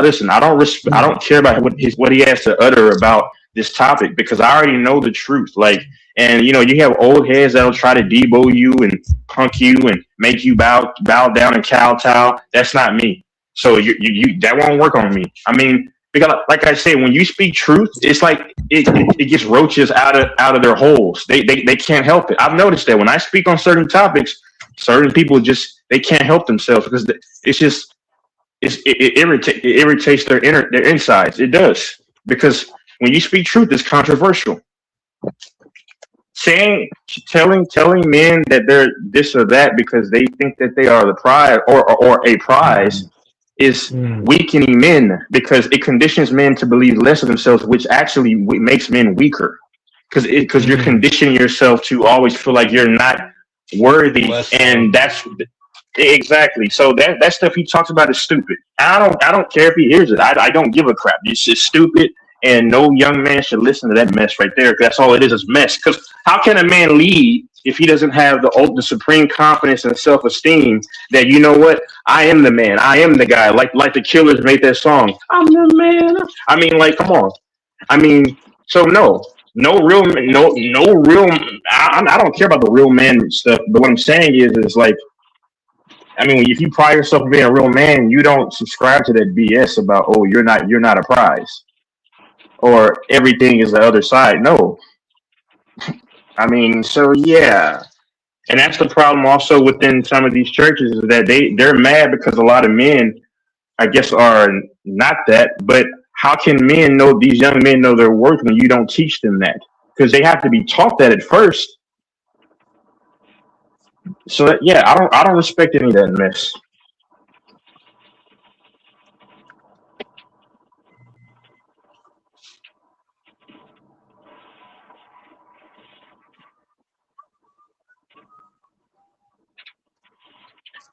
N: care about what he has to utter about this topic because I already know the truth. Like, and you know, you have old heads that'll try to debo you and punk you and make you bow down and kowtow. That's not me. So you that won't work on me. I mean, because like I said, when you speak truth, it's like it gets roaches out of their holes. They can't help it. I've noticed that when I speak on certain topics, certain people they can't help themselves because it irritates their insides. It does, because when you speak truth, it's controversial. telling men that they're this or that because they think that they are the prize or a prize is weakening men because it conditions men to believe less of themselves, which actually makes men weaker. Because you're conditioning yourself to always feel like you're not worthy, and that's exactly. So that stuff he talks about is stupid. I don't care if he hears it. I don't give a crap. It's just stupid, and no young man should listen to that mess right there. 'Cause that's all it is mess. Because how can a man lead if he doesn't have the supreme confidence and self-esteem that, you know what, I am the man, I am the guy. Like the Killers made that song, I'm the man. I mean, like, come on. I mean, so no real. I don't care about the real man stuff. But what I'm saying is like, I mean, if you pride yourself on being a real man, you don't subscribe to that BS about, oh, you're not a prize or everything is the other side. No, I mean, so yeah, and that's the problem also within some of these churches is that they're mad because a lot of men, I guess, are not that. But how can these young men know their worth when you don't teach them that? Because they have to be taught that at first. So that, yeah, I don't respect any of that mess.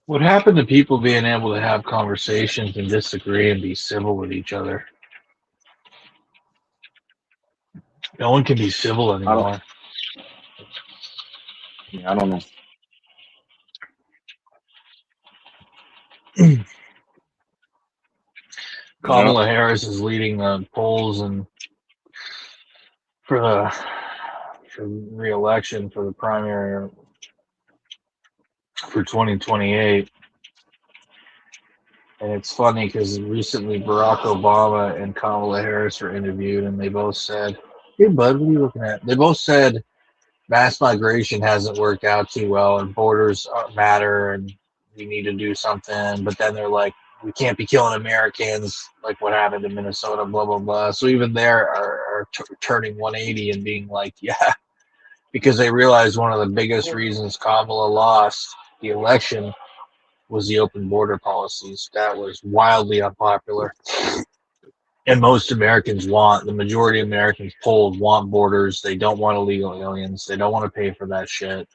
P: What happened to people being able to have conversations and disagree and be civil with each other? No one can be civil anymore.
N: I don't know.
P: Kamala Harris is leading the polls and for re-election for the primary for 2028. And it's funny because recently Barack Obama and Kamala Harris were interviewed, and they both said, "Hey, bud, what are you looking at?" They both said mass migration hasn't worked out too well, and borders matter, and we need to do something. But then they're like, we can't be killing Americans, like what happened in Minnesota, blah, blah, blah. So even there are turning 180 and being like, yeah, because they realized one of the biggest reasons Kamala lost the election was the open border policies. That was wildly unpopular. And most Americans the majority of Americans polled want borders. They don't want illegal aliens. They don't want to pay for that shit.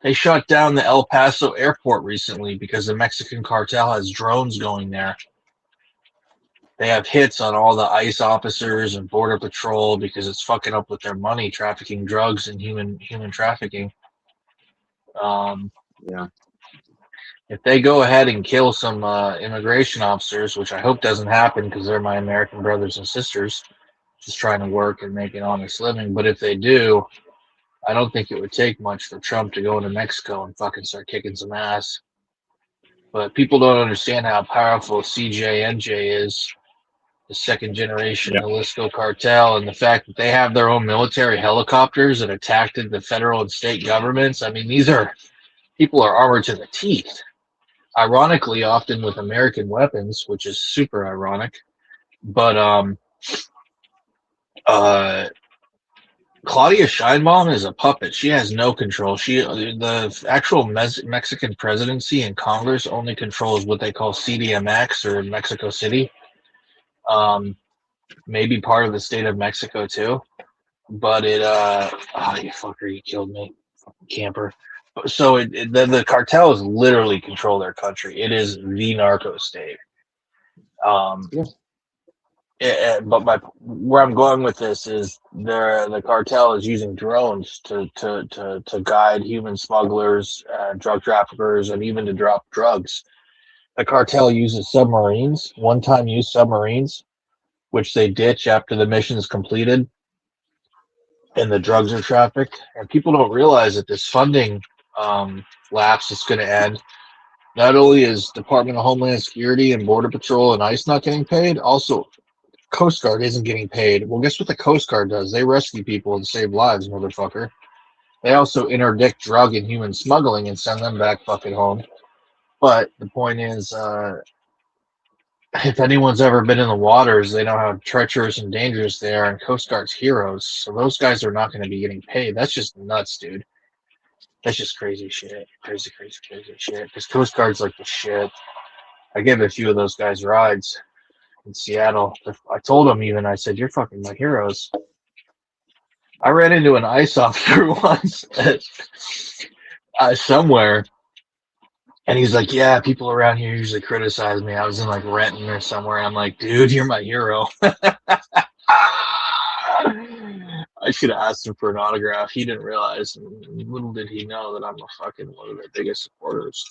P: They shut down the El Paso airport recently because the Mexican cartel has drones going there. They have hits on all the ICE officers and Border Patrol because it's fucking up with their money, trafficking drugs and human trafficking.
N: Yeah.
P: If they go ahead and kill some immigration officers, which I hope doesn't happen because they're my American brothers and sisters, just trying to work and make an honest living. But if they do, I don't think it would take much for Trump to go into Mexico and fucking start kicking some ass. But people don't understand how powerful CJNJ is, the second generation Jalisco cartel, and the fact that they have their own military helicopters that attacked the federal and state governments. I mean, people are armored to the teeth. Ironically, often with American weapons, which is super ironic. But Claudia Sheinbaum is a puppet. She has no control. The actual Mexican presidency and Congress only controls what they call CDMX or Mexico City. Maybe part of the state of Mexico too. But you fucker, you killed me, fucking camper. So the cartels literally control their country. It is the narco state. But where I'm going with this is the cartel is using drones to guide human smugglers, drug traffickers, and even to drop drugs. The cartel uses submarines, one-time use submarines, which they ditch after the mission is completed and the drugs are trafficked. And people don't realize that this funding lapse is going to end. Not only is Department of Homeland Security and Border Patrol and ICE not getting paid, also Coast Guard isn't getting paid. Well, guess what the Coast Guard does? They rescue people and save lives, motherfucker. They also interdict drug and human smuggling and send them back fucking home. But the point is, if anyone's ever been in the waters, they know how treacherous and dangerous they are, and Coast Guard's heroes. So those guys are not going to be getting paid. That's just nuts, dude. That's just crazy shit. Crazy shit. Because Coast Guard's like the shit. I gave a few of those guys rides in Seattle. I told them even, I said, you're fucking my heroes. I ran into an ice officer once somewhere, and he's like, yeah, people around here usually criticize me. I was in like Renton or somewhere. I'm like, dude, you're my hero. I should have asked him for an autograph. He didn't realize. Little did he know that I'm a fucking one of their biggest supporters.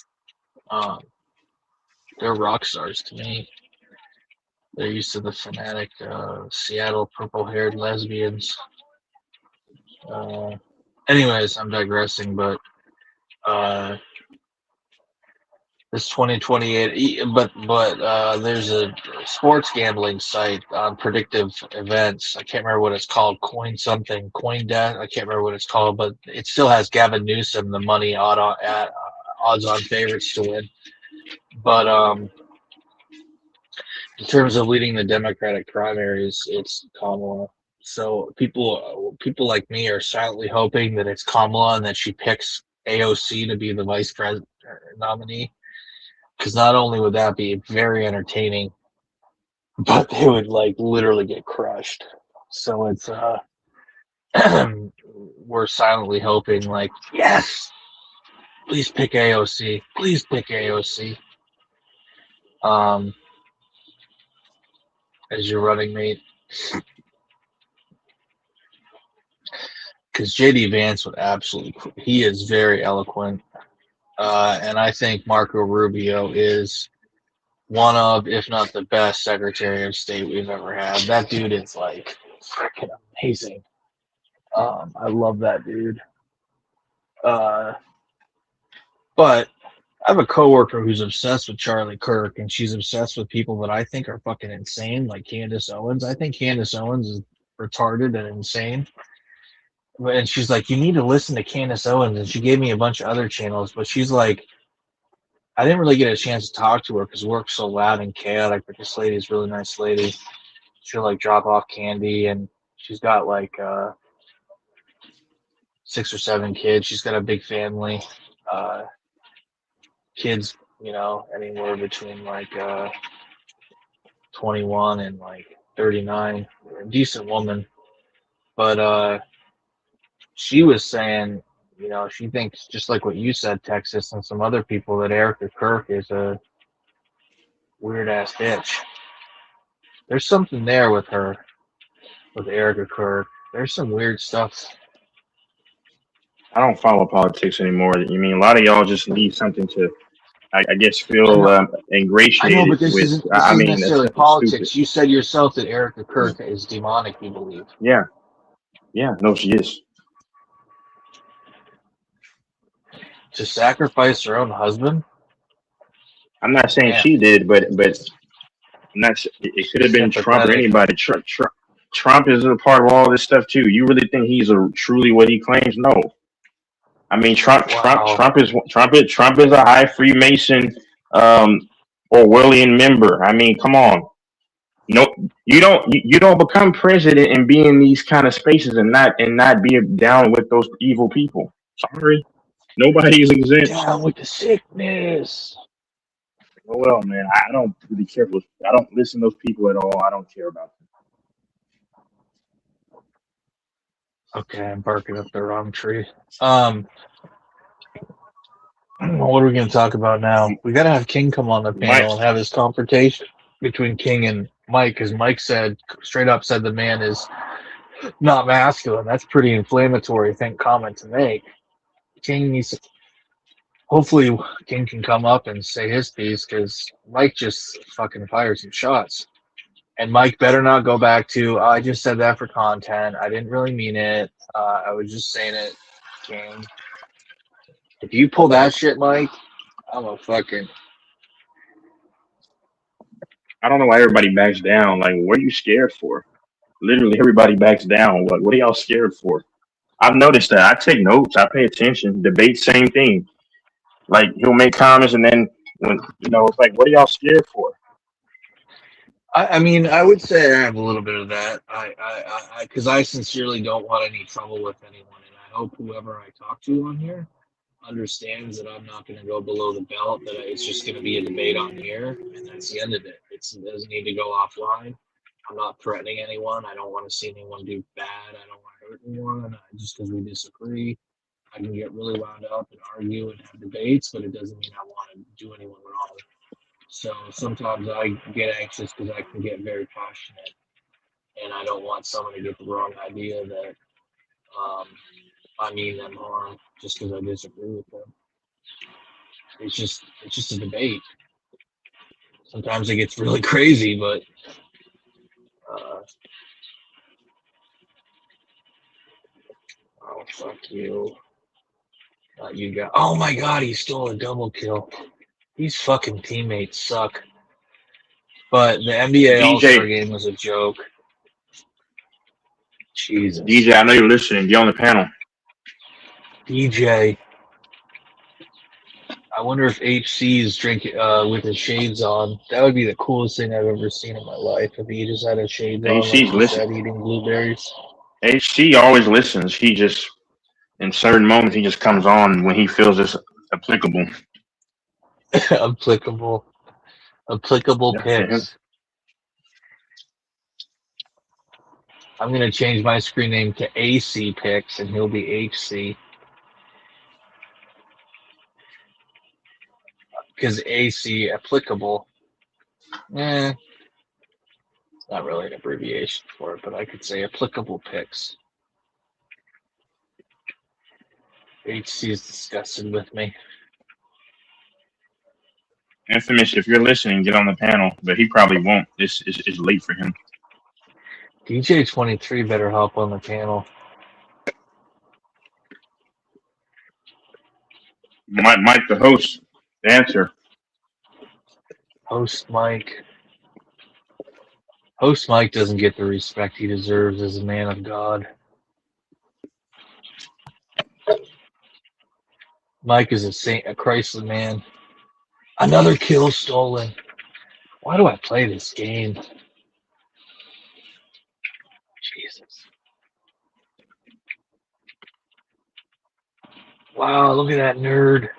P: They're rock stars to me. They're used to the fanatic Seattle purple-haired lesbians. Anyways, I'm digressing, but this 2028, but there's a sports gambling site on predictive events. I can't remember what it's called, CoinDesk. I can't remember what it's called, but it still has Gavin Newsom, the money odds on favorites to win. But in terms of leading the Democratic primaries, it's Kamala. So people like me are silently hoping that it's Kamala and that she picks AOC to be the vice president nominee. Because not only would that be very entertaining, but they would like literally get crushed. So it's we're silently hoping like, yes, please pick AOC. Please pick AOC. As your running mate. Because JD Vance would absolutely, he is very eloquent. And I think Marco Rubio is one of, if not the best Secretary of State we've ever had. That dude is like freaking amazing. I love that dude. But I have a coworker who's obsessed with Charlie Kirk, and she's obsessed with people that I think are fucking insane, like Candace Owens. I think Candace Owens is retarded and insane. And she's like, you need to listen to Candace Owens. And she gave me a bunch of other channels, but she's like, I didn't really get a chance to talk to her because work's so loud and chaotic. But this lady's a really nice lady. She'll like drop off candy, and she's got like 6 or 7 kids. She's got a big family. Kids, you know, anywhere between like 21 and like 39. A decent woman. But she was saying, you know, she thinks, just like what you said, Texas, and some other people, that Erica Kirk is a weird ass bitch. There's something there with her, with Erica Kirk. There's some weird stuff.
N: I don't follow politics anymore. You mean a lot of y'all just need something to, I guess, feel ingratiated
P: I know, but this
N: with.
P: isn't
N: I mean,
P: necessarily
N: that's
P: politics.
N: stupid.
P: You said yourself that Erica Kirk is demonic, you believe.
N: Yeah, no, she is.
P: To sacrifice her own husband?
N: I'm not saying
P: Yeah.
N: she did, but I'm not. It could have been Trump or anybody. Trump is a part of all this stuff too. You really think he's truly what he claims? No. I mean, Trump is a high Freemason, Orwellian member. I mean, come on. No, you don't become president and be in these kind of spaces and not be down with those evil people. Sorry, nobody is exempt.
P: Down with the sickness.
N: Oh well, man. I don't really care. I don't listen to those people at all. I don't care about them.
P: Okay, I'm barking up the wrong tree. What are we going to talk about now? We got to have King come on the panel and have this confrontation between King and Mike, because Mike straight up said the man is not masculine. That's pretty inflammatory comment to make. King needs, hopefully King can come up and say his piece, because Mike just fucking fired some shots. And Mike better not go back to, I just said that for content. I didn't really mean it. I was just saying it, King. If you pull that shit, Mike, I'm a fucking...
N: I don't know why everybody backs down. Like, what are you scared for? Literally, everybody backs down. What are y'all scared for? I've noticed that. I take notes. I pay attention. Debate, same thing. Like, he'll make comments, and then when it's like, what are y'all scared for?
P: I mean, I would say I have a little bit of that. Because I sincerely don't want any trouble with anyone, and I hope whoever I talk to on here understands that I'm not going to go below the belt. That it's just going to be a debate on here, and that's the end of it. It doesn't need to go offline. I'm not threatening anyone. I don't want to see anyone do bad. I don't want to hurt anyone. Just because we disagree, I can get really wound up and argue and have debates, but it doesn't mean I want to do anyone wrong. So sometimes I get anxious because I can get very passionate, and I don't want someone to get the wrong idea that I mean them harm just because I disagree with them. It's just a debate. Sometimes it gets really crazy, but oh fuck you! You got. Oh my god, he stole a double kill. These fucking teammates suck. But the NBA All-Star game was a joke. Jesus.
N: DJ, I know you're listening. Get on the panel.
P: DJ. I wonder if HC is drinking with his shades on. That would be the coolest thing I've ever seen in my life. If he just had his shades on,
N: HC's
P: like
N: listening.
P: eating blueberries.
N: HC always listens. He just, in certain moments, he just comes on when he feels it's applicable.
P: Applicable picks. I'm gonna change my screen name to AC Picks, and he'll be HC. Because AC applicable. It's not really an abbreviation for it, but I could say applicable picks. HC is disgusted with me.
N: Infamous, if you're listening, get on the panel, but he probably won't. It's late for him.
P: DJ23 better hop on the panel.
N: Mike, the host, the answer.
P: Host Mike doesn't get the respect he deserves as a man of God. Mike is a saint, a Christly man. Another kill stolen. Why do I play this game? Jesus. Wow, look at that nerd.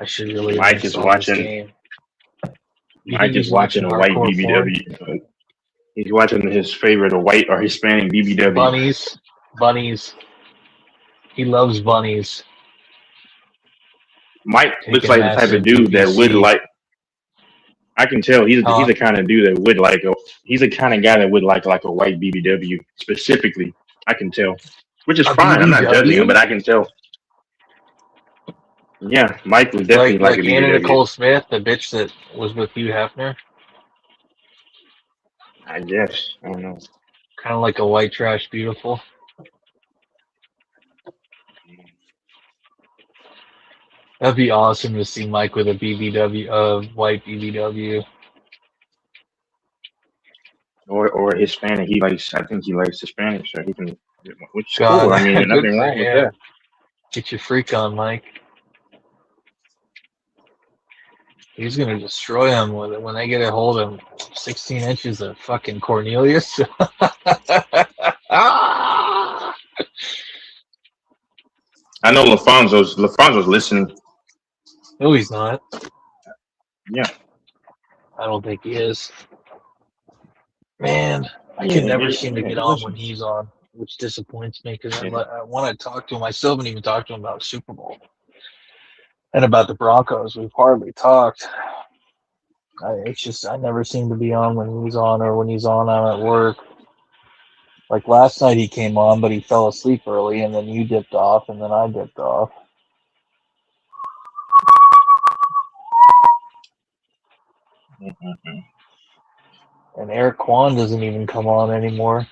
P: I should really.
N: Mike is watching. Mike is watching a white BBW. He's watching his favorite, a white or Hispanic BBW.
P: Bunnies. He loves bunnies.
N: Mike looks like the type of dude that would like. I can tell he's the kind of dude that would like. He's the kind of guy that would like a white BBW specifically. I can tell, which is fine. I'm not judging him, but I can tell. Yeah, Mike was definitely like a BBW.
P: Anna Nicole Smith, the bitch that was with Hugh Hefner.
N: I guess. I don't know.
P: Kind of like a white trash beautiful. That'd be awesome to see Mike with a BBW, white BBW.
N: Or Hispanic. I think he likes Hispanic, so he can. Which is cool. I mean, nothing wrong with that.
P: Get your freak on, Mike. He's gonna destroy him when they get a hold of him. 16 inches of fucking Cornelius.
N: I know LaFonso's listening.
P: No, he's not.
N: Yeah.
P: I don't think he is. Man, I can never seem to get on when he's on, which disappoints me because I want to talk to him. I still haven't even talked to him about Super Bowl and about the Broncos. We've hardly talked. It's just I never seem to be on when he's on, or when he's on, I'm at work. Like last night he came on, but he fell asleep early, and then you dipped off, and then I dipped off. And Eric Kwan doesn't even come on anymore.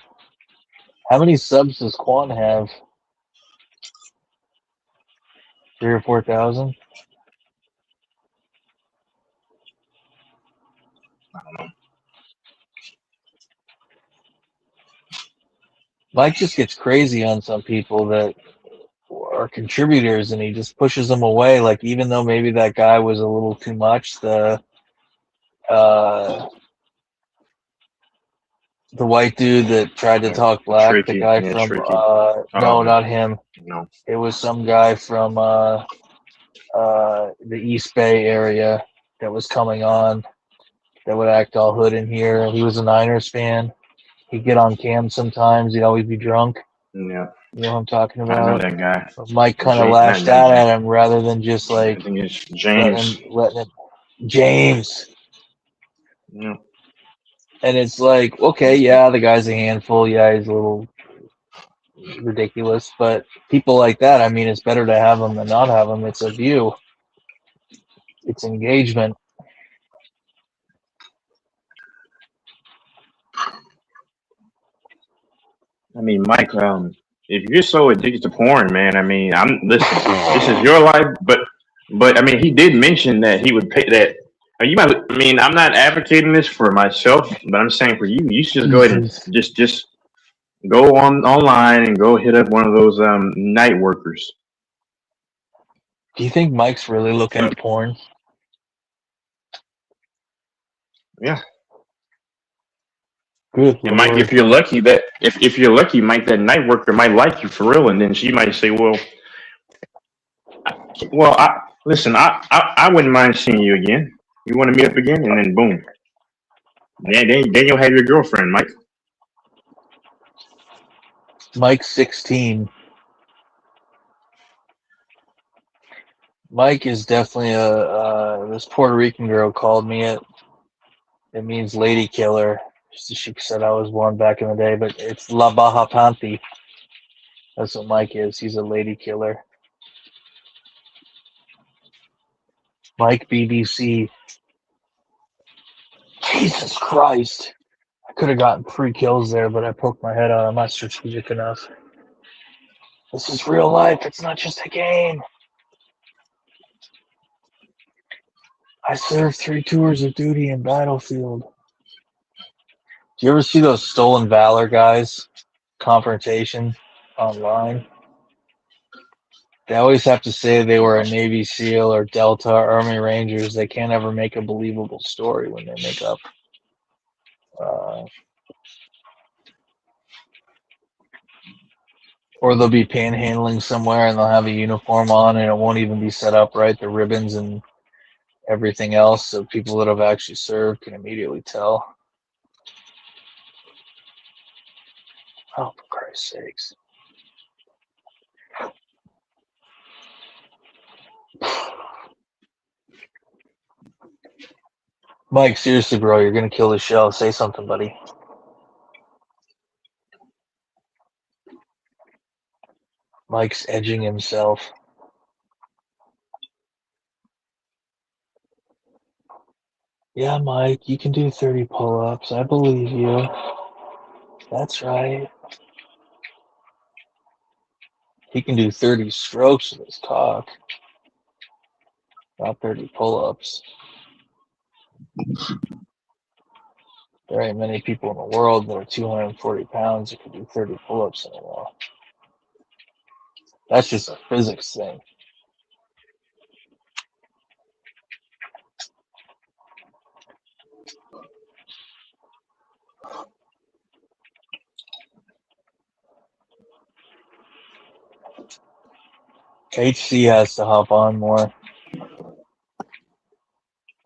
P: How many subs does Kwan have? 3,000 or 4,000?
N: I don't know.
P: Mike just gets crazy on some people that are contributors, and he just pushes them away. Like, even though maybe that guy was a little too much, uh, the white dude that tried to talk black, the
N: Tricky.
P: guy
N: Yeah,
P: from
N: tricky.
P: no,
N: Oh,
P: not him.
N: no.
P: It was some guy from the East Bay area that was coming on that would act all hood in here. He was a Niners fan. He'd get on cam sometimes. He'd always be drunk.
N: Yeah.
P: You know what I'm talking
N: I know
P: about?
N: that guy.
P: But Mike kind of
N: James,
P: lashed out at him rather than just
N: I
P: like
N: think it's
P: letting
N: James.
P: him James.
N: Yeah.
P: And it's like, okay, yeah, the guy's a handful. Yeah, he's a little ridiculous, but people like that, I mean, it's better to have them than not have them. It's a view. It's engagement.
N: I mean, Mike, if you're so addicted to porn, man, I mean, listen, this is your life, but I mean, he did mention that he would pay that. You might, I mean, I'm not advocating this for myself, but I'm saying for you, you should just go ahead and just go online and go hit up one of those night workers.
P: Do you think Mike's really looking at porn?
N: Yeah.
P: Good
N: And Mike,
P: Lord.
N: if you're lucky, if you're lucky, Mike, that night worker might like you for real, and then she might say, listen, I wouldn't mind seeing you again. You want to meet up again, and then boom, then you'll have your girlfriend, Mike.
P: Mike's 16. Mike is definitely this Puerto Rican girl called me it. It means lady killer. She said I was born back in the day, but it's La Baja Panty. That's what Mike is. He's a lady killer. Mike BBC. Jesus Christ. I could have gotten 3 kills there, but I poked my head out. I'm not strategic enough. This is real life. It's not just a game. I served 3 tours of duty in Battlefield. Do you ever see those Stolen Valor guys? Confrontation online. They always have to say they were a Navy SEAL or Delta or Army Rangers. They can't ever make a believable story when they make up. Or they'll be panhandling somewhere and they'll have a uniform on and it won't even be set up right. The ribbons and everything else, so people that have actually served can immediately tell. Oh, for Christ's sakes. Mike, seriously, bro, you're going to kill the show. Say something, buddy. Mike's edging himself. Yeah, Mike, you can do 30 pull-ups. I believe you. That's right. He can do 30 strokes with his cock. Not 30 pull-ups. There ain't many people in the world that are 240 pounds that can do 30 pull-ups in a row. That's just a physics thing. HC has to hop on more.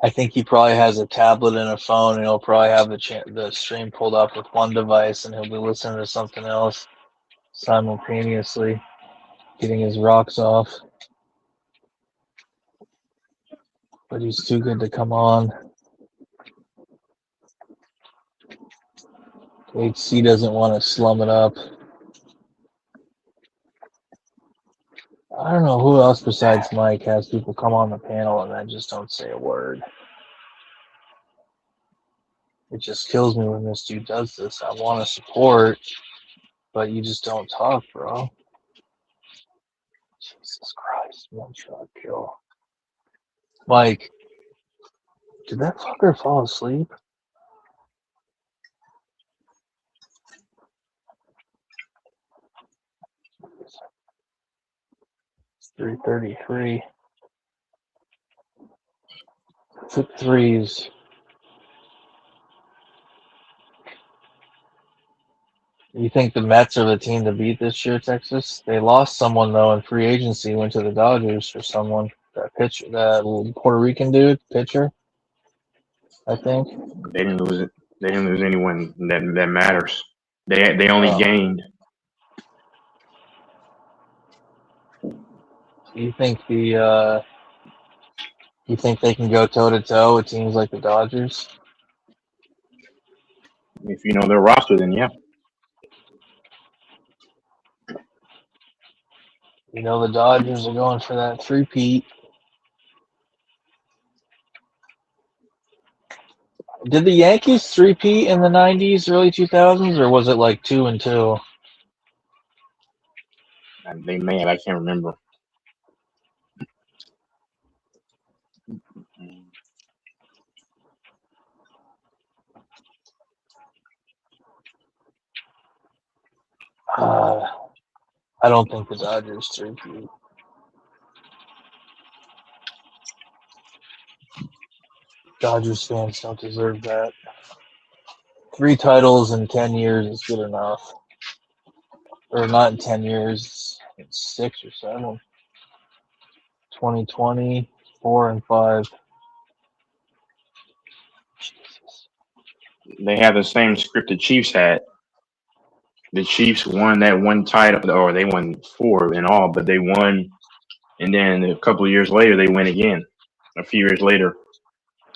P: I think he probably has a tablet and a phone, and he'll probably have the stream pulled up with one device, and he'll be listening to something else simultaneously, getting his rocks off. But he's too good to come on. HC doesn't want to slum it up. I don't know who else besides Mike has people come on the panel and then just don't say a word. It just kills me when this dude does this. I want to support, but you just don't talk, bro. Jesus Christ, one shot kill. Mike, did that fucker fall asleep? 333. Took threes. You think the Mets are the team to beat this year, Texas? They lost someone though in free agency. Went to the Dodgers for someone. That pitcher, that little Puerto Rican dude, pitcher. I think
N: They didn't lose it. They didn't lose anyone that matters. They only gained.
P: You think you think they can go toe to toe with teams like the Dodgers?
N: If you know their roster, then yeah.
P: You know the Dodgers are going for that three-peat. Did the Yankees three-peat in the 90s, early 2000s, or was it like 2 and 2?
N: They may have. I can't remember.
P: I don't think the Dodgers three-peat. Dodgers fans don't deserve that. 3 titles in 10 years is good enough. Or not in 10 years, it's 6 or 7. 2020, 4 and 5.
N: They have the same script the Chiefs had. The Chiefs won that one title, or they won 4 in all, but they won, and then a couple of years later they win again. A few years later,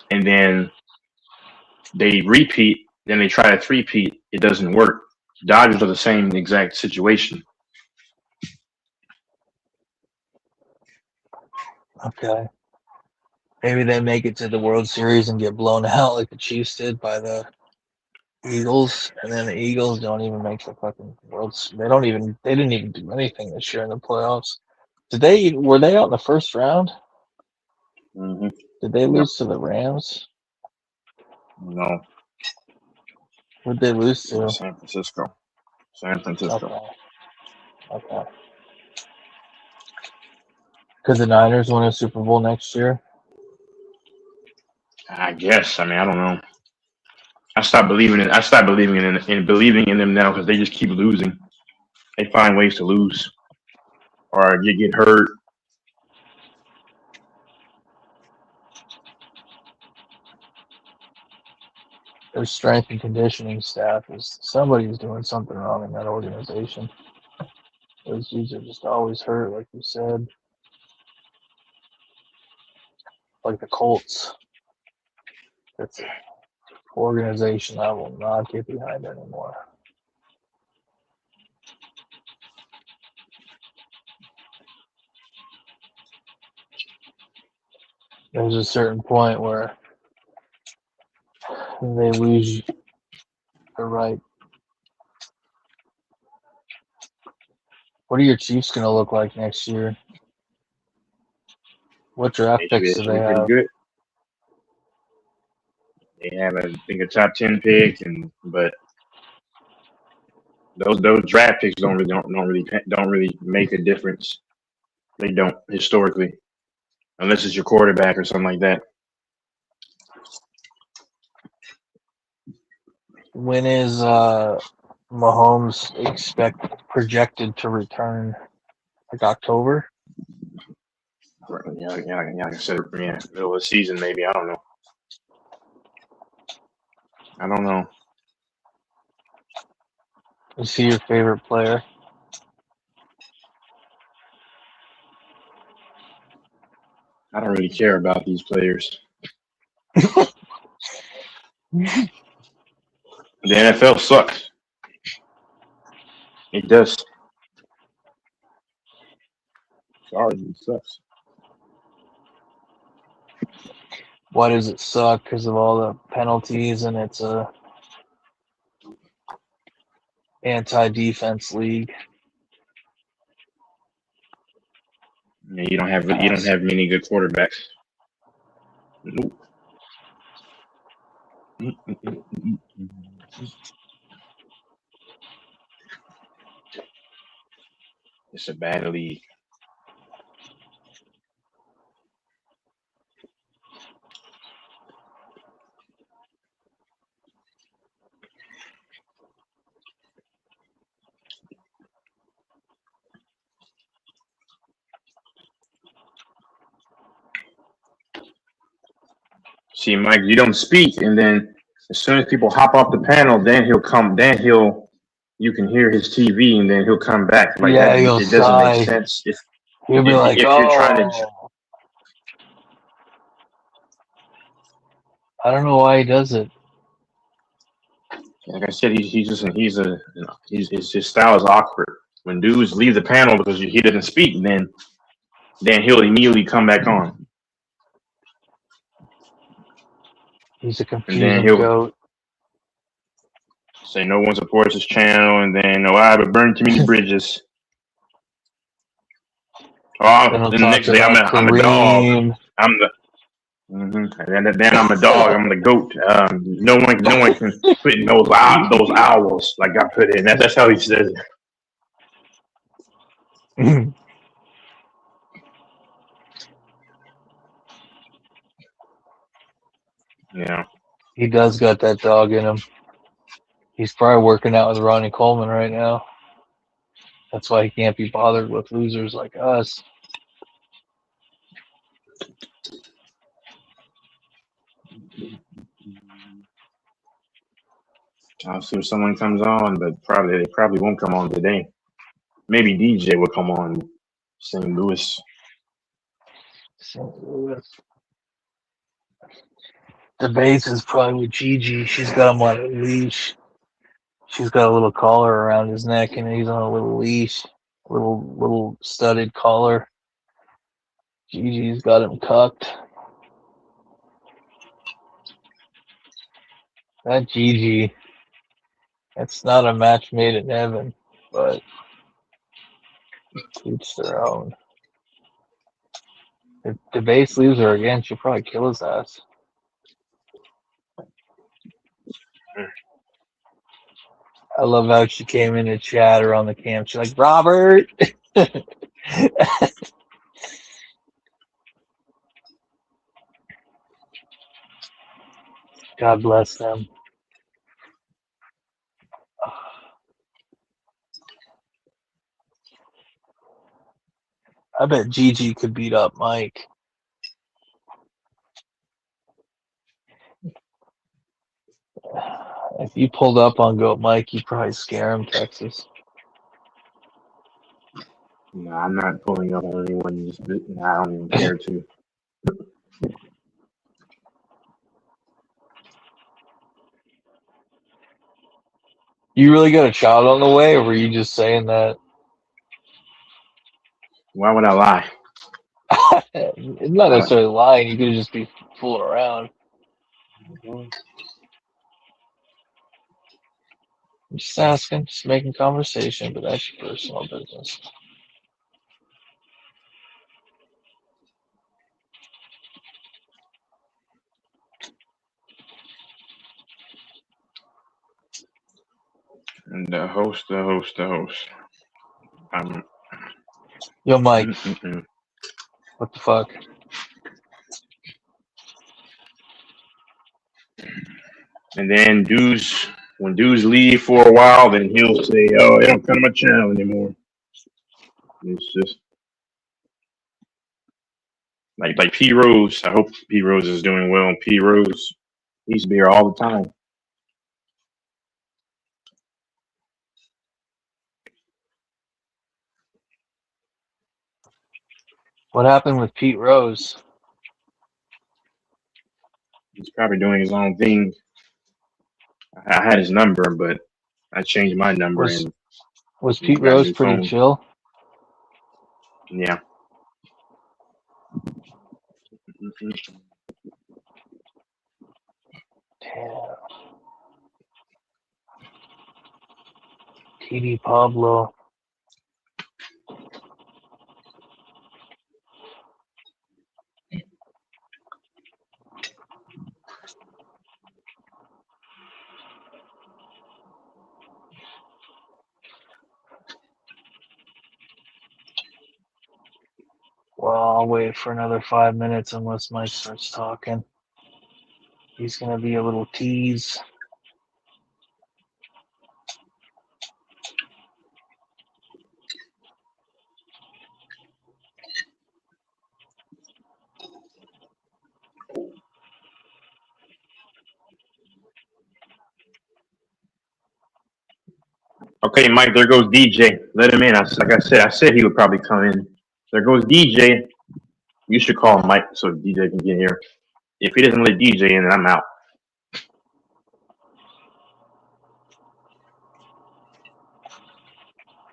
N: and then they repeat. Then they try to three-peat. It doesn't work. Dodgers are the same exact situation.
P: Okay. Maybe they make it to the World Series and get blown out like the Chiefs did by the Eagles, and then the Eagles don't even make the fucking Worlds. They didn't even do anything this year in the playoffs. Were they out in the first round?
N: Mm-hmm.
P: Did they lose to the Rams?
N: No.
P: Who'd they lose to?
N: San Francisco.
P: Okay. Could the Niners win a Super Bowl next year?
N: I guess. I mean, I don't know. I stopped believing in believing in them now because they just keep losing. They find ways to lose, or you get hurt.
P: Their strength and conditioning staff somebody's doing something wrong in that organization. Those dudes are just always hurt, like you said. Like the Colts. That's an organization I will not get behind anymore. There's a certain point where they lose the right. What are your Chiefs going to look like next year? What draft picks do they have?
N: Good. They have, I think, a top 10 pick, but those draft picks don't really make a difference. They don't historically, unless it's your quarterback or something like that.
P: When is Mahomes projected to return? Like October?
N: Yeah, like I said, middle of the season maybe. I don't know.
P: Is he your favorite player?
N: I don't really care about these players. The NFL sucks. It does. Sorry, it sucks.
P: Why does it suck? Because of all the penalties, and it's a anti-defense league.
N: Yeah, you don't have many good quarterbacks. Nope. It's a bad league. See, Mike, you don't speak, and then as soon as people hop off the panel, then he'll come. Then you can hear his TV, and then he'll come back like
O: Yeah,
N: that.
O: he'll
N: It doesn't make
O: sigh.
N: sense
O: He'll be like,
N: if you're trying to.
O: "Oh, I don't know why he does it."
N: Like I said, his style is awkward. When dudes leave the panel because he doesn't speak, then he'll immediately come back on,
O: He's a
N: and then
O: confusing
N: he'll
O: goat.
N: say no one supports his channel, and then I have burned too many bridges.
O: Then he'll
N: Then the
O: talk
N: next day I'm
O: about
N: a dog.
O: Kareem.
N: I'm the and then I'm a dog. I'm the goat. No one can put in those owls like I put in. That's how he says it. Yeah.
O: He does got that dog in him. He's probably working out with Ronnie Coleman right now. That's why he can't be bothered with losers like us.
N: I'll see if someone comes on, but they probably won't come on today. Maybe DJ will come on. St. Louis.
O: St. Louis. The base is probably with Gigi. She's got him on a leash. She's got a little collar around his neck, and he's on a little leash, little studded collar. Gigi's got him cucked. That Gigi, it's not a match made in heaven, but each their own. If the base leaves her again, she'll probably kill his ass. I love how she came in to chat her on the cam. She's like, Robert. God bless them. I bet Gigi could beat up Mike. If you pulled up on Goat Mike, you'd probably scare him, Texas.
N: No, I'm not pulling up on anyone. I don't even care to.
O: You really got a child on the way, or were you just saying that?
N: Why would I lie?
O: It's not necessarily lying. You could just be fooling around. I'm just asking, just making conversation, but that's your personal business.
N: And the host.
O: Yo, Mike. What the fuck?
N: And then when dudes leave for a while, then he'll say, "Oh, they don't come to my channel anymore." It's just like P Rose. I hope P Rose is doing well. P Rose, he used to be here all the time.
O: What happened with Pete Rose?
N: He's probably doing his own thing. I had his number, but I changed my number and
O: Was Pete
N: got a
O: Rose
N: new
O: pretty
N: phone.
O: chill?
N: Yeah.
O: Damn. TD Pablo. Well, I'll wait for another 5 minutes unless Mike starts talking. He's gonna be a little tease.
N: Okay, Mike, there goes DJ. Let him in. Like I said he would probably come in. There goes DJ. You should call Mike so DJ can get here. If he doesn't let DJ in, then I'm out.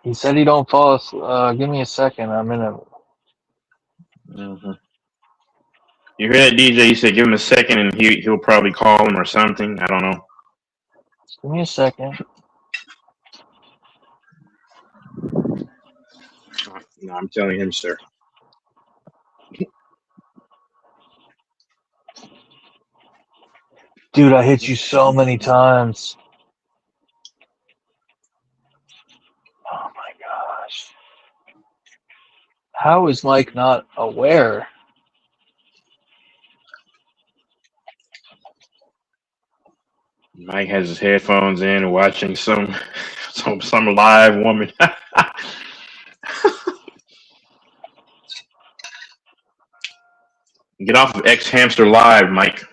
P: He said he don't fall. Give me a second. I'm in a.
N: Mm-hmm. You hear that, DJ? He said give him a second and he'll probably call him or something. I don't know.
P: Give me a second.
N: No, I'm telling him, sir.
P: Dude, I hit you so many times. Oh my gosh. How is Mike not aware?
N: Mike has his headphones in and watching some live woman. Get off of X Hamster Live, Mike.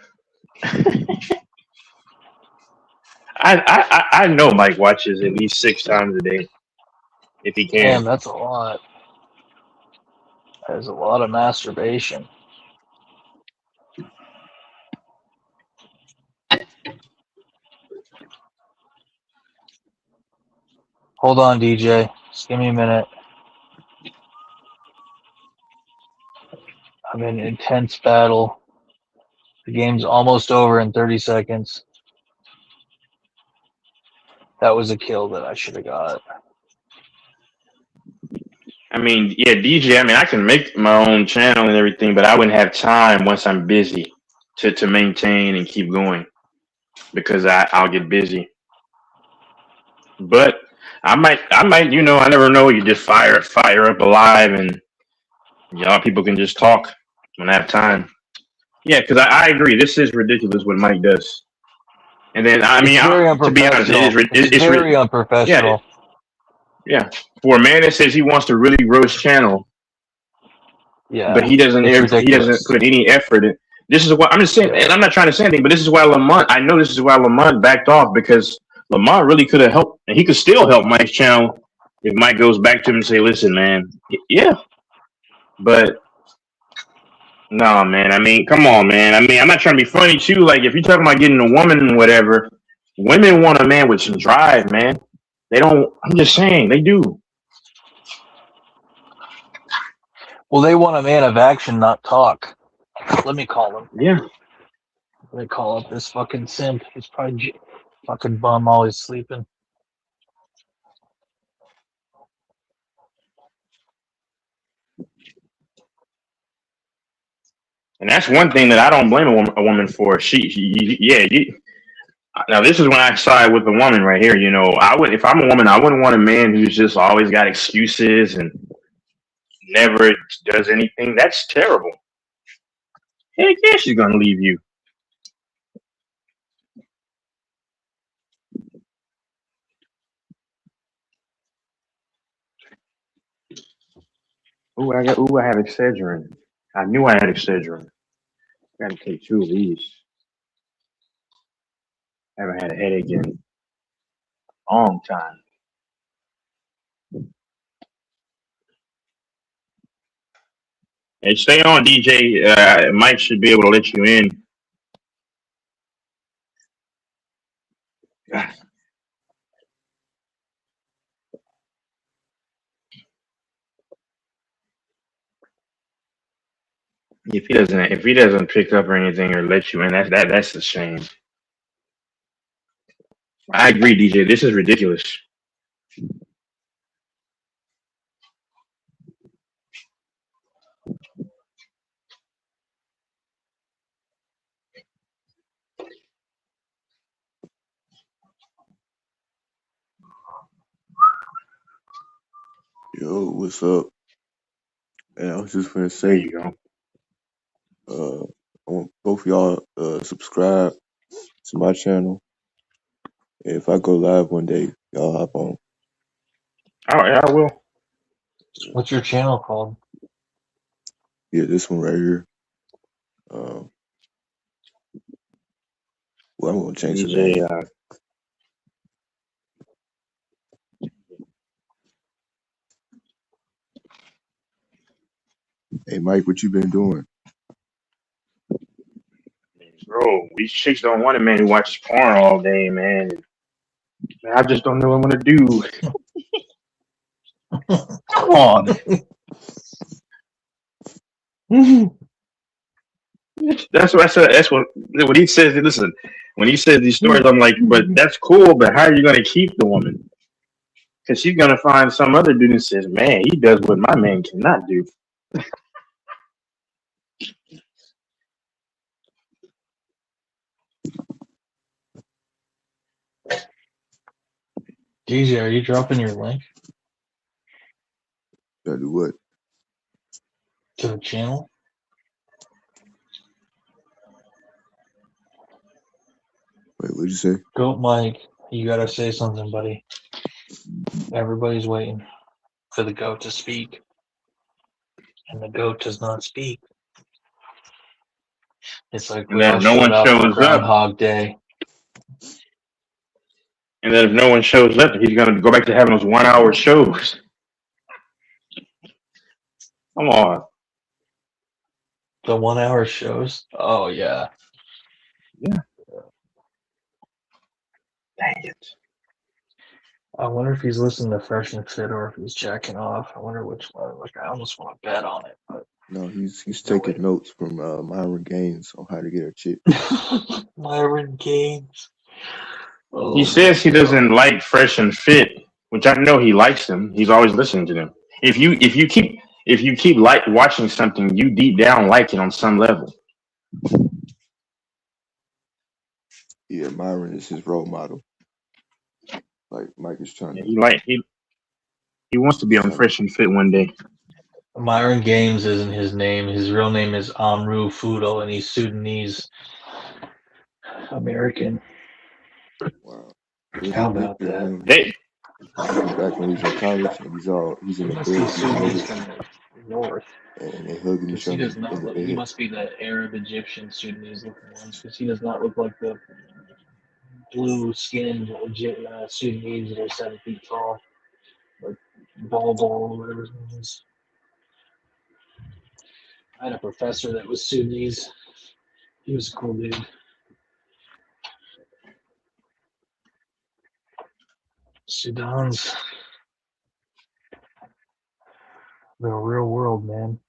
N: I know Mike watches at least 6 times a day, if he can.
P: Damn, that's a lot. There's a lot of masturbation. Hold on, DJ. Just give me a minute. I'm in an intense battle. The game's almost over in 30 seconds. That was a kill that I should have got.
N: I mean, yeah, DJ. I mean, I can make my own channel and everything, but I wouldn't have time once I'm busy to maintain and keep going because I'll get busy. But I might, you know, I never know. You just fire up a live, and y'all people can just talk when I have time. Yeah, because I agree. This is ridiculous what Mike does. And then I mean, to be honest,
P: it's very unprofessional.
N: Yeah, for a man that says he wants to really grow his channel,
P: yeah,
N: but he doesn't put any effort in. This is what I'm just saying, and I'm not trying to say anything, but this is why Lamont. I know this is why Lamont backed off, because Lamont really could have helped, and he could still help Mike's channel if Mike goes back to him and say, "Listen, man, yeah," but no, man. I mean, come on, man. I mean, I'm not trying to be funny too. Like, if you're talking about getting a woman and whatever, women want a man with some drive, man. They don't. I'm just saying, they do.
P: Well, they want a man of action, not talk. Let me call him.
N: Yeah.
P: Let me call up this fucking simp. He's probably fucking bum, always sleeping.
N: And that's one thing that I don't blame a woman for. Now this is when I side with the woman right here. You know, if I'm a woman, I wouldn't want a man who's just always got excuses and never does anything. That's terrible. Heck yeah, she's gonna leave you. I have Excedrin. I knew I had Excedrin. Gotta take 2 of these. I haven't had a headache in a long time. Hey, stay on, DJ. Mike should be able to let you in. If he doesn't pick up or anything or let you in, that's a shame. I agree, DJ. This is ridiculous.
Q: Yo, what's up? And I was just gonna say,
N: you
Q: go. I want both of y'all subscribe to my channel. If I go live one day, y'all hop on.
N: Oh yeah, I will.
P: What's your channel called?
Q: Yeah, this one right here. Well, I'm gonna change the name. Hey, Mike, what you been doing?
N: Bro, these chicks don't want a man who watches porn all day, man. I just don't know what I'm gonna do. Come on. That's what I said. That's what when he says. Listen, when he says these stories, I'm like, but that's cool. But how are you gonna keep the woman? Because she's gonna find some other dude and says, "Man, he does what my man cannot do."
P: DJ, are you dropping your link
Q: Gotta do what?
P: to the channel?
Q: Wait, what'd you say?
P: Goat Mike, you gotta say something, buddy. Everybody's waiting for the goat to speak, and the goat does not speak. It's like
N: And
P: we
N: then
P: all
N: if no
P: showed
N: one
P: up on
N: shows up,
P: Groundhog Day.
N: and then if no one shows up, he's gonna go back to having those 1 hour shows. Come on.
P: The 1 hour shows? Oh, yeah.
N: Yeah. Dang it.
P: I wonder if he's listening to Fresh and Fit or if he's jacking off. I wonder which one. Like, I almost want to bet on it, but
Q: No, he's taking notes from Myron Gaines on how to get a chick.
P: Myron Gaines. Oh,
N: He says he doesn't like Fresh and Fit, which I know he likes them. He's always listening to them. If you keep like watching something, you deep down like it on some level.
Q: Yeah, Myron is his role model. Like Mike is trying to.
N: He wants to be on Fresh and Fit one day.
P: Myron Gaines isn't his name. His real name is Amru Fudo, and he's Sudanese American.
Q: Wow.
P: How about that?
Q: Back when he was in college, and he's in the
P: He must be Sudanese from the north.
Q: and they hugging each
P: He
Q: other
P: does not
Q: in the
P: look. He
Q: bed.
P: must be the Arab Egyptian Sudanese looking ones because he does not look like the blue skinned Sudanese that are 7 feet tall, like Ball or whatever his name is. I had a professor that was Sudanese. He was a cool dude. Sudan's the real world, man.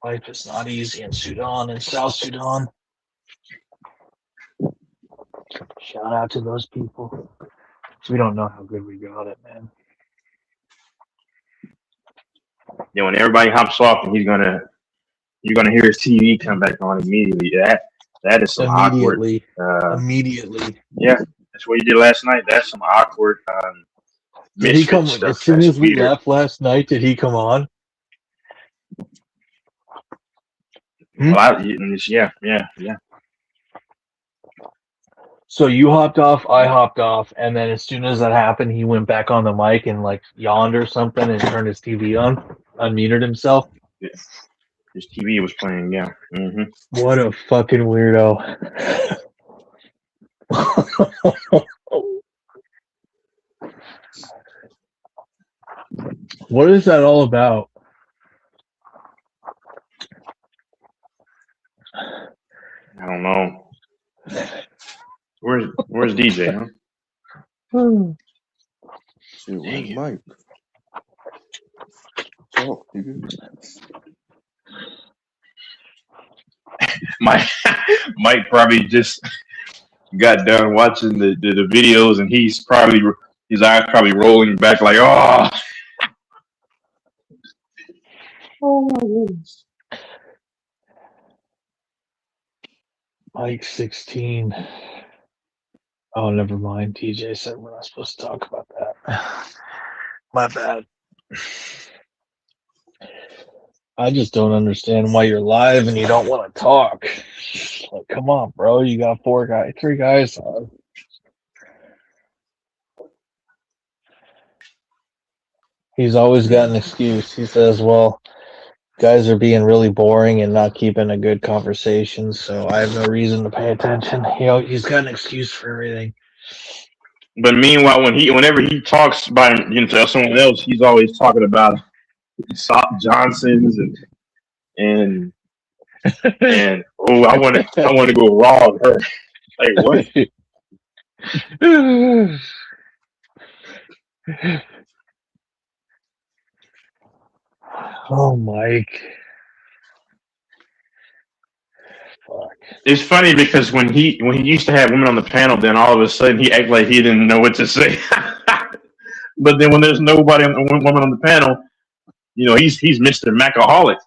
P: Life is not easy in Sudan and South Sudan. Shout out to those people. We don't know how good we got it, man.
N: Yeah, when everybody hops off and you're gonna hear his TV come back on immediately. That is some
P: Immediately.
N: awkward.
P: Immediately.
N: Yeah, that's what you did last night. That's some awkward.
P: Did he come
N: misfit stuff.
P: as soon
N: That's
P: as we
N: weird.
P: left last night? Did he come on?
N: Well, yeah.
P: So you hopped off, I hopped off, and then as soon as that happened, he went back on the mic and like yawned or something and turned his TV on, unmuted himself.
N: Yeah. His TV was playing. Yeah. Mm-hmm.
P: What a fucking weirdo. What is that all about?
N: I don't know. Where's DJ? Huh?
Q: Shit, where's Mike? Talk, nigga.
N: Mike probably just got done watching the videos, and his eyes probably rolling back like, oh.
P: Oh my goodness. Mike 16. Oh, never mind. TJ said we're not supposed to talk about that. My bad. I just don't understand why you're live and you don't want to talk. Like, come on, bro. You got 3 guys on. He's always got an excuse. He says, well, guys are being really boring and not keeping a good conversation, so I have no reason to pay attention. He's got an excuse for everything.
N: But meanwhile, whenever he talks to someone else, he's always talking about Soft Johnsons and and I want to go raw on her. Like what?
P: Oh, Mike. Fuck.
N: It's funny because when he used to have women on the panel, then all of a sudden he act like he didn't know what to say. But then when there's nobody woman on the panel, you know, he's Mr. Macaholic.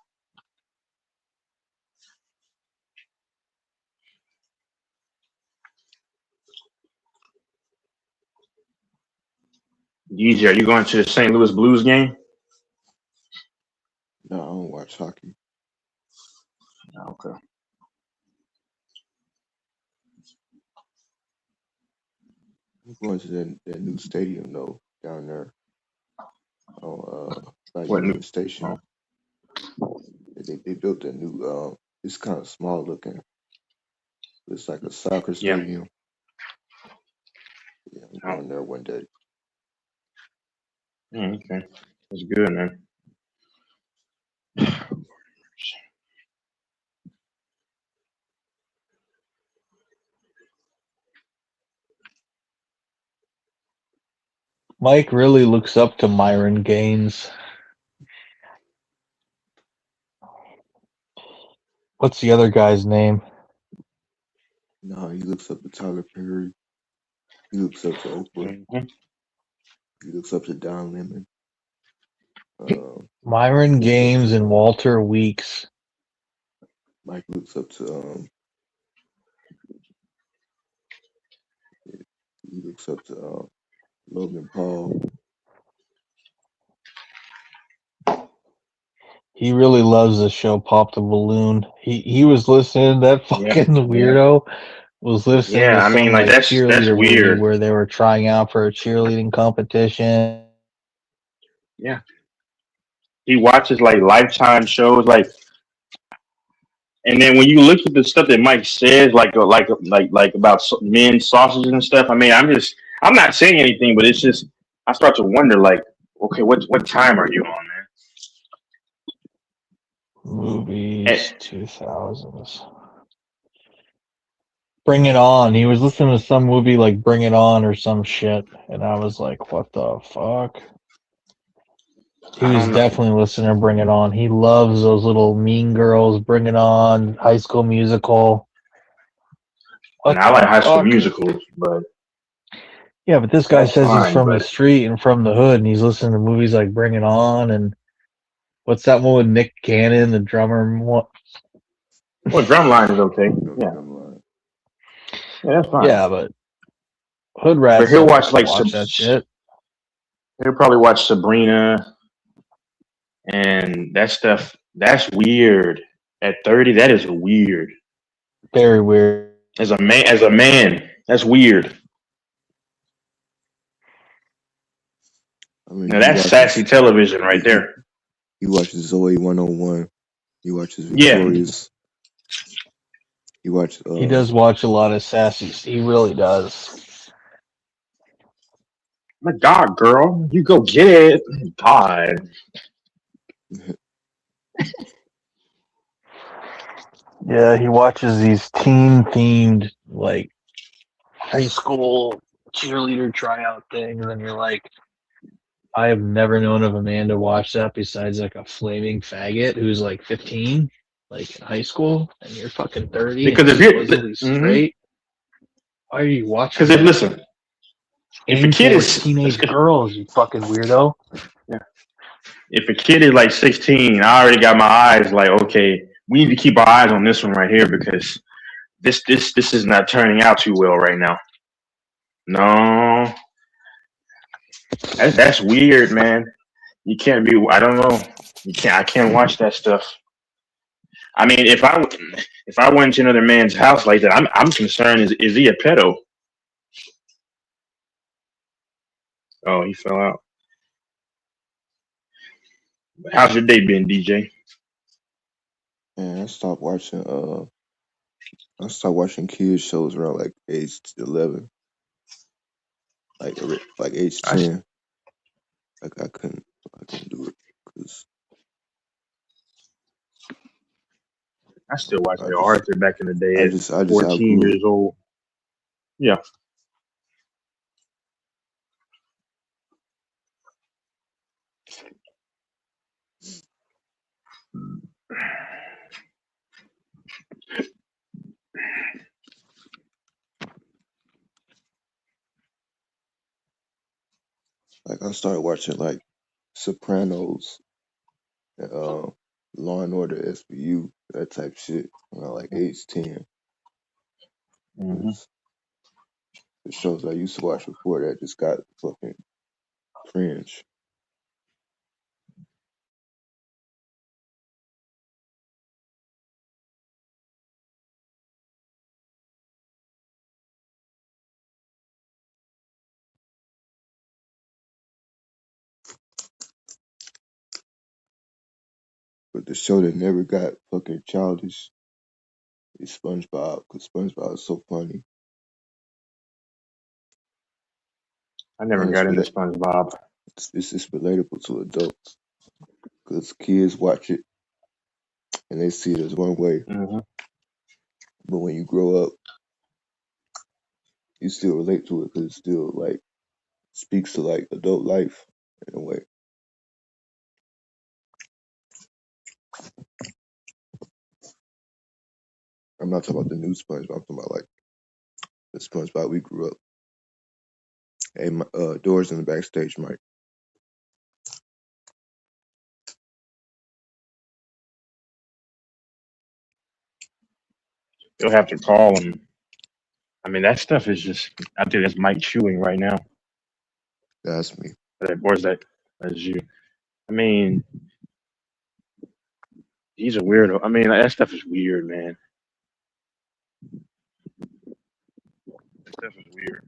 N: DJ, are you going to the St. Louis Blues game?
Q: No, I don't watch hockey.
N: Okay.
Q: I'm going to that new stadium though down there on by
N: What
Q: Union
N: new?
Q: Station. They built a new it's kind of small looking. It's like a soccer
N: Yeah.
Q: stadium. Yeah, I'm going there one day.
N: Okay, that's good, man.
P: Mike really looks up to Myron Gaines. What's the other guy's name?
Q: No, he looks up to Tyler Perry. He looks up to Oprah.
N: Mm-hmm.
Q: He looks up to Don Lemon.
P: Myron Gaines and Walter Weeks.
Q: Mike looks up to he looks up to Logan Paul.
P: He really loves the show Pop the Balloon. He was listening, that fucking weirdo was listening
N: Yeah,
P: to
N: I
P: some
N: mean, like, that's
P: cheerleader movie
N: weird.
P: where they were trying out for a cheerleading competition.
N: Yeah, he watches like Lifetime shows, like, and then when you look at the stuff that Mike says, like about men's sausages and stuff. I mean, I'm not saying anything, but it's just I start to wonder, like, okay, what time are you on, man?
P: Movies, 2000s. Bring It On. He was listening to some movie like Bring It On or some shit, and I was like, what the fuck? He
N: I
P: was
N: don't know.
P: definitely listening to Bring It On. He loves those little Mean Girls, Bring It On, High School Musical.
N: And I like High School Musicals, but
P: yeah, but this guy
N: that's
P: says he's
N: fine,
P: from the
N: but
P: street and from the hood, and he's listening to movies like Bring It On and what's that one with Nick Cannon, the drummer? What?
N: well, Drumline is okay. Yeah, that's fine.
P: Yeah, but hood rats.
N: But he'll
P: don't
N: watch like
P: watch that shit.
N: He'll probably watch Sabrina and that stuff. That's weird. At 30, that is weird.
P: Very weird.
N: As a man, that's weird.
Q: I mean,
N: Now that's sassy television right there.
Q: He watches Zoe 101. He watches Victorious. He watches.
P: He does watch a lot of sassy. He really does.
N: My God, girl, you go get it. God.
P: Yeah, he watches these teen-themed, like, high school cheerleader tryout things, and you're like, I have never known of a man to watch that besides, like, a flaming faggot who's, like, 15, like, in high school, and you're fucking 30
N: Because
P: and
N: if you're
P: supposedly straight. Why are you watching
N: because if listen, if a kid is
P: teenage girls, you fucking weirdo.
N: Yeah. If a kid is like 16, I already got my eyes like, okay, we need to keep our eyes on this one right here because this is not turning out too well right now. No, that's weird, man. You can't be. I don't know. I can't watch that stuff. I mean, if I went to another man's house like that, I'm concerned. Is he a pedo? Oh, he fell out. How's your day been, DJ?
Q: Man, I stopped watching kids shows around like age 11, like age 10. Like I couldn't do it because
N: I still watch
Q: I
N: the
Q: just
N: Arthur back in the day
Q: I
N: at
Q: just I just
N: 14
Q: outgrew it.
N: years old. Yeah.
Q: Like I started watching like Sopranos, Law and Order SVU, that type shit around like age 10.
N: hmm
Q: The shows I used to watch before that just got fucking cringe. But the show that never got fucking childish is SpongeBob, because SpongeBob is so funny.
N: I never
Q: And
N: got into SpongeBob.
Q: it's relatable to adults. Because kids watch it and they see it as one way.
N: hmm
Q: But when you grow up, you still relate to it because it still like speaks to like adult life in a way. I'm not talking about the new SpongeBob. I'm talking about like the SpongeBob we grew up. Hey, doors in the backstage, Mike.
N: You'll have to call him. I mean, that stuff is just. I think that's Mike chewing right now.
Q: That's me.
N: Or is that? That's you. I mean, he's a weirdo. I mean, that stuff is weird, man. That stuff is weird.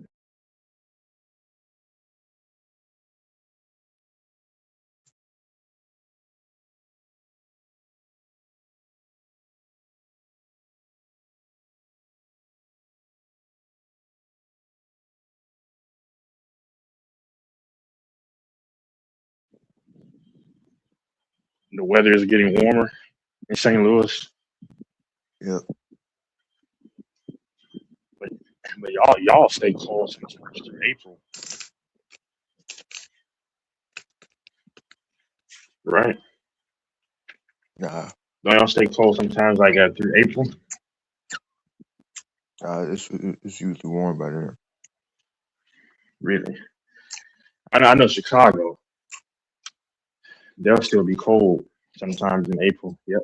N: The weather is getting warmer in St. Louis,
Q: Yep.
N: but y'all stay close until April, right?
Q: Nah.
N: Don't y'all stay close sometimes, like through April?
Q: It's usually warm by then.
N: Really? I know Chicago. They'll still be cold sometimes in April. Yep.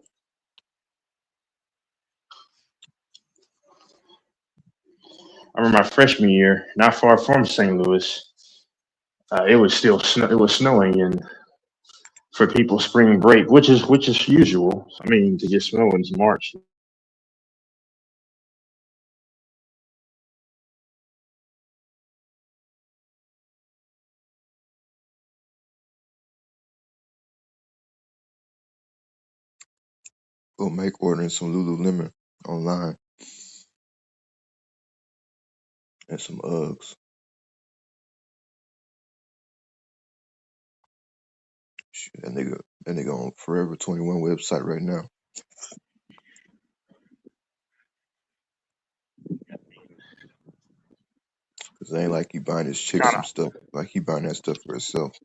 N: I remember my freshman year, not far from St. Louis. It was still it was snowing, and for people spring break, which is usual. I mean, to get snow in March.
Q: Go make ordering some Lululemon online and some Uggs. Shit, that nigga on Forever 21 website right now. Cause it ain't like he buying his chick some stuff. Like he buying that stuff for himself.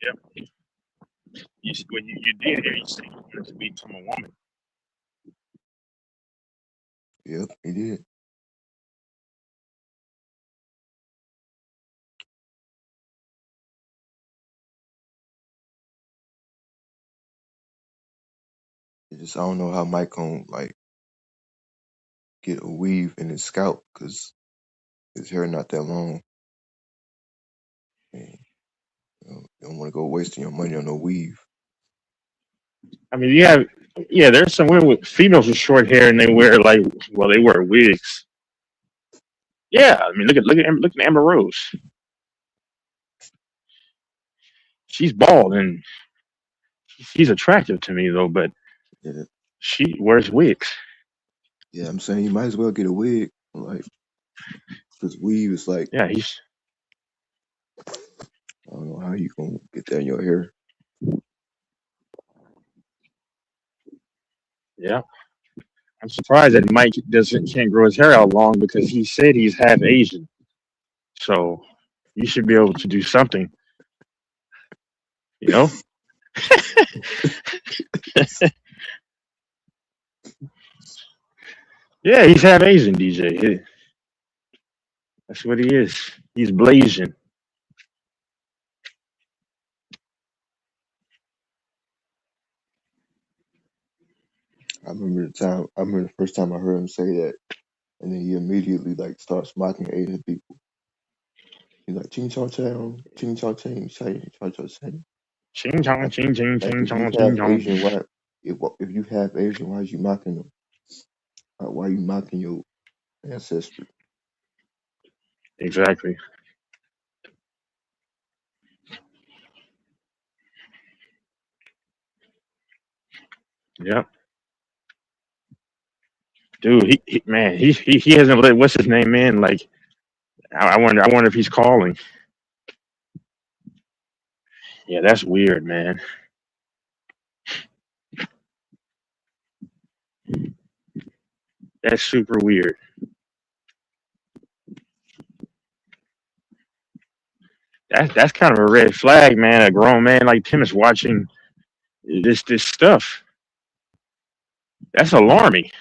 N: Yep. When you did here, you said you wanted to become a woman.
Q: Yep, he did. It just I don't know how Mike gon' like get a weave in his scalp because his hair not that long. And, you don't want to go wasting your money on no weave.
N: I mean, yeah. There's some women with females with short hair, and they wear they wear wigs. Yeah, I mean, look at Amber Rose. She's bald and she's attractive to me though, but
Q: Yeah,
N: she wears wigs.
Q: yeah. I'm saying you might as well get a wig, like, because weave is like
N: Yeah,
Q: I don't know how you gonna get that in your hair.
N: Yeah, I'm surprised that Mike doesn't can't grow his hair out long because he said he's half Asian. So you should be able to do something, you know? Yeah, he's half Asian, DJ. That's what he is. He's Blasian.
Q: I remember the first time I heard him say that, and then he immediately like starts mocking Asian people. He's like ching chong chong, ching chong ching, ching chong chong ching.
N: Ching chong,
Q: Like,
N: ching ching,
Q: like
N: ching
Q: if you
N: chong, ching
Q: have
N: chong.
Q: Asian, if you have Asian, why are you mocking them? Why are you mocking your ancestry?
N: Exactly. Yeah. Dude, man, he hasn't let what's his name in. Like, I wonder if he's calling. Yeah, that's weird, man. That's super weird. That's kind of a red flag, man. A grown man like Tim is watching this stuff. That's alarming.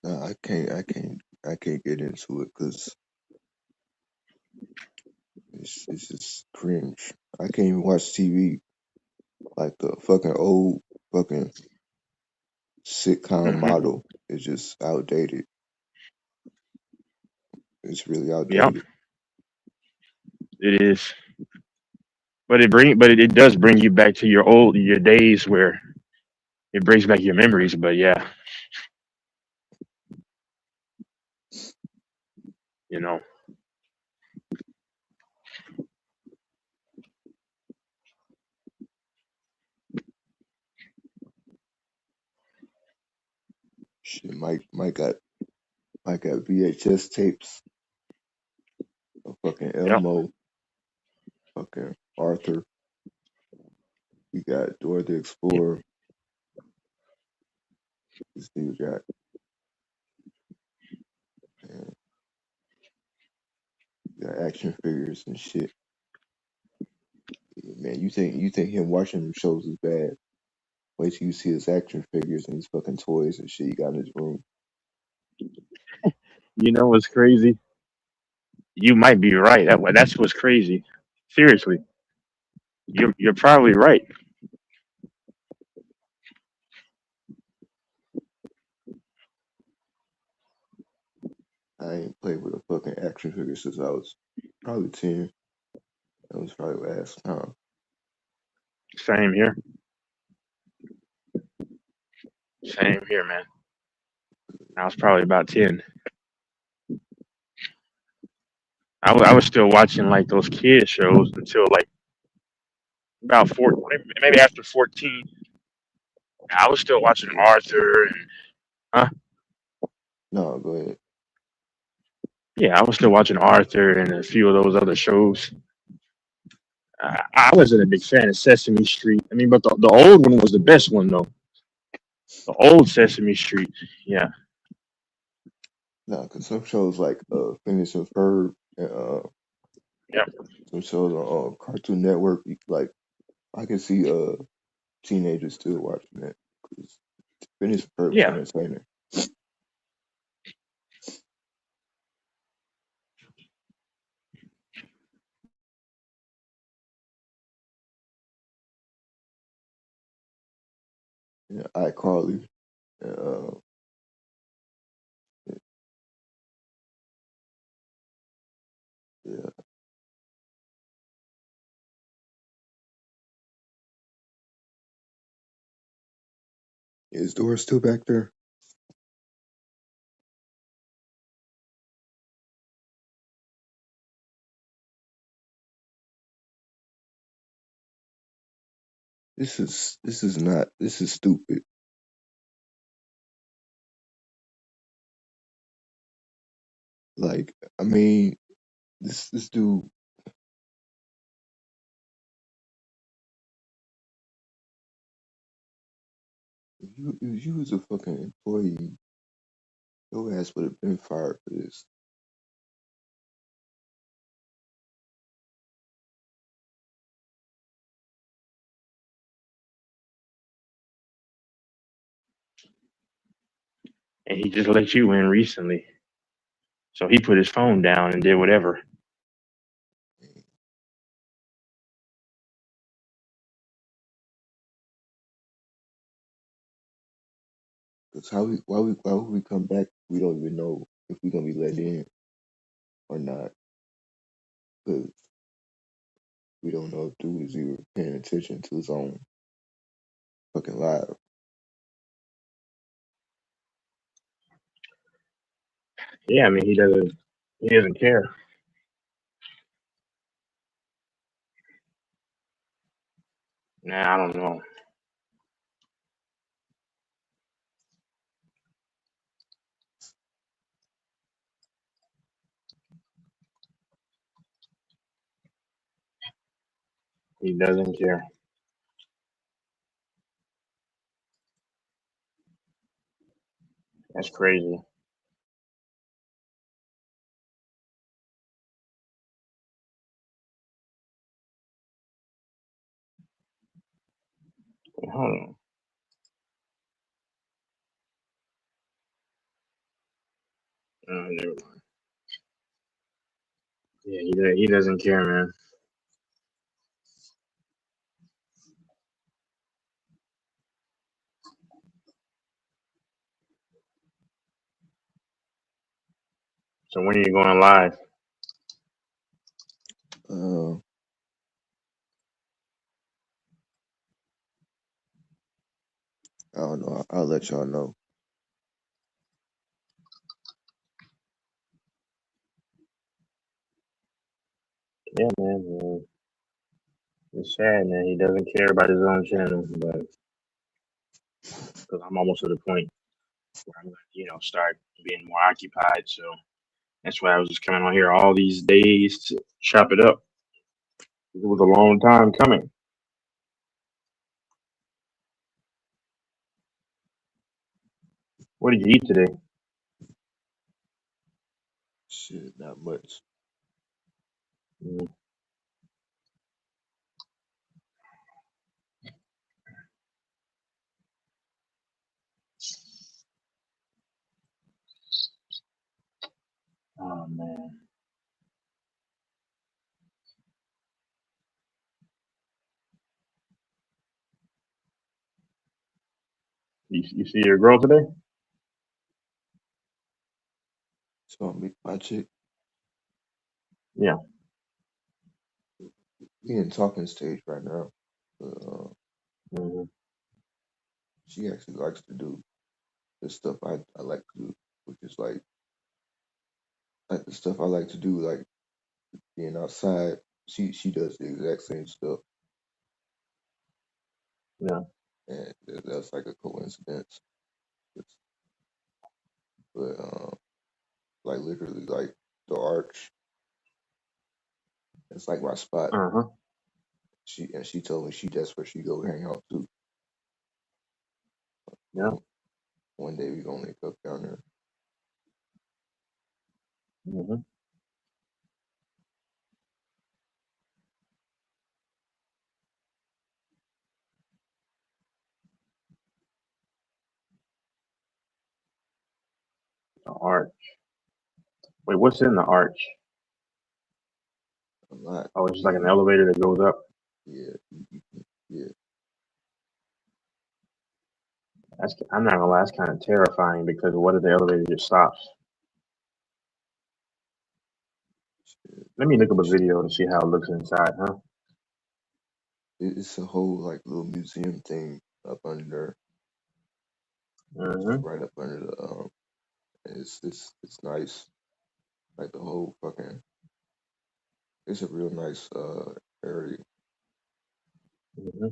Q: Nah, I can't get into it because it's just cringe. I can't even watch TV like the fucking old fucking sitcom
N: Hmm.
Q: model is just outdated. It's really
N: Yep,
Q: outdated.
N: it is. But it does bring you back to your days where it brings back your memories. But yeah, you know,
Q: Shit, Mike got VHS tapes of fucking
N: yep.
Q: Elmo, fucking Arthur. We got Dora the Explorer. This dude got man, got action figures and shit. Man, you think him watching them shows is bad? Wait till you see his action figures and his fucking toys and shit he got in his room.
N: You know what's crazy? You might be right. That's what's crazy. Seriously, you're probably right.
Q: I ain't played with a fucking action figure since I was probably 10. That was probably last time.
N: Same here. Same here, man. I was probably about 10. I was still watching like those kid shows until like about 4, maybe after 14. I was still watching Arthur and huh?
Q: No, go ahead.
N: Yeah, I was still watching Arthur and a few of those other shows. I wasn't a big fan of Sesame Street. I mean, but the old one was the best one though. The old Sesame Street. Yeah.
Q: No, because some shows like Phineas and Ferb and
N: Yep.
Q: some shows on Cartoon Network, like I can see teenagers still watching that because Phineas and Ferb was
N: Yeah.
Q: entertaining. Yeah, iCarly. Uh, yeah. Is Dora still back there? This is stupid. Like, I mean, this dude if you was a fucking employee, your ass would have been fired for this.
N: And he just let you in recently. So he put his phone down and did whatever.
Q: Cause why would we come back? We don't even know if we're gonna be let in or not. Cause we don't know if dude is even paying attention to his own fucking live.
N: Yeah, I mean he doesn't care. Nah, I don't know. He doesn't care. That's crazy. Wait, hold on. Never mind. Yeah, he doesn't care, man. So when are you going live?
Q: I don't know. I'll let y'all know.
N: Yeah, man. It's sad, man. He doesn't care about his own channel, but because I'm almost to the point where I'm gonna, start being more occupied. So that's why I was just coming on here all these days to chop it up. It was a long time coming. What did you eat today?
Q: Shit, not much.
N: Mm. Oh man. You see your girl today?
Q: So my chick,
N: Yeah.
Q: we in talking stage right now. But,
N: Mm-hmm.
Q: she actually likes to do the stuff I like to do, which is like the stuff I like to do, like being outside. She does the exact same stuff,
N: Yeah.
Q: and that's like a coincidence. But like literally, like the arch, it's like my spot.
N: Uh-huh.
Q: She told me that's where she go hang out too.
N: Yeah.
Q: One day we gonna link up down there.
N: Mm-hmm. The arch. Wait, what's in the arch?
Q: A lot.
N: Oh, it's just like an elevator that goes up.
Q: Yeah. Yeah.
N: I'm not gonna lie, that's kind of terrifying because what if the elevator just stops? Let me look up a video to see how it looks inside, huh?
Q: It's a whole like little museum thing up under there.
N: Mm-hmm.
Q: Right up under the it's nice. Like the whole fucking it's a real nice area.
N: Mm-hmm.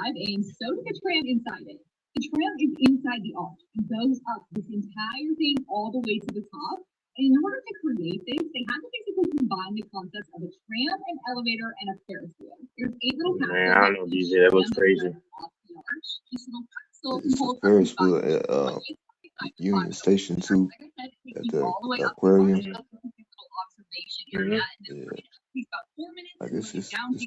R: drive, and so did the tram inside it. The tram is inside the arch. It goes up this entire thing all the way to the top. And in order to create this, they had to basically combine the concepts of a tram, an elevator, and a Ferris wheel. There's 8 little
N: Man, I don't know, DJ. That looks crazy.
R: Just little capsule
Q: It's a Ferris wheel at Union Station too, at the aquarium.
N: Mhm.
Q: Yeah. Like it's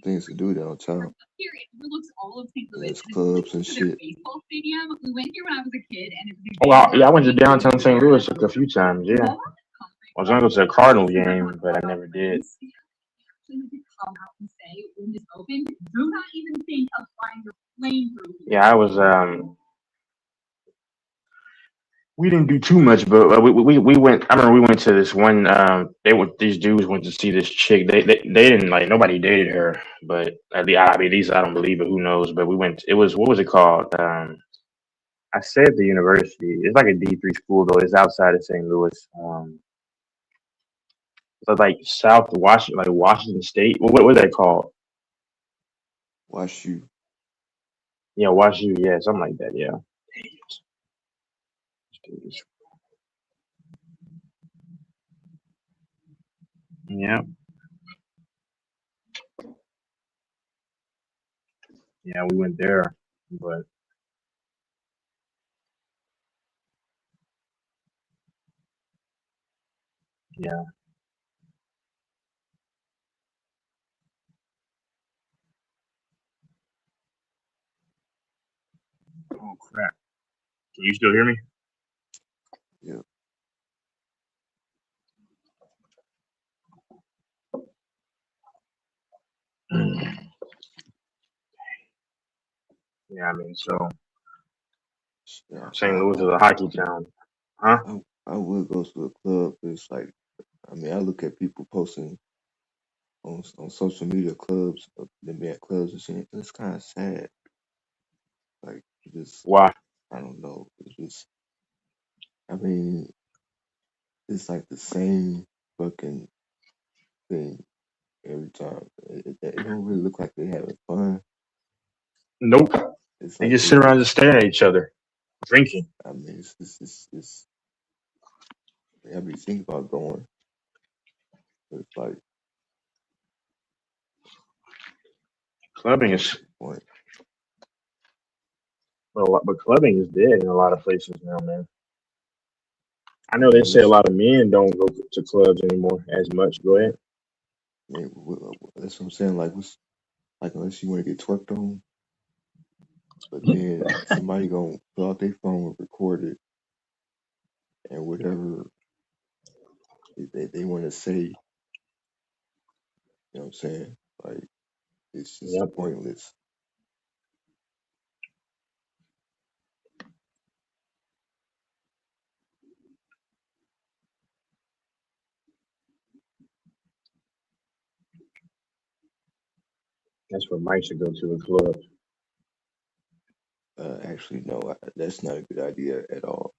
Q: things to do downtown.
R: Here it overlooks all of St. Louis.
Q: There's clubs and shit.
R: Baseball stadium. We went here when I was a kid, and it's
N: Oh, yeah, I went to downtown St. Louis a few times. Yeah, I was gonna go to a Cardinals game, but I never did.
R: come out and say when this opened, do not even think of flying your plane through.
N: Yeah, I was. We didn't do too much, but we went. I remember we went to this one. These dudes went to see this chick. They didn't like nobody dated her, but at least I don't believe it. Who knows? But we went. It was what was it called? I said the university. It's like a D3 school though. It's outside of St. Louis. So like South Washington, like Washington State. What they called?
Q: WashU.
N: Yeah, WashU. Yeah, something like that. Yeah. Yeah. Yeah, we went there, but yeah. Oh crap! Can you still hear me?
Q: Yeah.
N: Yeah, I mean, so
Q: Yeah,
N: St. Louis is a hockey town, huh?
Q: I would go to a club. But it's like, I mean, I look at people posting on social media clubs, them being at clubs and shit. It's kind of sad. Like,
N: Why?
Q: I don't know. It's just, I mean, it's like the same fucking thing every time. It don't really look like they having fun.
N: Nope.
Q: It's
N: They
Q: like
N: just sit around and stare at each other, drinking.
Q: I mean, it's I be thinking about going, but it's like
N: Clubbing is,
Q: point.
N: but clubbing is dead in a lot of places now, man. I know they say a lot of men don't go to clubs anymore as much. Go ahead.
Q: I mean, that's what I'm saying. Like, unless you want to get twerked on, but then somebody gonna pull out their phone and record it, and whatever they want to say, you know what I'm saying? Like, it's just pointless.
N: That's where Mike should go to a club.
Q: Actually, no, that's not a good idea at all.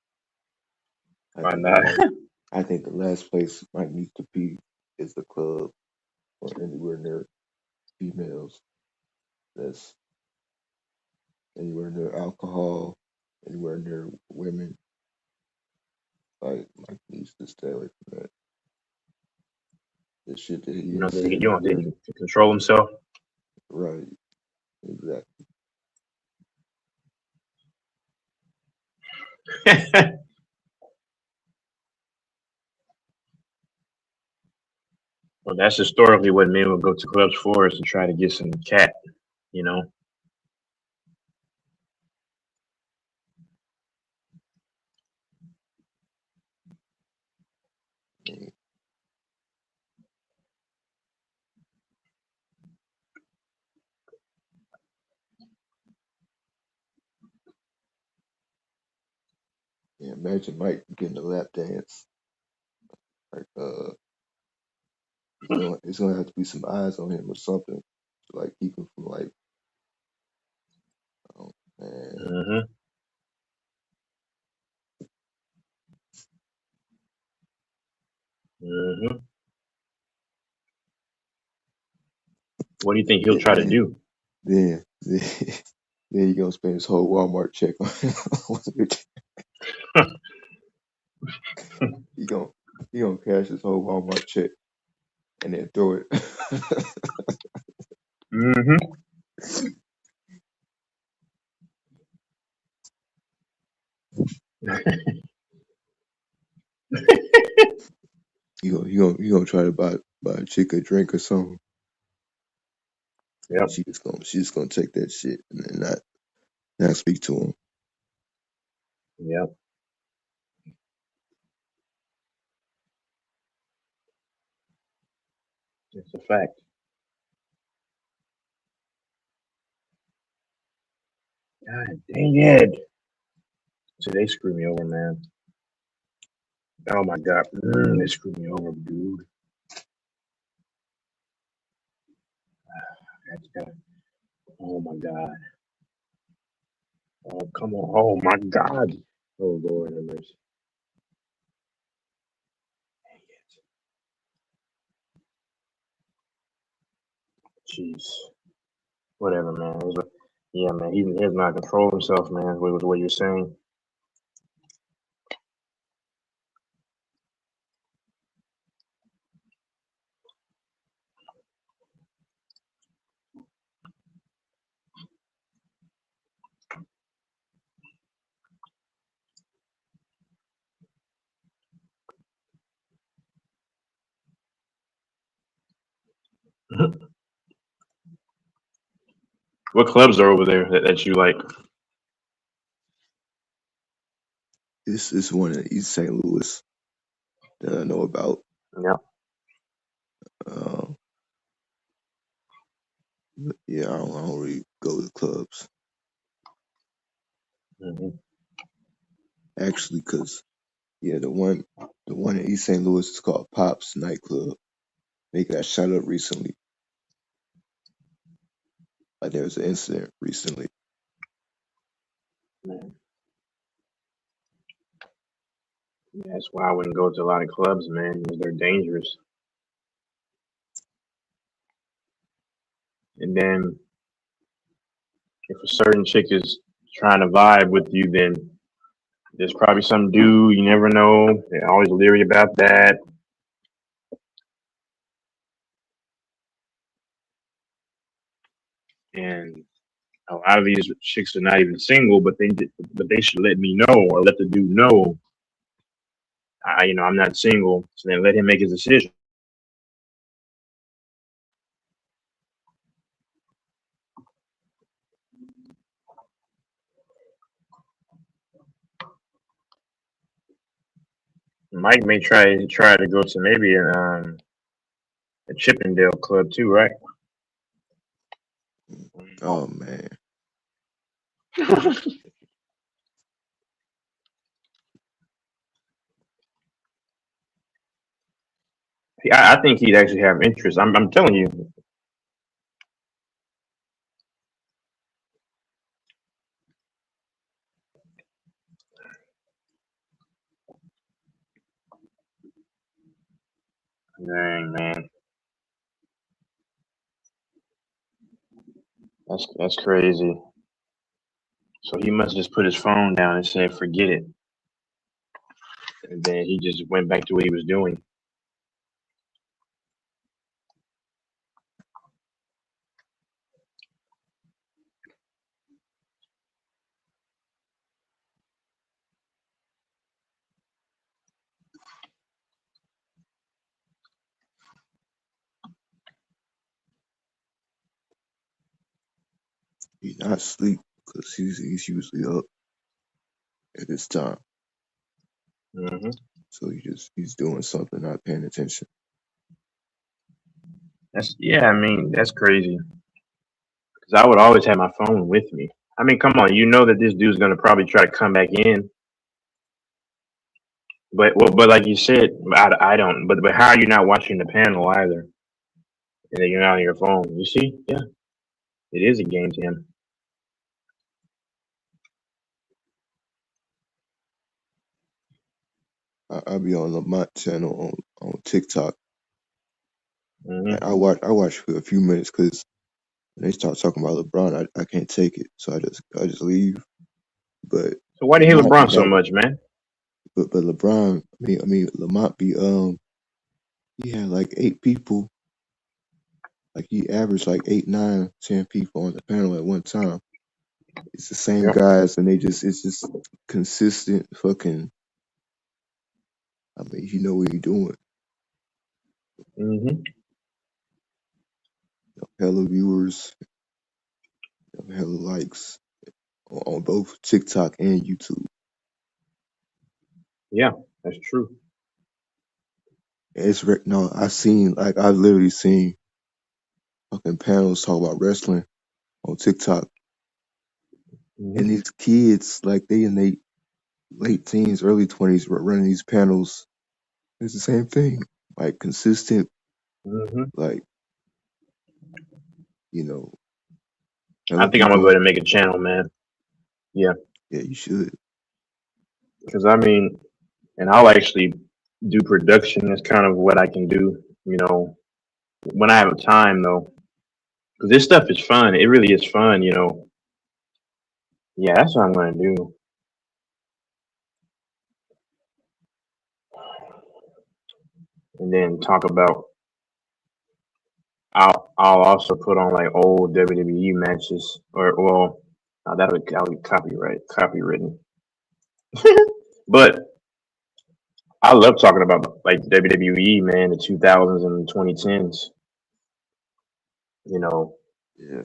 N: Why not?
Q: I think the last place Mike needs to be is the club or anywhere near females. That's anywhere near alcohol, anywhere near women. Like, Mike needs to stay away from that. The shit that he
N: You know,
Q: is
N: you
Q: saying
N: don't
Q: on
N: think
Q: there.
N: he can control himself.
Q: Right. Exactly.
N: Well, that's historically what men would go to clubs for, is to try to get some cat, you know.
Q: Yeah, imagine Mike getting a lap dance. Like, it's gonna have to be some eyes on him or something to like keep him from like, oh man.
N: Mm-hmm. Mm-hmm. What do you think he'll try to do?
Q: Yeah. Then he gonna spend his whole Walmart check on it. he gonna cash his whole Walmart check and then throw it.
N: Mm-hmm.
Q: He gonna try to buy a chick a drink or something.
N: Yep.
Q: She just gonna take that shit and then not speak to him.
N: Yep. It's a fact. God dang it. So they screwed me over, man. Oh my God. They screwed me over, dude. Oh my God. Oh, come on. Oh my God. Oh Lord have mercy. Jeez. Whatever, man. Yeah, man. He has not control himself, man. With what you're saying. What clubs are over there that you like?
Q: It's one in East St. Louis that I know about.
N: Yeah.
Q: Yeah, I don't really go to clubs.
N: Mm-hmm.
Q: Actually, cause the one in East St. Louis is called Pops nightclub. They got shot up recently. Like there was an incident recently.
N: Man. Yeah, that's why I wouldn't go to a lot of clubs, man, because they're dangerous. And then if a certain chick is trying to vibe with you, then there's probably some dude you never know. They're always leery about that. And a lot of these chicks are not even single, but they should let me know or let the dude know. I'm not single, so then let him make his decision. Mike may try to go to maybe a Chippendale club too, right?
Q: Oh man.
N: I think he'd actually have interest. I'm telling you. Dang, man. That's crazy. So he must just put his phone down and said, "Forget it," and then he just went back to what he was doing.
Q: He's not asleep because he's usually up at this time.
N: Mm-hmm.
Q: So he's doing something, not paying attention.
N: I mean, that's crazy. Because I would always have my phone with me. I mean, come on, you know that this dude's gonna probably try to come back in. But like you said, I don't. But how are you not watching the panel either? And then you're not on your phone. You see? Yeah, it is a game to him.
Q: I'll be on Lamont channel on TikTok.
N: Mm-hmm.
Q: I watch for a few minutes because when they start talking about LeBron, I can't take it, so I just leave. But
N: So why do you hate
Q: Lamont be
N: LeBron so
Q: having,
N: much, man?
Q: but LeBron, I mean Lamont be he had like 8 people, like he averaged like 8, 9, 10 people on the panel at one time. It's the same
N: Yeah.
Q: guys, and it's just consistent fucking. I mean, you know what you're doing.
N: Mm-hmm.
Q: Hella viewers, hella likes on both TikTok and YouTube.
N: Yeah, that's true.
Q: It's no, I've literally seen fucking panels talk about wrestling on TikTok,
N: Mm-hmm.
Q: and these kids like they in their late teens, early 20s, were running these panels. It's the same thing, like consistent,
N: Mm-hmm.
Q: like you know.
N: I
Q: Hella
N: think I'm gonna go
Q: people.
N: ahead and make a channel, man. Yeah,
Q: Yeah, you should.
N: because I mean, and I'll actually do production. That's kind of what I can do, you know, when I have time though. Because this stuff is fun. It really is fun, you know. Yeah, that's what I'm gonna do. And then talk about. I'll also put on like old WWE matches, or well, that'll be copywritten. But I love talking about like WWE, man, the 2000s and 2010s. You know,
Q: Yeah.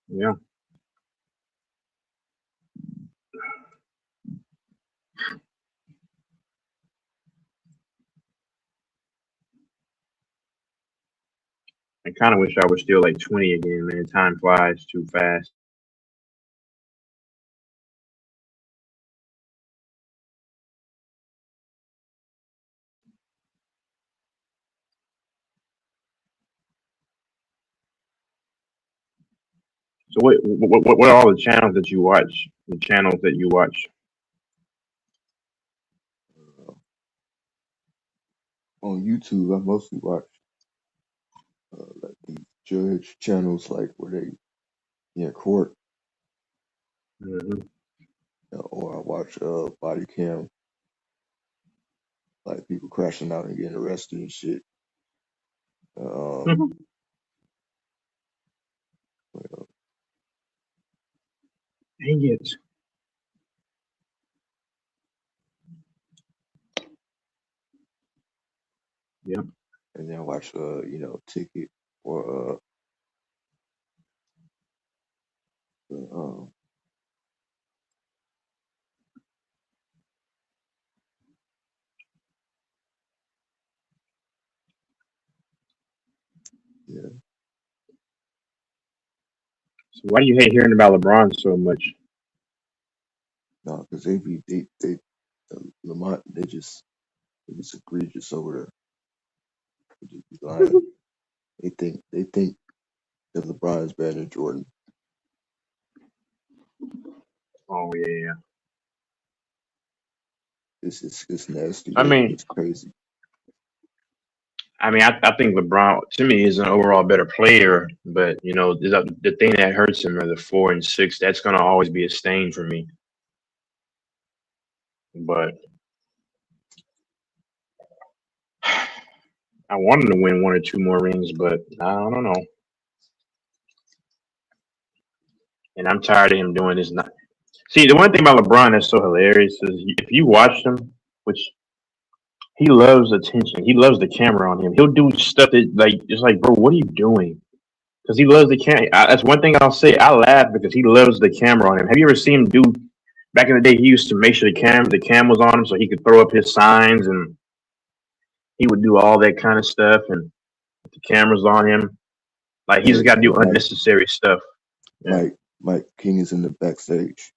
N: yeah. I kind of wish I was still like 20 again, man. Time flies too fast. So what are all the channels that you watch? The channels that you watch?
Q: On YouTube, I mostly watch like these judge channels, like where they in court,
N: Mm-hmm.
Q: or I watch body cam, like people crashing out and getting arrested and shit.
N: Mm-hmm.
Q: Well,
N: Dang it. Yeah.
Q: and then I watch Ticket or um yeah,
N: So why do you hate hearing about LeBron so much?
Q: no, because they Lamont they just egregious over there. They just be lying. They think that LeBron is better than Jordan.
N: Oh yeah.
Q: It's nasty.
N: I mean,
Q: It's crazy.
N: I think LeBron to me is an overall better player, but you know the thing that hurts him are the 4 and 6. That's gonna always be a stain for me. But I want him to win 1 or 2 more rings, but I don't know. And I'm tired of him doing this. Not see the one thing about LeBron that's so hilarious is if you watch him, which he loves attention, he loves the camera on him. He'll do stuff that like it's like, bro, what are you doing? Because he loves the camera. That's one thing I'll say. I laugh because he loves the camera on him. Have you ever seen him do? Back in the day, he used to make sure the cam was on him so he could throw up his signs, and he would do all that kind of stuff. And the cameras on him, like he just got to do unnecessary stuff. Yeah.
Q: Mike King is in the backstage.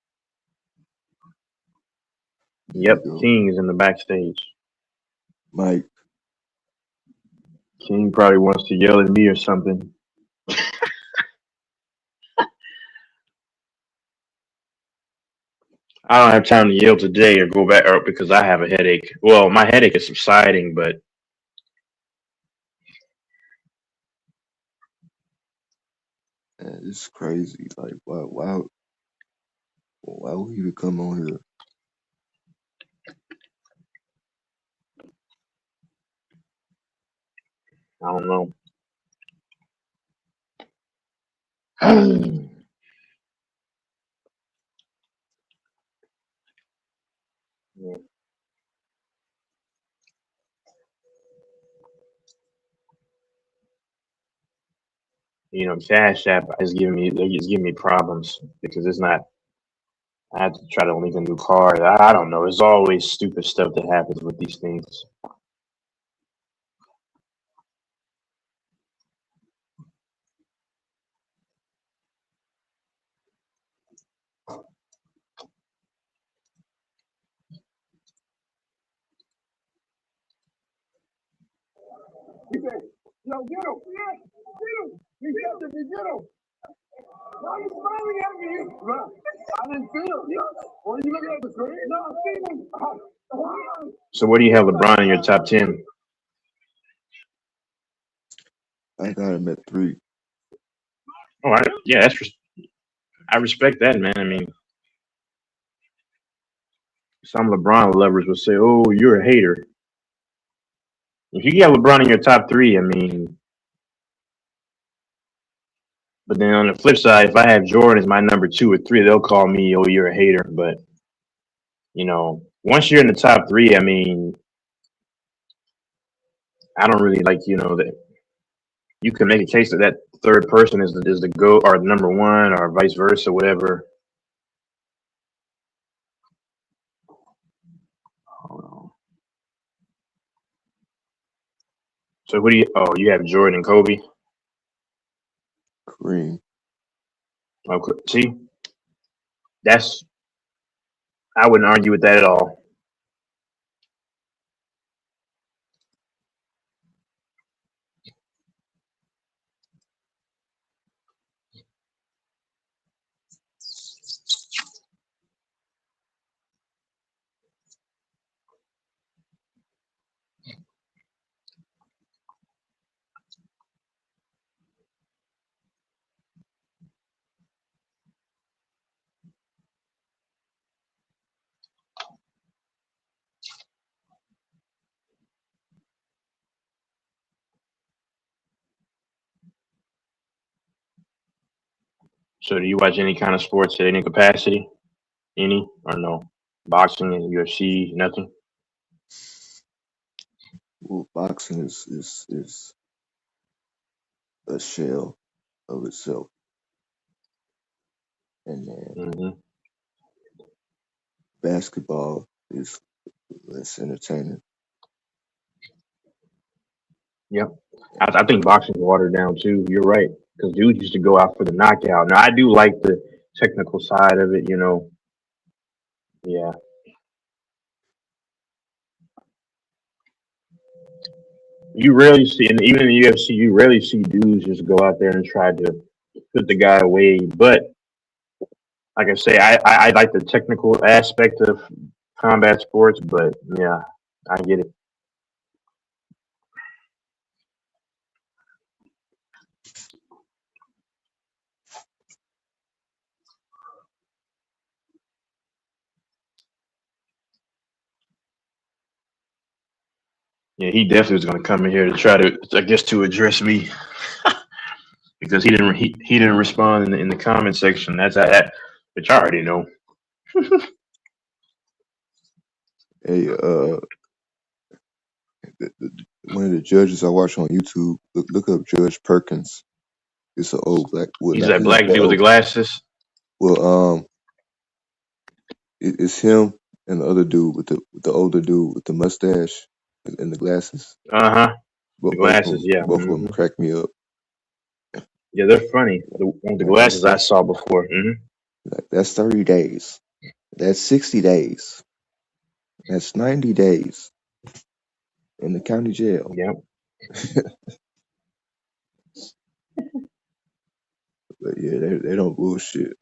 N: Yep, King is in the backstage.
Q: Mike
N: King probably wants to yell at me or something. I don't have time to yell today or go back or because I have a headache. Well, my headache is subsiding, but
Q: And it's crazy. Like, why would he come on here?
N: I don't know. Yeah. You know, Cash App is giving me problems because it's not. I have to try to link a new card. I don't know. There's always stupid stuff that happens with these things.
F: He said, yo, get him. Get him. He said, if you get him. Why are you smiling at me? I didn't see him. Were you looking at the screen? No, I seen him.
N: So where do you have LeBron in your top 10?
Q: I got him at 3.
N: Oh, yeah, I respect that, man. I mean, some LeBron lovers would say, "Oh, you're a hater." If you got LeBron in your top 3, I mean, but then on the flip side, if I have Jordan as my number 2 or 3, they'll call me, "Oh, you're a hater." But you know, once you're in the top 3, I mean, I don't really like that you can make a case that that third person is the go or number 1 or vice versa, whatever. Hold on. So who do you? Oh, you have Jordan and Kobe.
Q: Kareem.
N: Okay, see, that's I wouldn't argue with that at all. So do you watch any kind of sports at any capacity? Any or no? Boxing and UFC, nothing?
Q: Well, boxing is a shell of itself, and then
N: Hmm.
Q: basketball is less entertaining.
N: Yep. I think boxing's watered down too. You're right. Because dudes used to go out for the knockout. Now I do like the technical side of it, Yeah. You rarely see, and even in the UFC, you rarely see dudes just go out there and try to put the guy away. But like I say, I like the technical aspect of combat sports. But yeah, I get it. Yeah, he definitely was going to come in here to try to, I guess, to address me because he didn't respond in the comment section. That's that, which I already know.
Q: Hey, one of the judges I watch on YouTube, look up Judge Perkins. It's an old black. Well,
N: He's
Q: not,
N: that
Q: he's not
N: black
Q: that
N: dude with the
Q: old.
N: glasses.
Q: Well, it's him and the other dude with the older dude with the mustache and the glasses.
N: Uh-huh.
Q: But
N: The glasses, yeah.
Q: both of them crack me up.
N: Yeah, they're funny. The one with the
Q: Like
N: glasses I saw before.
Q: that's 30 days. That's 60 days. That's 90 days in the county jail.
N: Yep.
Q: But yeah, they don't bullshit.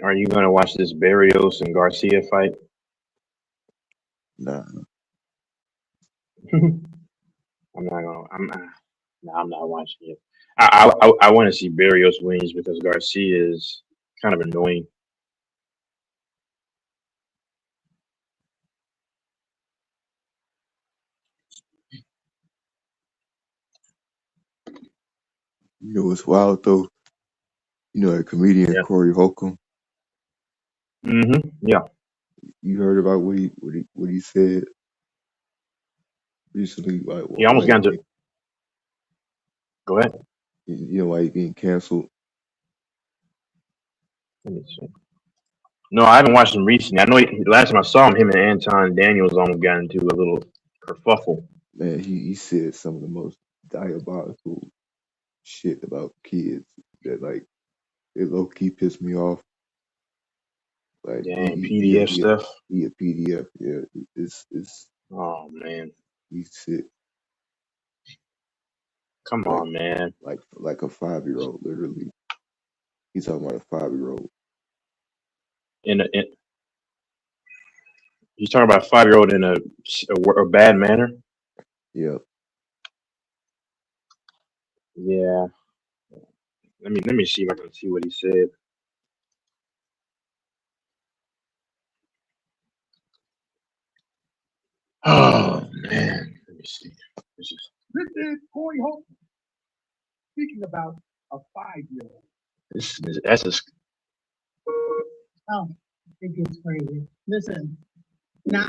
N: Are you gonna watch this Barrios and Garcia fight?
Q: Nah,
N: I'm not gonna. No, I'm not watching it. I want to see Barrios wins because Garcia is kind of annoying.
Q: you know what's wild though? You know, a comedian
N: Yeah.
Q: Corey Holcomb.
N: Yeah.
Q: You heard about what he said recently?
N: He almost got into. Go ahead.
Q: You know why he getting canceled?
N: Let me see. No, I haven't watched him recently. I know last time I saw him and Anton Daniels almost got into a little kerfuffle.
Q: Man, he said some of the most diabolical shit about kids that like it low key pissed me off. Like
N: Damn, PDF stuff.
Q: He a PDF, yeah. It's
N: Oh man,
Q: he's sick.
N: Come on, man.
Q: Like a 5-year-old, literally. He's talking about a 5-year-old.
N: He's talking about a 5-year-old in a bad manner.
Q: Yeah.
N: Yeah. Let me see if I can see what he said. Oh man, let me see.
F: This is Corey Holcomb speaking about a 5-year-old.
N: That's a.
S: Oh, it gets crazy. Listen, now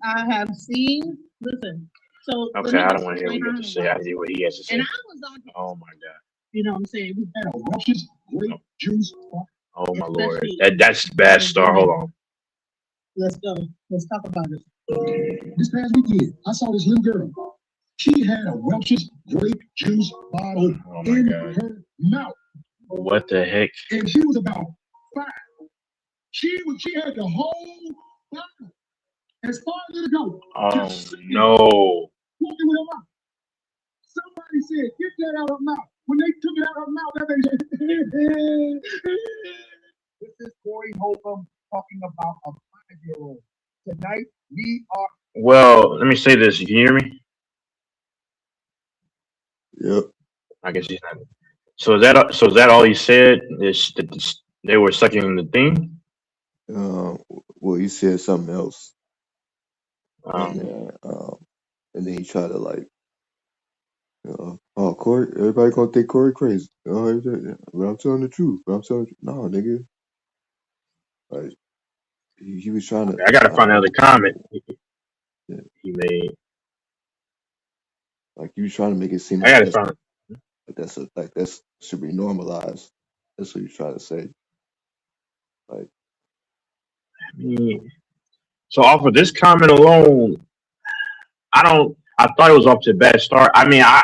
S: I have seen. Listen, so
N: Okay, I don't want to hear what he has to say. I hear what he has to say.
S: and I was on.
N: Oh my god.
S: You know what I'm saying? We had a
F: Welch's grape juice.
N: Oh my lord. That's bad star. Hold on.
S: Let's go. Let's talk about it.
F: This past weekend, I saw this little girl. She had a Welch's grape juice bottle in her mouth.
N: What the heck?
F: And she was about 5. She had the whole bottle as far as it go.
N: Oh no.
F: Walking with her mouth. Somebody said, get that out of her mouth. When they took it out of her mouth, that thing said, this is Corey Holcomb talking about a 5-year-old. Tonight, we are.
N: Well, let me say this. You can hear me?
Q: Yep.
N: I guess he's not. So is that all he said? Is that they were sucking the thing?
Q: Well, he said something else. And then he tried to like, oh, Corey, everybody gonna think Corey crazy. Oh, but I'm telling the truth. No, nigga. Like, he was trying to.
N: I gotta find another comment he made.
Q: Like, he was trying to make it seem
N: I gotta find.
Q: That's should be normalized. That's what he was trying to say. Like,
N: I mean, so off of this comment alone, I thought it was off to a bad start. I mean, I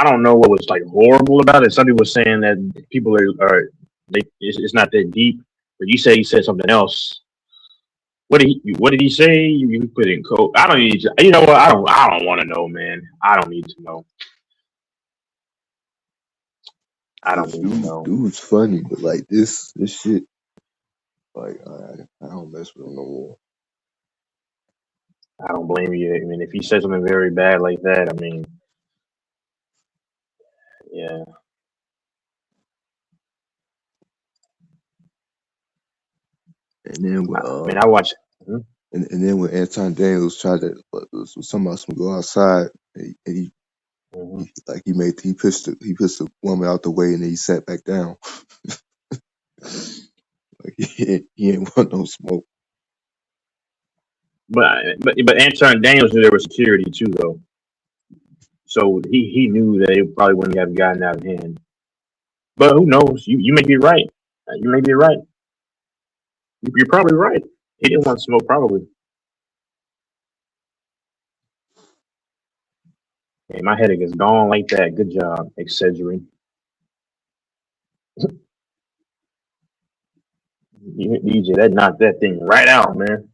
N: don't know what was like horrible about it. Some people were saying that people it's not that deep, but you say he said something else. What did he say? You put in code. I don't need to. You know what? I don't want to know, man. I don't need to know. I don't need to know.
Q: Dude's funny, but like this shit, like I don't mess with him no more.
N: I don't blame you. I mean, if he said something very bad like that, I mean, yeah.
Q: And then when,
N: I watched.
Q: And then when Anton Daniels tried to was talking about some go outside, and he pushed the woman out the way, and then he sat back down. Like he ain't want no smoke.
N: But Anton Daniels knew there was security too, though. So he knew that it probably wouldn't have gotten out of hand. But who knows? You may be right. You may be right. You're probably right. He didn't want smoke, probably. Hey, my headache is gone like that. Good job, Excedrin. DJ, that knocked that thing right out, man.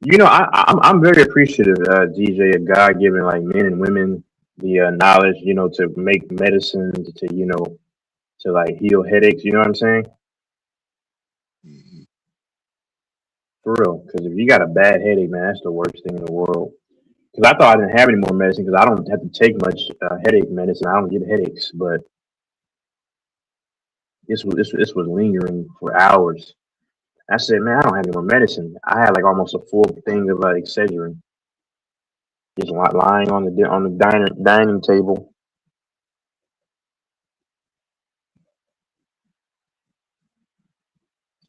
N: You know, I'm very appreciative, DJ, of God giving like men and women the knowledge, you know, to make medicine, to to like heal headaches. You know what I'm saying? For real. Because if you got a bad headache, man, that's the worst thing in the world. Because I thought I didn't have any more medicine because I don't have to take much headache medicine. I don't get headaches, but this was lingering for hours. I said, man, I don't have any more medicine. I had like almost a full thing of Excedrin, just lying on the dining table.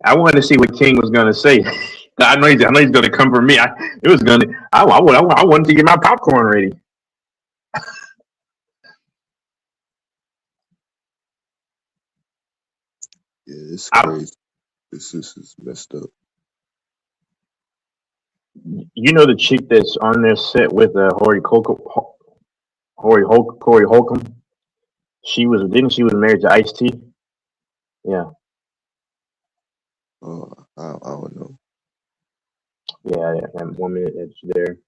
N: I wanted to see what King was gonna say. I know he's gonna come for me. I wanted to get my popcorn ready.
Q: Yeah, it's crazy. This is messed up.
N: You know the chick that's on their set with Corey Holcomb? She was married to Ice-T? Yeah.
Q: I don't know.
N: Yeah, that woman that's there.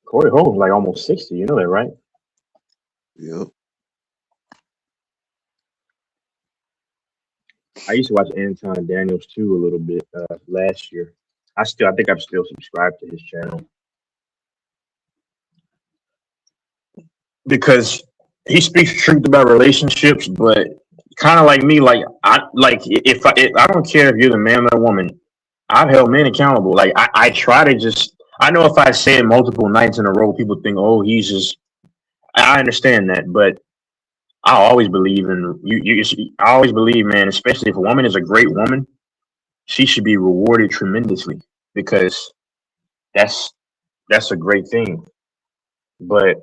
N: Corey Holcomb's like almost 60, you know that, right?
Q: Yep.
N: I used to watch Anton Daniels too a little bit last year. I think I'm still subscribed to his channel because he speaks truth about relationships, but kind of like me, like if I don't care if you're the man or the woman, I've held men accountable. Like I try to just, I know if I say it multiple nights in a row, people think, oh, he's just. I understand that, but I always believe in you. I always believe, man, especially if a woman is a great woman, she should be rewarded tremendously because that's a great thing. But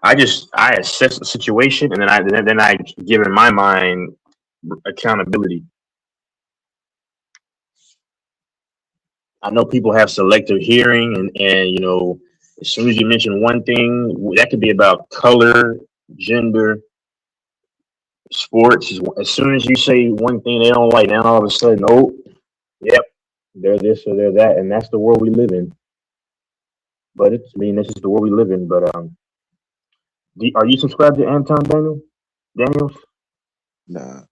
N: I assess the situation and then I give in my mind accountability. I know people have selective hearing and you know, as soon as you mention one thing, that could be about color, gender, sports. As soon as you say one thing they don't like, then all of a sudden, oh, yep, they're this or they're that, and that's the world we live in. But this is the world we live in. But are you subscribed to Anton Daniels?
Q: Nah.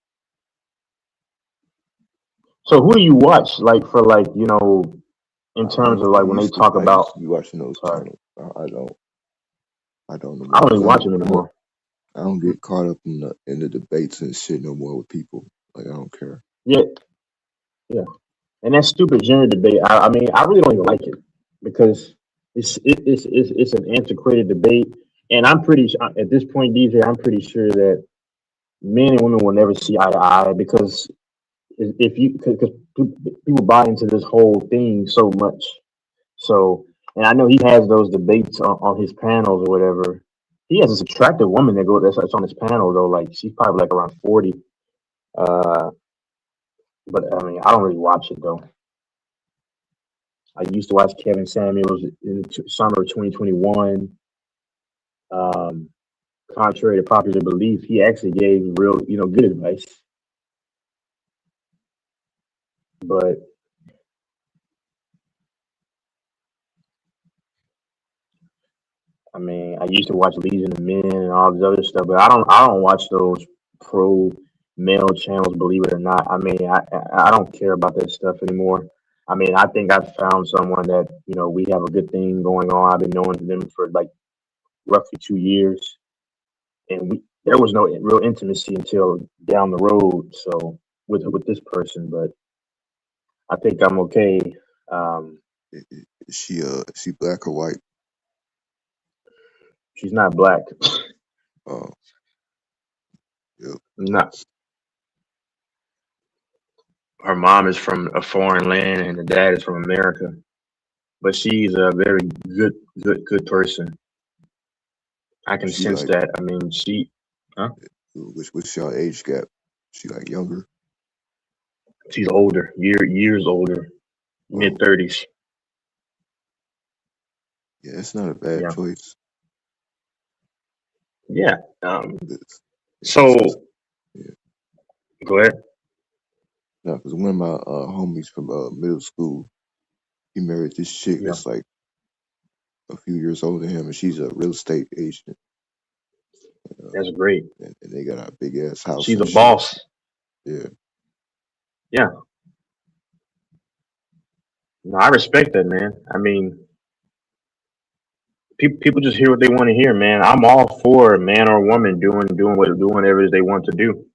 N: So who do you watch, like for like, you know, in terms of like when they talk about?
Q: You watching those channels? I don't.
N: I don't even watch them anymore.
Q: I don't get caught up in the debates and shit no more with people. Like I don't care.
N: Yeah, and that stupid gender debate. I mean, I really don't even like it because it's an antiquated debate, and I'm pretty at this point, DJ. I'm pretty sure that men and women will never see eye to eye because because people buy into this whole thing so much. So, and I know he has those debates on his panels or whatever. He has this attractive woman that's on his panel though. Like she's probably like around 40. But I mean, I don't really watch it though. I used to watch Kevin Samuels in the summer of 2021. Contrary to popular belief, he actually gave real, good advice. But I mean, I used to watch Legion of Men and all this other stuff, but I don't watch those pro male channels, believe it or not. I mean, I don't care about that stuff anymore. I mean, I think I've found someone that, we have a good thing going on. I've been knowing them for like roughly 2 years, and there was no real intimacy until down the road. So with this person, but I think I'm okay.
Q: Is she black or white?
N: She's not black.
Q: Oh. Yep.
N: Not. Her mom is from a foreign land and the dad is from America, but she's a very good person. I can sense
Q: like,
N: that. I mean, huh?
Q: What's your age gap? She like younger?
N: She's older, years older, mid-30s.
Q: Yeah, it's not a bad choice.
N: Yeah. So, go ahead.
Q: No, because one of my homies from middle school, he married this chick that's like a few years older than him, and she's a real estate agent.
N: That's great.
Q: and they got a big ass house.
N: She's
Q: and
N: a
Q: shit.
N: boss.
Q: Yeah.
N: Yeah. No, I respect that, man. I mean, people just hear what they want to hear, man. I'm all for a man or woman doing whatever it is they want to do,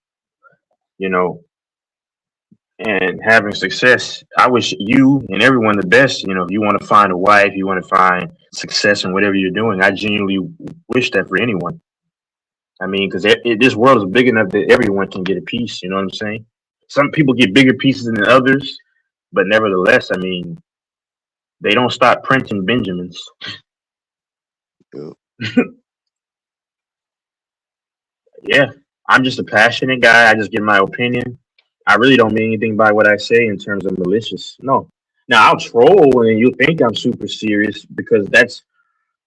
N: you know, and having success. I wish you and everyone the best. You know, if you want to find a wife, you want to find success in whatever you're doing. I genuinely wish that for anyone. I mean, because this world is big enough that everyone can get a piece. You know what I'm saying? Some people get bigger pieces than others, but nevertheless, I mean, they don't stop printing Benjamins. Yeah, I'm just a passionate guy. I just give my opinion. I really don't mean anything by what I say in terms of malicious. No. Now I'll troll and you'll think I'm super serious because that's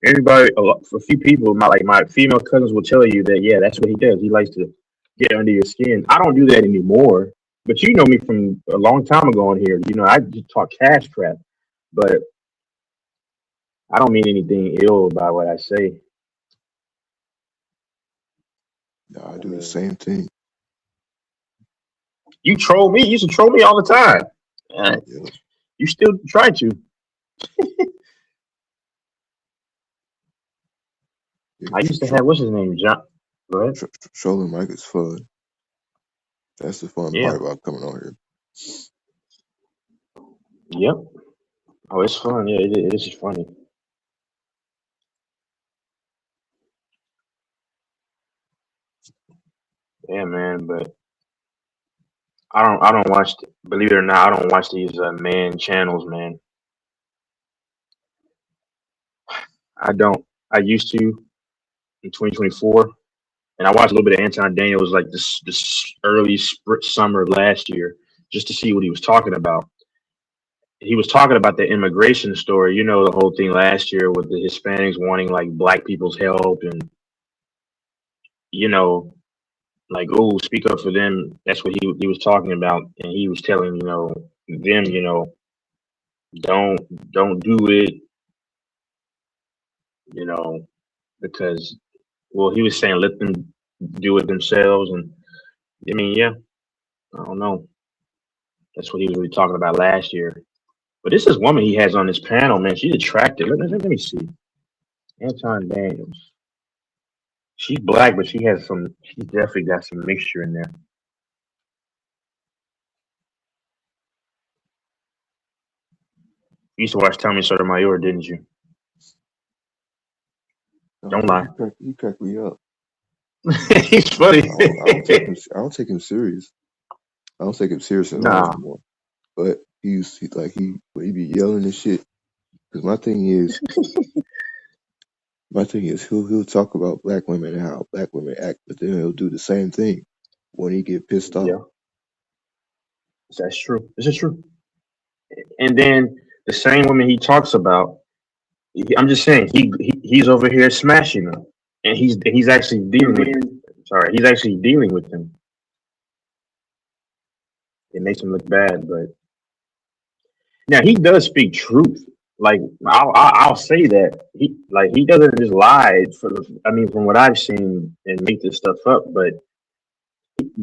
N: everybody. For a few people, my female cousins will tell you that yeah, that's what he does. He likes to get under your skin. I don't do that anymore. But you know me from a long time ago on here. You know I just talk cash crap, but I don't mean anything ill by what I say.
Q: No, I do the same thing.
N: You troll me. You used to troll me all the time. You still try to. I used to have what's his name, John. Go ahead.
Q: Trolling Mike is fun. That's the fun
N: Yeah.
Q: part about coming on here.
N: Yep. Oh, it's fun. Yeah, it is funny. Yeah, man. But I don't watch. Believe it or not, I don't watch these man channels, man. I don't. I used to in 2024, and I watched a little bit of Anton Daniels like this early summer of last year, just to see what he was talking about. He was talking about the immigration story. You know, the whole thing last year with the Hispanics wanting like black people's help, and you know, like, oh, speak up for them. That's what he was talking about, and he was telling them, don't do it, because well, he was saying let them do it themselves, and I mean, yeah, I don't know. That's what he was really talking about last year. But this is woman he has on this panel, man. She's attractive. Let me see. Anton Daniels. She's black, but she definitely got some mixture in there. You used to watch Tommy Sotomayor, didn't you? Don't lie.
Q: You crack me up.
N: He's funny.
Q: I don't take him serious. I don't take him serious at all anymore. But he be yelling and shit. Because my thing is he'll talk about black women and how black women act, but then he'll do the same thing when he get pissed off.
N: Yeah, that's true. This is true. And then the same woman he talks about, I'm just saying he's over here smashing them, and he's actually dealing with. Sorry, he's actually dealing with them. It makes him look bad, but now he does speak truth. Like I'll say that he doesn't just lie. From what I've seen and make this stuff up, but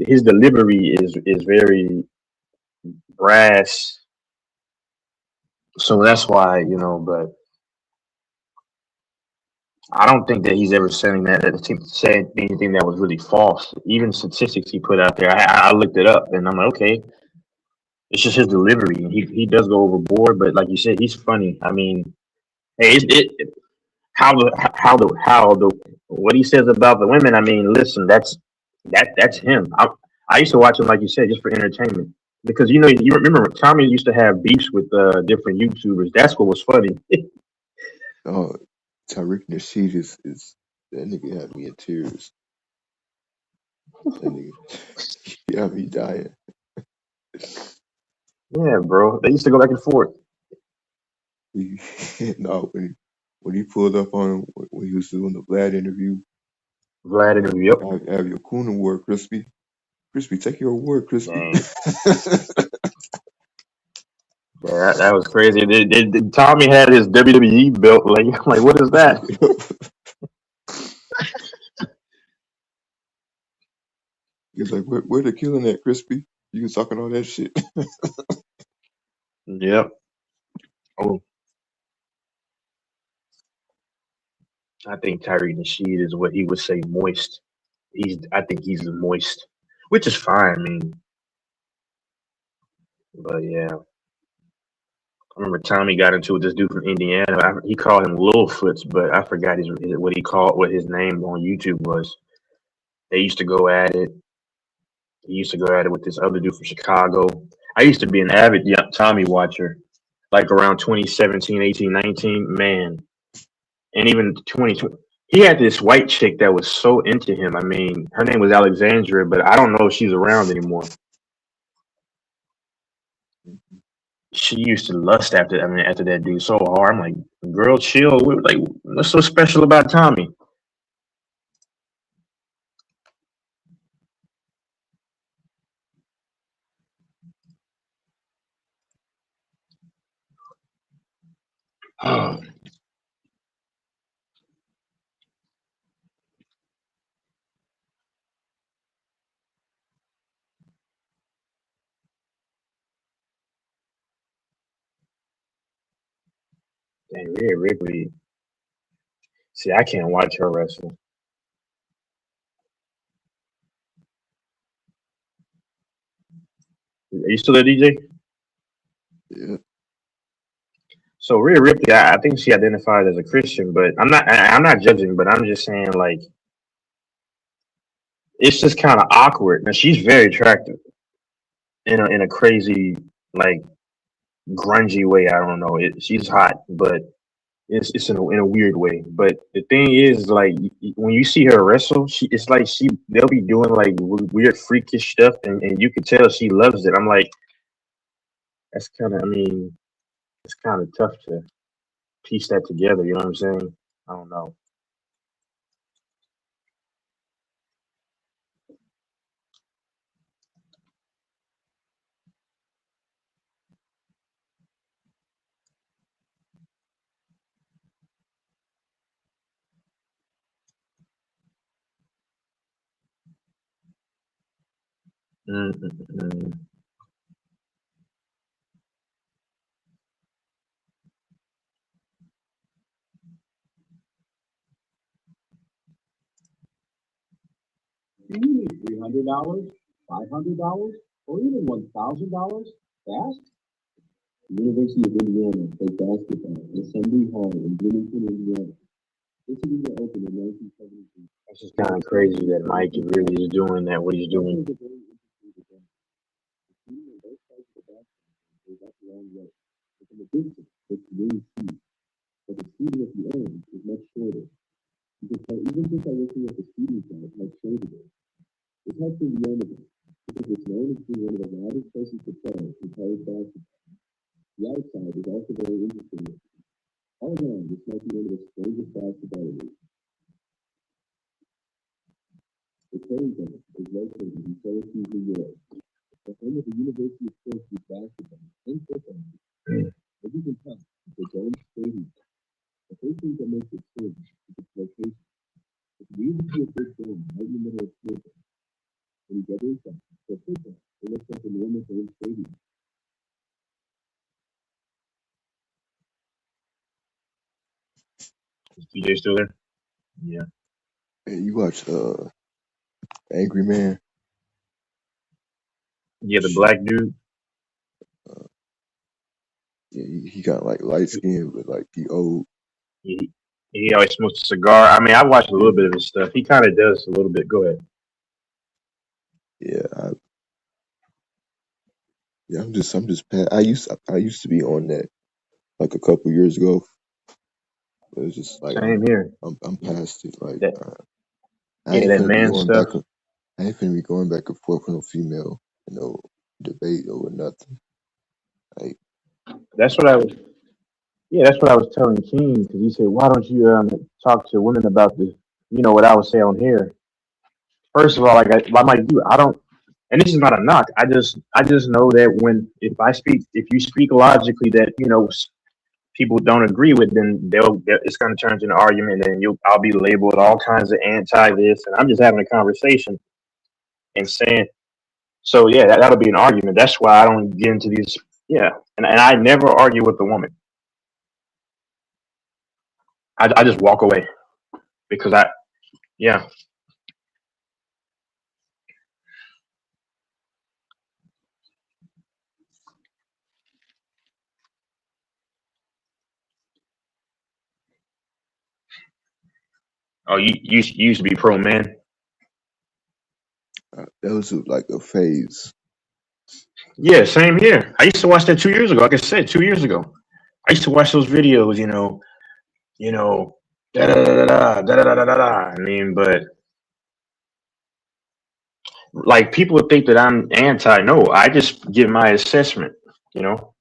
N: his delivery is very brass. So that's why, but I don't think that he's ever saying said anything that was really false. Even statistics he put out there, I looked it up and I'm like, okay, it's just his delivery. He does go overboard, but like you said, he's funny. I mean, hey, what he says about the women. I mean, listen, that's him. I used to watch him, like you said, just for entertainment. Because you remember Tommy used to have beefs with different YouTubers. That's what was funny.
Q: Oh, Tariq Nasheed is that nigga had me in tears. That nigga, he had me dying.
N: Yeah, bro. They used to go back and forth.
Q: No, when he pulled up on him when he was doing the Vlad interview.
N: Yep.
Q: Have your coon award, Crispy. Crispy, take your award, Crispy.
N: Yeah, that was crazy. Tommy had his WWE belt. Like, what is that?
Q: He was like, where they killing at, Crispy? You was talking all that shit.
N: Yep. Oh, I think Tyreek Nasheed is what he would say moist. I think he's moist, which is fine. I mean, but yeah, I remember Tommy got into it with this dude from Indiana. He called him Littlefoot, but I forgot what his name on YouTube was. They used to go at it. He used to go at it with this other dude from Chicago. I used to be an avid Tommy watcher, like around 2017, 18, 19, man. And even 2020. He had this white chick that was so into him. I mean, her name was Alexandra, but I don't know if she's around anymore. She used to lust after that dude so hard. I'm like, girl, chill. Like, what's so special about Tommy? Oh. Dang, Rhea Ripley. See, I can't watch her wrestle. Are you still there, DJ?
Q: Yeah.
N: So Rhea Ripley, I think she identified as a Christian, but I'm not judging, but I'm just saying, like, it's just kind of awkward. Now she's very attractive in a crazy, like, grungy way. I don't know. She's hot, but it's in a weird way. But the thing is, like, when you see her wrestle, they'll be doing like weird freakish stuff, and you can tell she loves it. I'm like, that's kind of, I mean, it's kind of tough to piece that together. You know what I'm saying? I don't know. Mm-mm-mm.
F: You need $300, $500, or even $1,000 fast? The University of Indiana played basketball at Assembly Hall in Bloomington, Indiana. This arena opened in 1973.
N: It's just kind of crazy that Mike really is doing that. What he's doing.
F: The team on both sides of the basketball goes up a long way. But from a distance, it's really steep. But the seating at the end is much shorter. You can tell even just by looking at the seating chart how short it is. This helps in the end of it, because it's known as being one of the loudest places to play in college basketball. The outside is also very interesting. All around, this might be one of the strangest basketball leagues. The training center is located in Syracuse, New York. The home of the University of Syracuse basketball and football. As you can tell, it's a dome stadium. The first thing that makes it strange is its location. It's weird to see a big dome right in the middle of campus. When you get inside, for football, it looks like a normal home stadium.
N: Is DJ still there? Yeah.
Q: Hey, you watch Angry Man?
N: Yeah, the black dude.
Q: Yeah, he got like light skin, but like he old.
N: He always smokes a cigar. I mean, I watched a little bit of his stuff. He kind of does a little bit. Go ahead.
Q: Yeah, I'm just I used to be on that like a couple years ago. But it's just like
N: Same here.
Q: I'm past it. Like
N: that man stuff.
Q: I ain't finna be going back and forth with no female, debate over nothing. Like
N: That's what I was. Yeah, that's what I was telling King, because he said, "Why don't you talk to women about the, what I would say on here?" First of all, I'm like you, I don't, and this is not a knock. I just know that if you speak logically, that people don't agree with, then it's going to turn into an argument, and I'll be labeled all kinds of anti this, and I'm just having a conversation. and saying, so yeah, that'll be an argument. That's why I don't get into these. Yeah, and I never argue with the woman. I just walk away because yeah. Oh, you used to be pro man.
Q: That was like a phase.
N: Yeah, same here. I used to watch that 2 years ago. Like I said, 2 years ago, I used to watch those videos. You know, da da da da da da da da da. I mean, but like people would think that I'm anti. No, I just give my assessment. You know,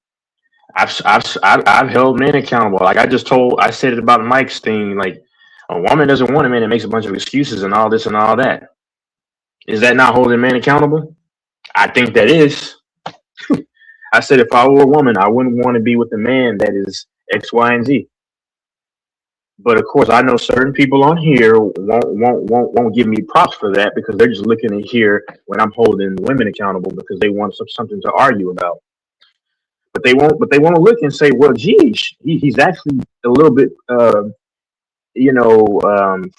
N: I've held men accountable. Like I said it about Mike's thing. Like a woman doesn't want a man that makes a bunch of excuses and all this and all that. Is that not holding men accountable? I think that is. I said if I were a woman, I wouldn't want to be with a man that is X, Y, and Z. But of course, I know certain people on here won't give me props for that because they're just looking at here when I'm holding women accountable because they want something to argue about. But they won't look and say, well, geez, he's actually a little bit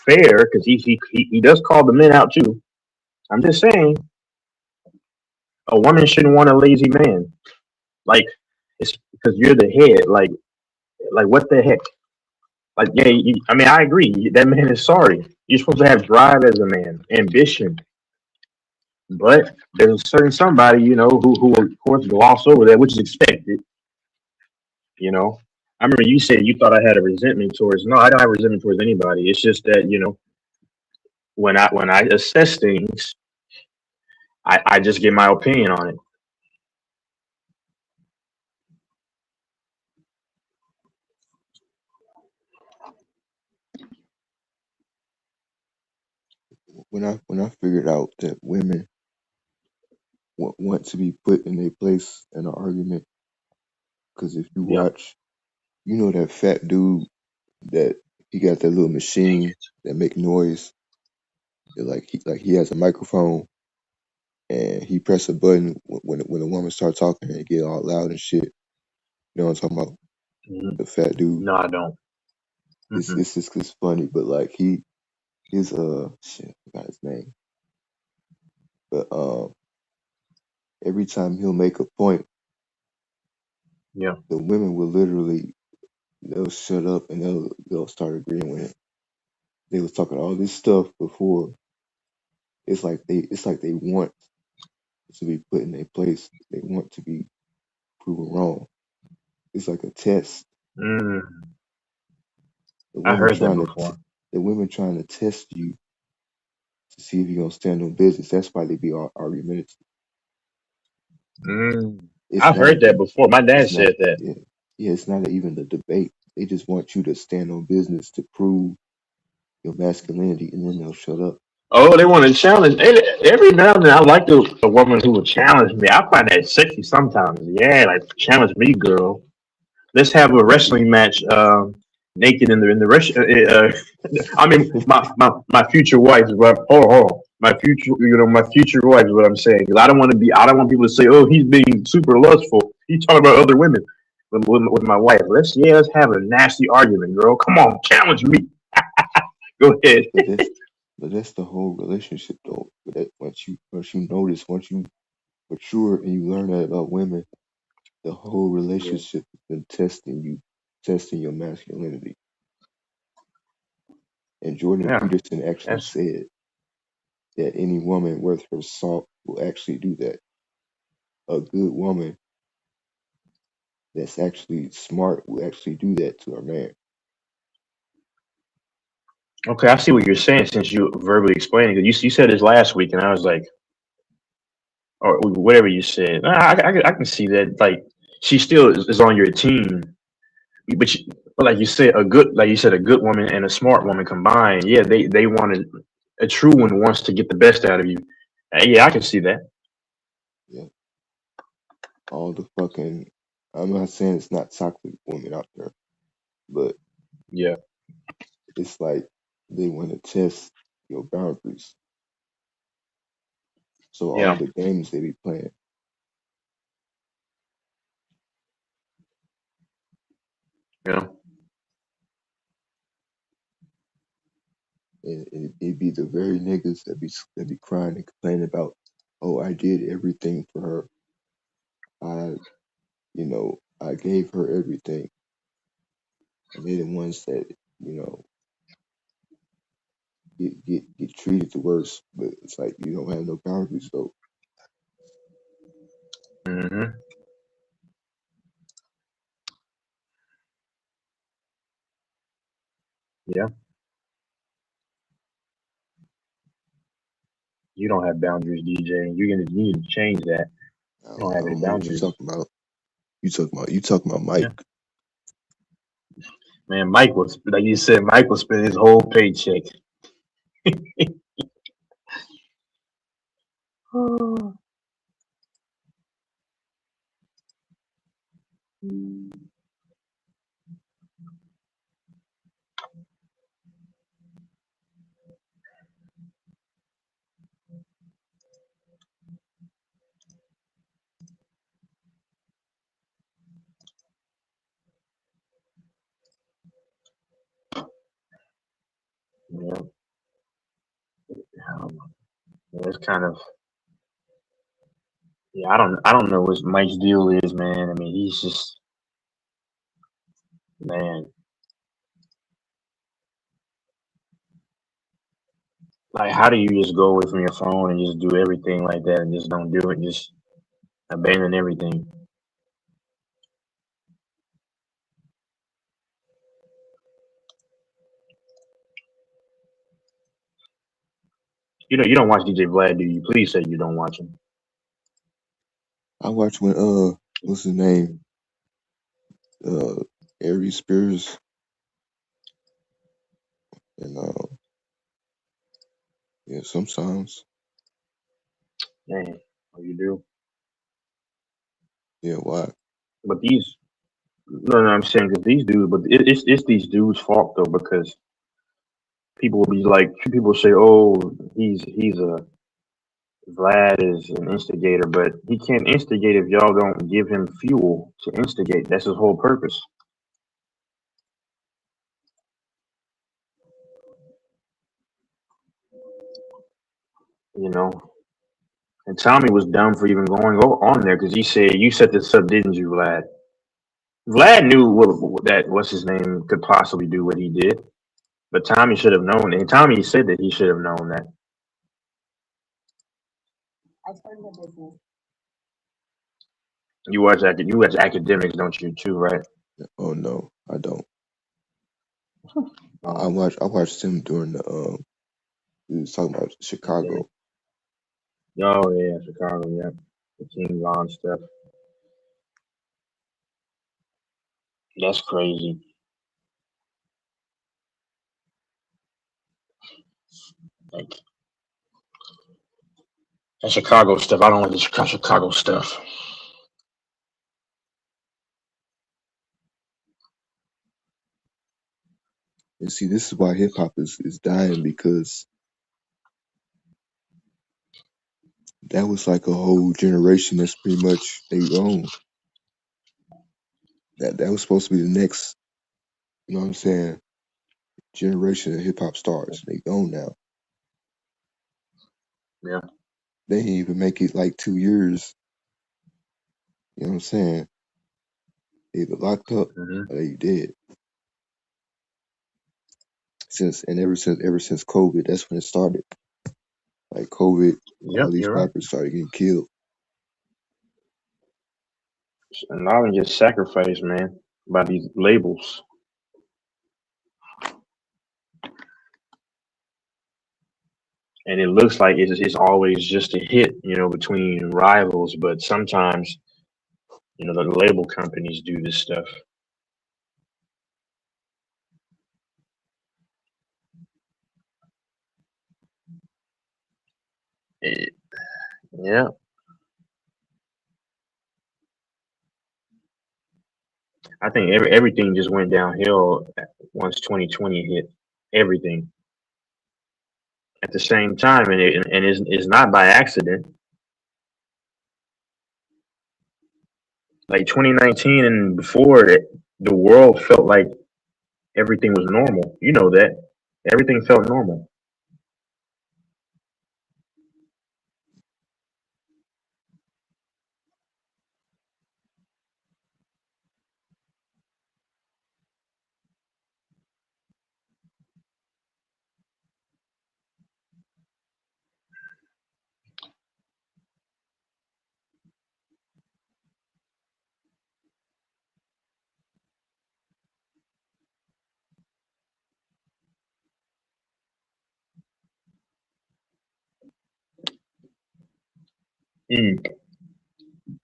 N: fair because he does call the men out too. I'm just saying, a woman shouldn't want a lazy man. Like it's because you're the head. Like what the heck? Like yeah, I mean I agree. That man is sorry. You're supposed to have drive as a man, ambition. But there's a certain somebody, who will of course gloss over that, which is expected. You know, I remember you said you thought I had a resentment towards. No, I don't have resentment towards anybody. It's just that when I assess things, I just get my opinion on it.
Q: When I figured out that women want to be put in their place in an argument, because if you
N: Yeah.
Q: watch, that fat dude that he got that little machine that make noise. That he has a microphone and he press a button when a woman start talking and it get all loud and shit. You know what I'm talking about?
N: Mhm.
Q: The fat dude.
N: No, I don't.
Q: It's just it's funny, but like his shit, I forgot his name. But every time he'll make a point,
N: Yeah.
Q: the women will literally they'll shut up and they'll start agreeing with him. They was talking all this stuff before. It's like they want to be put in their place. They want to be proven wrong. It's like a test.
N: Mm,
Q: The
N: I
Q: women
N: heard that
Q: trying to
N: before.
Q: the women trying to test you to see if you're gonna stand on business. That's why they be argumentative. It's
N: I've
Q: not
N: heard that before. My dad
Q: it's not
N: said that.
Q: yeah, it's not even the debate. They just want you to stand on business to prove your masculinity, and then they'll shut up.
N: Oh, they want to challenge. Every now and then, I like a woman who will challenge me. I find that sexy sometimes. Yeah, like challenge me, girl. Let's have a wrestling match, naked in the rest. I mean, my future wife is what. Oh, my future wife is what I'm saying. Because I don't want people to say, oh, he's being super lustful. He's talking about other women with my wife. Let's have a nasty argument, girl. Come on, challenge me. Go ahead.
Q: But that's the whole relationship, though. But that once you notice, once you mature and you learn that about women, the whole relationship has been testing your masculinity. And Jordan
N: Yeah,
Q: Peterson actually
N: that's
Q: said that any woman worth her salt will actually do that. A good woman that's actually smart will actually do that to her man.
N: okay. I see what you're saying since you verbally explained it. 'Cause you said this last week, and I was like, or whatever you said. I can see that. Like she still is on your team, but like you said, a good woman and a smart woman combined. Yeah, they wanted a true one wants to get the best out of you. Yeah, I can see that.
Q: Yeah. All the fucking I'm not saying it's not toxic women out there, but
N: Yeah.
Q: it's like they want to test your boundaries. So all
N: Yeah,
Q: the games they be playing,
N: yeah,
Q: and it be the very niggas that be crying and complaining about, oh, I did everything for her. I, I gave her everything, and they're the ones that you know get treated the worst. But it's like you don't have no boundaries though.
N: hmm yeah. You don't have boundaries, DJ. You need to change that. You don't
Q: I
N: have any
Q: don't know what you're
N: boundaries.
Q: talking about. You talking about
N: Yeah,
Q: Mike?
N: man. Mike was like you said. Mike will spend his whole paycheck. Yeah, um, it's kind of yeah. I don't know what Mike's deal is, man. I mean, he's just man. Like, how do you just go away from your phone and just do everything like that and just don't do it? Just abandon everything. You don't watch DJ Vlad, do you? Please say you don't watch him.
Q: I watched when what's his name? Uh, Aries Spears and yeah, sometimes
N: Man, oh, you do.
Q: yeah. Why?
N: But these, no, I'm saying because these dudes, but it's these dudes' fault though because people will be like, people say, oh, he's a Vlad is an instigator, but he can't instigate if y'all don't give him fuel to instigate. That's his whole purpose, you know. And Tommy was dumb for even going on there because he said, "You set this up, didn't you, Vlad?" Vlad knew that what's his name could possibly do what he did, but Tommy should have known. And Tommy said that he should have known that. You watch academics, don't you too, right?
Q: Oh no, I don't. I watched him during the. We was talking about
N: Yeah.
Q: Chicago.
N: Oh yeah, Chicago, yeah. The King Von stuff. That's crazy. Like that Chicago stuff. I don't like the Chicago stuff.
Q: And see, this is why hip hop is dying because that was like a whole generation that's pretty much they own. That was supposed to be the next, you know what I'm saying, generation of hip hop stars. They gone now.
N: Yeah.
Q: They didn't even make it like 2 years. You know what I'm saying? They either locked up
N: hmm
Q: or they dead. Ever since COVID, that's when it started. Like COVID, all
N: Yep,
Q: these
N: you're right.
Q: rappers started getting killed.
N: And not even just sacrificed, man, by these labels. And it looks like it's always just a hit, between rivals. But sometimes, the label companies do this stuff. It, yeah, I think everything just went downhill once 2020 hit. Everything at the same time, and it's not by accident. Like 2019 and before, the world felt like everything was normal. You know that everything felt normal. Mm.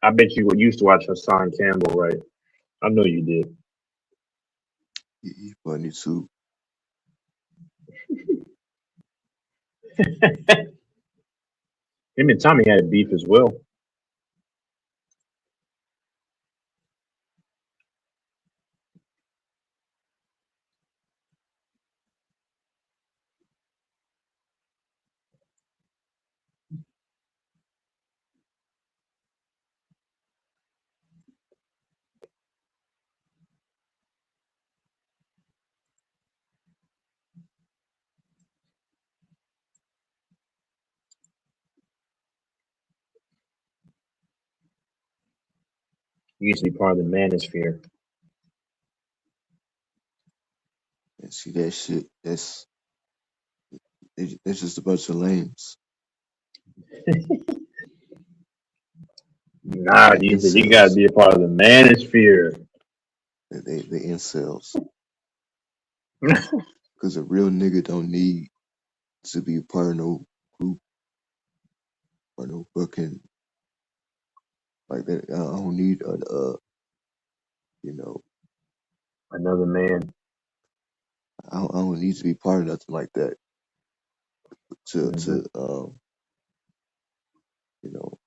N: I bet you used to watch Hassan Campbell, right? I know you did.
Q: He funny too.
N: Him and Tommy had beef as well. He used to be part of the manosphere.
Q: And see that shit. That's just a bunch of lames.
N: Nah,
Q: They
N: you gotta
Q: incels.
N: be a part of the manosphere.
Q: They incels. Because a real nigga don't need to be a part of no group or no fucking like that. I don't need you know,
N: Another man.
Q: I don't need to be part of nothing like that to you know,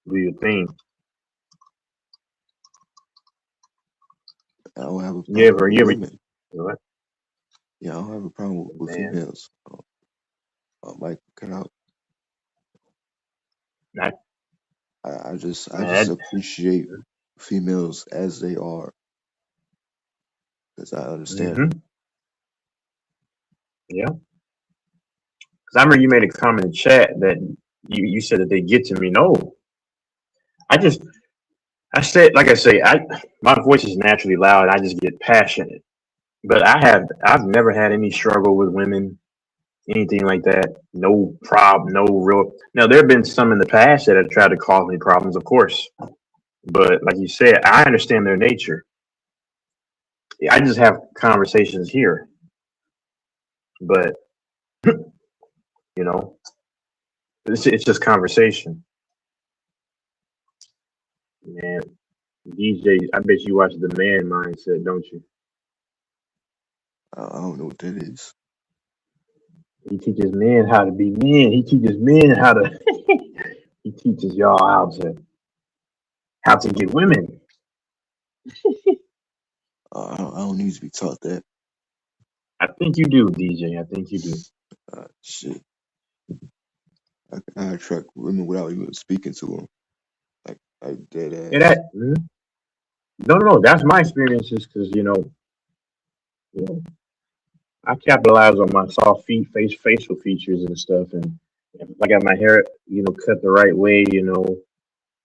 N: Do your thing.
Q: I don't have a
N: You
Q: problem with
N: ever
Q: women.
N: what?
Q: Yeah, I don't have a problem with
N: Man.
Q: females. Like cut out.
N: Not,
Q: I just
N: man.
Q: appreciate females as they are because I understand.
N: Mm-hmm. Yeah. Because I remember you made a comment in chat that you said that they get to me. No. I said, like I say, my voice is naturally loud. I just get passionate. But I've never had any struggle with women, anything like that. No problem, no real. Now there have been some in the past that have tried to cause me problems, of course. But like you said, I understand their nature. I just have conversations here. But you know, it's just conversation, man. DJ, I bet you watch The Man Mindset, don't you?
Q: I don't know what that is.
N: He teaches men how to be men. He teaches men how to. He teaches y'all how to get women.
Q: I don't need to be taught that.
N: I think you do, DJ. I think you do.
Q: Shit. I attract women without even speaking to them. Like dead ass.
N: Yeah, no. That's my experiences because you know, I capitalize on my soft facial features and stuff, and if I got my hair, cut the right way,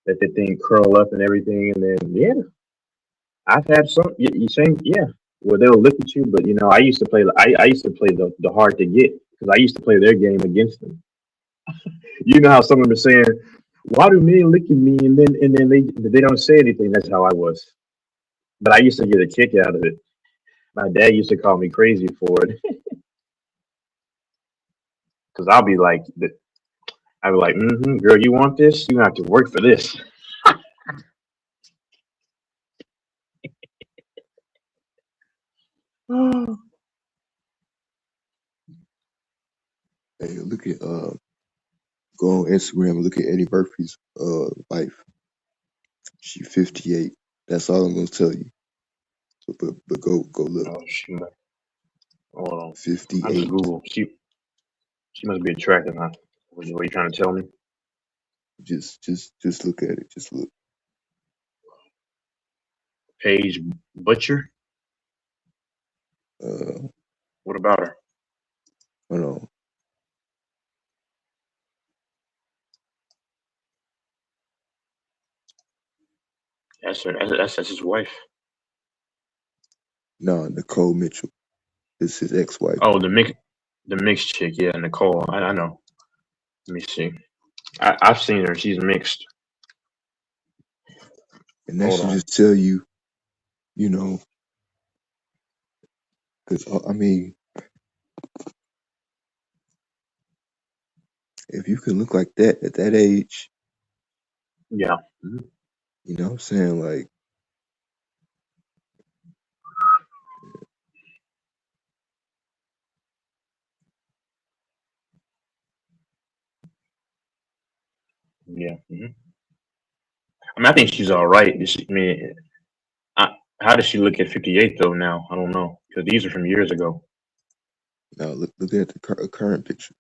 N: let the thing curl up and everything, and then I've had some. You saying well they'll look at you, but I used to play. I used to play the hard to get because I used to play their game against them. You know how someone was saying, "Why do men look at me?" and then they don't say anything. That's how I was, but I used to get a kick out of it. My dad used to call me crazy for it because I'd be like, girl, you want this? You have to work for this."
Q: Hey, look at go on Instagram and look at Eddie Murphy's wife. She 58. That's all I'm gonna tell you. But go look.
N: Oh shit! Hold on. I just
Q: 58.
N: Google. She must be attractive, huh? What are you trying to tell me?
Q: Just look at it. Just look.
N: Paige Butcher.
Q: Hold
N: What about her?
Q: on.
N: That's his wife.
Q: No, Nicole Mitchell is his ex-wife.
N: Oh, the mixed chick. Yeah, Nicole. I know. Let me see. I've seen her. She's mixed.
Q: And that
N: Hold
Q: should
N: on.
Q: just tell you, you know, because I mean, if you can look like that at that age,
N: Yeah. Mhm.
Q: you know what I'm saying? Like,
N: Yeah. I mean, I think she's all right. I mean, how does she look at 58 though? Now I don't know because these are from years ago.
Q: now look at the current picture.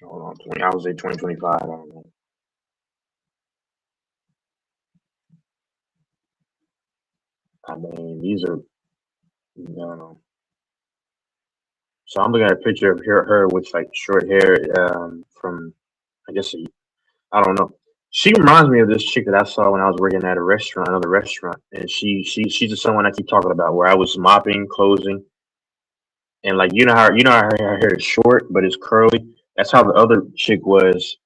N: Hold on, I would say 2025. I don't know. I mean, these are. I don't know. So I'm looking at a picture of her with like short hair from I guess I don't know. She reminds me of this chick that I saw when I was working at another restaurant, and she's just someone I keep talking about where I was mopping, closing, and like you know how her hair is short but it's curly. That's how the other chick was,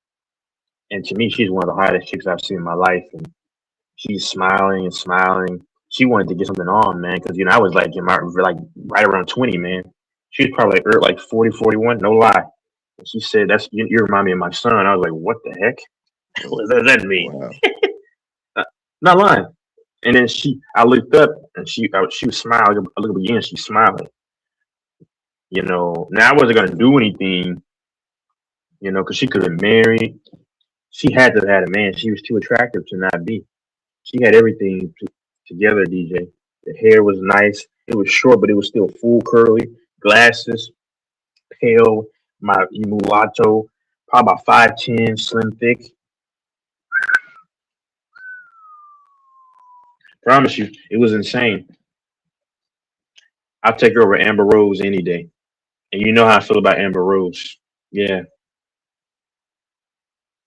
N: and to me she's one of the hottest chicks I've seen in my life, and she's smiling and smiling. She wanted to get something on, man, because I was like in my like right around 20, man. She was probably like 40, 41, no lie. And she said, "That's you remind me of my son." I was like, "What the heck? What does that mean?"
Q: Wow.
N: Not lying. And then I looked up and she was smiling. I looked up again, she's smiling. Now I wasn't gonna do anything, because she could have married. She had to have had a man. She was too attractive to not be. She had everything together, DJ. The hair was nice. It was short, but it was still full curly. Glasses, pale, my mulatto, probably about 5'10", slim, thick. Promise you, it was insane. I'll take her over Amber Rose any day. And you know how I feel about Amber Rose. Yeah,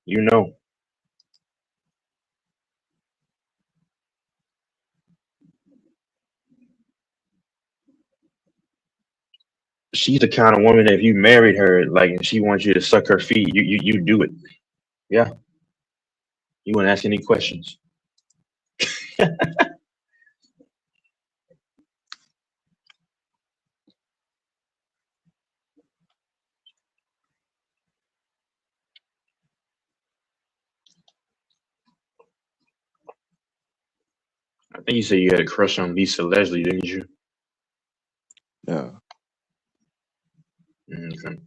N: you know. She's the kind of woman that if you married her, like, and she wants you to suck her feet, you do it. Yeah, you wouldn't ask any questions. I think you said you had a crush on Lisa Leslie, didn't you?
Q: Yeah.
N: Okay.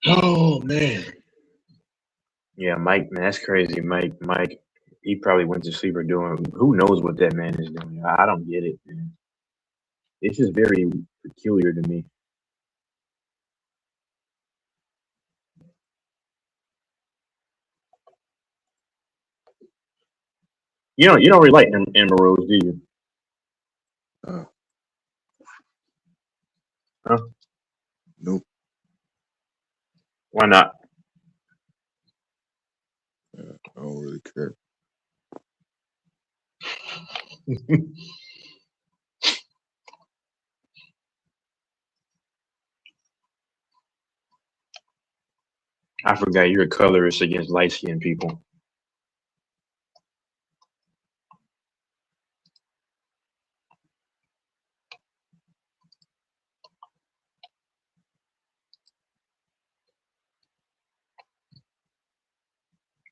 N: Oh man. Yeah, Mike, man, that's crazy. Mike, he probably went to sleep or doing. Who knows what that man is doing? I don't get it, man. It's just very peculiar to me. You don't really like Amber Rose, do you? Huh?
Q: Nope.
N: Why not?
Q: I don't really care.
N: I forgot you're a colorist against light skinned people.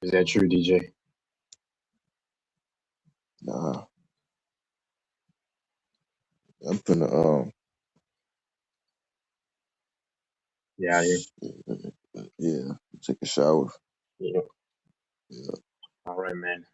N: Is that true, DJ?
Q: Nah. I'm finna
N: Yeah, here.
Q: yeah, take a shower.
N: Yeah.
Q: Yeah.
N: All right, man.